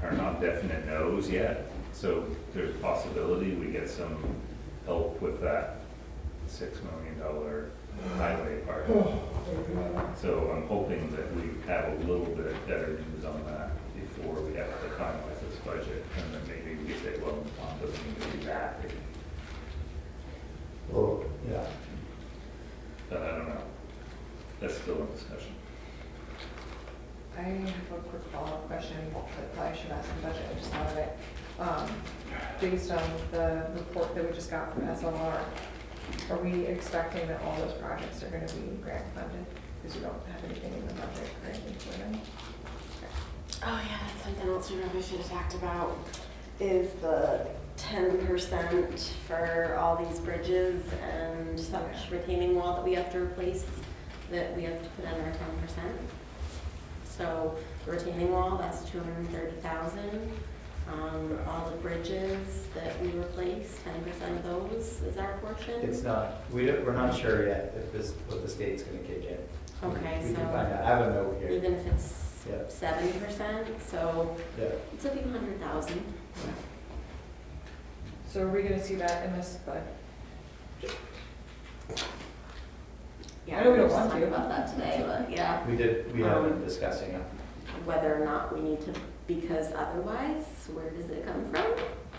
are not definite no's yet. So there's a possibility we get some help with that $6 million highway part. So I'm hoping that we have a little bit better news on that before we have to finalize this budget. And then maybe we say, well, Tom doesn't need to do that. Well, yeah. But I don't know. That's still in discussion. I have a quick follow-up question that probably should ask in budget, I just thought of it. Based on the report that we just got from SLR, are we expecting that all those projects are gonna be grant funded? Because we don't have anything in the budget currently for them. Oh yeah, that's something else we probably should have talked about, is the 10% for all these bridges and such retaining wall that we have to replace, that we have to put under 10%. So the retaining wall, that's 230,000. All the bridges that we replace, 10% of those is our portion. It's not, we're not sure yet if this, what the state's gonna kick in. Okay, We can so find out, I have a note here. even if it's Yeah. 70%, so Yeah. it's a few $100,000. So are we gonna see that in this budget? Yeah, I know we we don't were just want talking to. about that today, but yeah, We have been discussing it. whether or not we need to, because otherwise, where does it come from?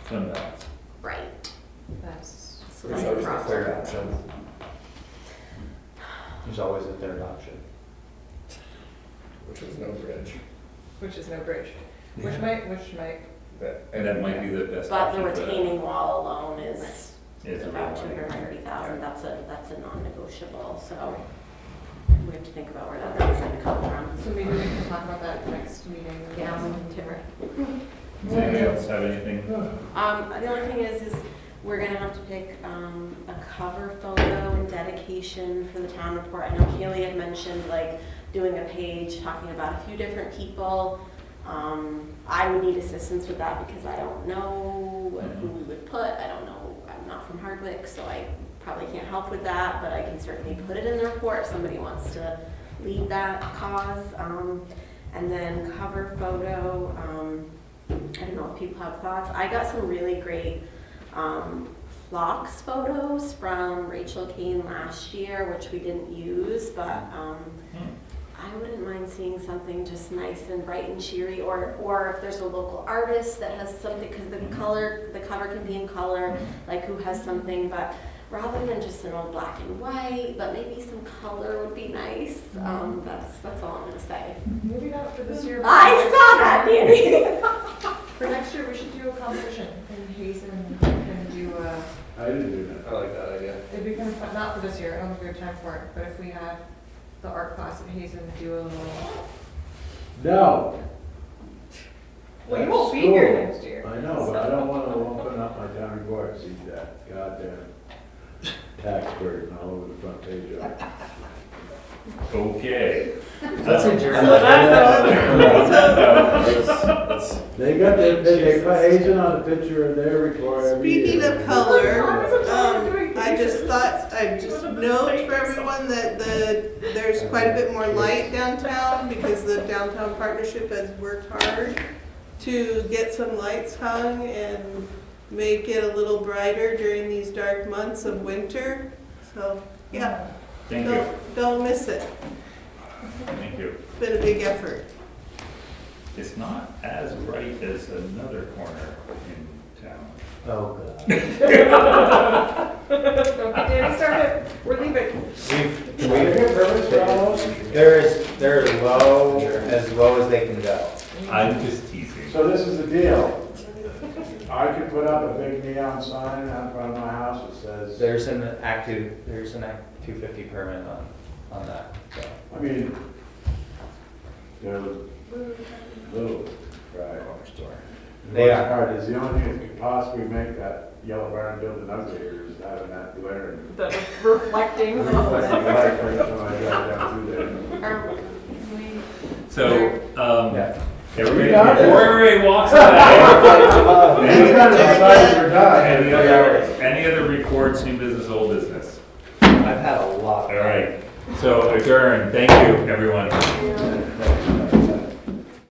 Fund balance. Right. That's, So There's that's a always the problem. third option. There's always a third option. Which was no bridge. which is no bridge, which Yeah. might, And that might be the best But the option for that. retaining wall alone is It's a about real money. 230,000, that's a non-negotiable, so we have to think about where that money's gonna come from. so maybe we can talk about that next meeting. Yeah, too. Does anybody else have anything? The only thing is we're gonna have to pick, a cover photo and dedication for the town report. I know Kaylee had mentioned like doing a page talking about a few different people. I would need assistance with that because I don't know who we would put. I don't know, I'm not from Hardwick, so I probably can't help with that, but I can certainly put it in the report if somebody wants to lead that cause. And then cover photo, I don't know if people have thoughts. I got some really great flocks photos from Rachel Kane last year, which we didn't use, but I wouldn't mind seeing something just nice and bright and cheery, or if there's a local artist that has something, because the cover can be in color, like who has something, but rather than just an old black and white, but maybe some color would be nice. That's all I'm gonna say. Maybe not for this year. but I next saw year. that, Danny. For next year, we should do a competition in Hazen and do a, I didn't do that. I like that idea. it'd be kind of fun, not for this year, I don't think we have time for it, but if we had the art class at Hazen do a little. No. Well, you That's won't be here school. next year. I know, but I don't wanna open up my town report and see that goddamn tax burden all over the front page of it. Okay. Let's adjourn. They got they put Hazen on the picture in their report every year. Speaking of color, I just thought, I'd just note for everyone that there's quite a bit more light downtown because the downtown partnership has worked hard to get some lights hung, and make it a little brighter during these dark months of winter. So, yeah, Thank you, don't miss it. thank you. It's been a big effort. It's not as bright as another corner in town. Oh, God. Don't get Danny started, we're leaving. They're as low as they can go. I'm just teasing. So this is the deal. I could put up a big neon sign out front of my house that says, There's an Act 250 permit on that, so. I mean, they're little, right? The They worst are. part is the only thing that could possibly make that yellow barn building uglier is having that glare. The reflecting. Like the light right when I drive down through there. Are we, So, Yeah. everybody, We got it. before everybody walks away, Any kind of signs are done. any other reports, new business, old business? I've had a lot. All right, so adjourn, thank you, everyone.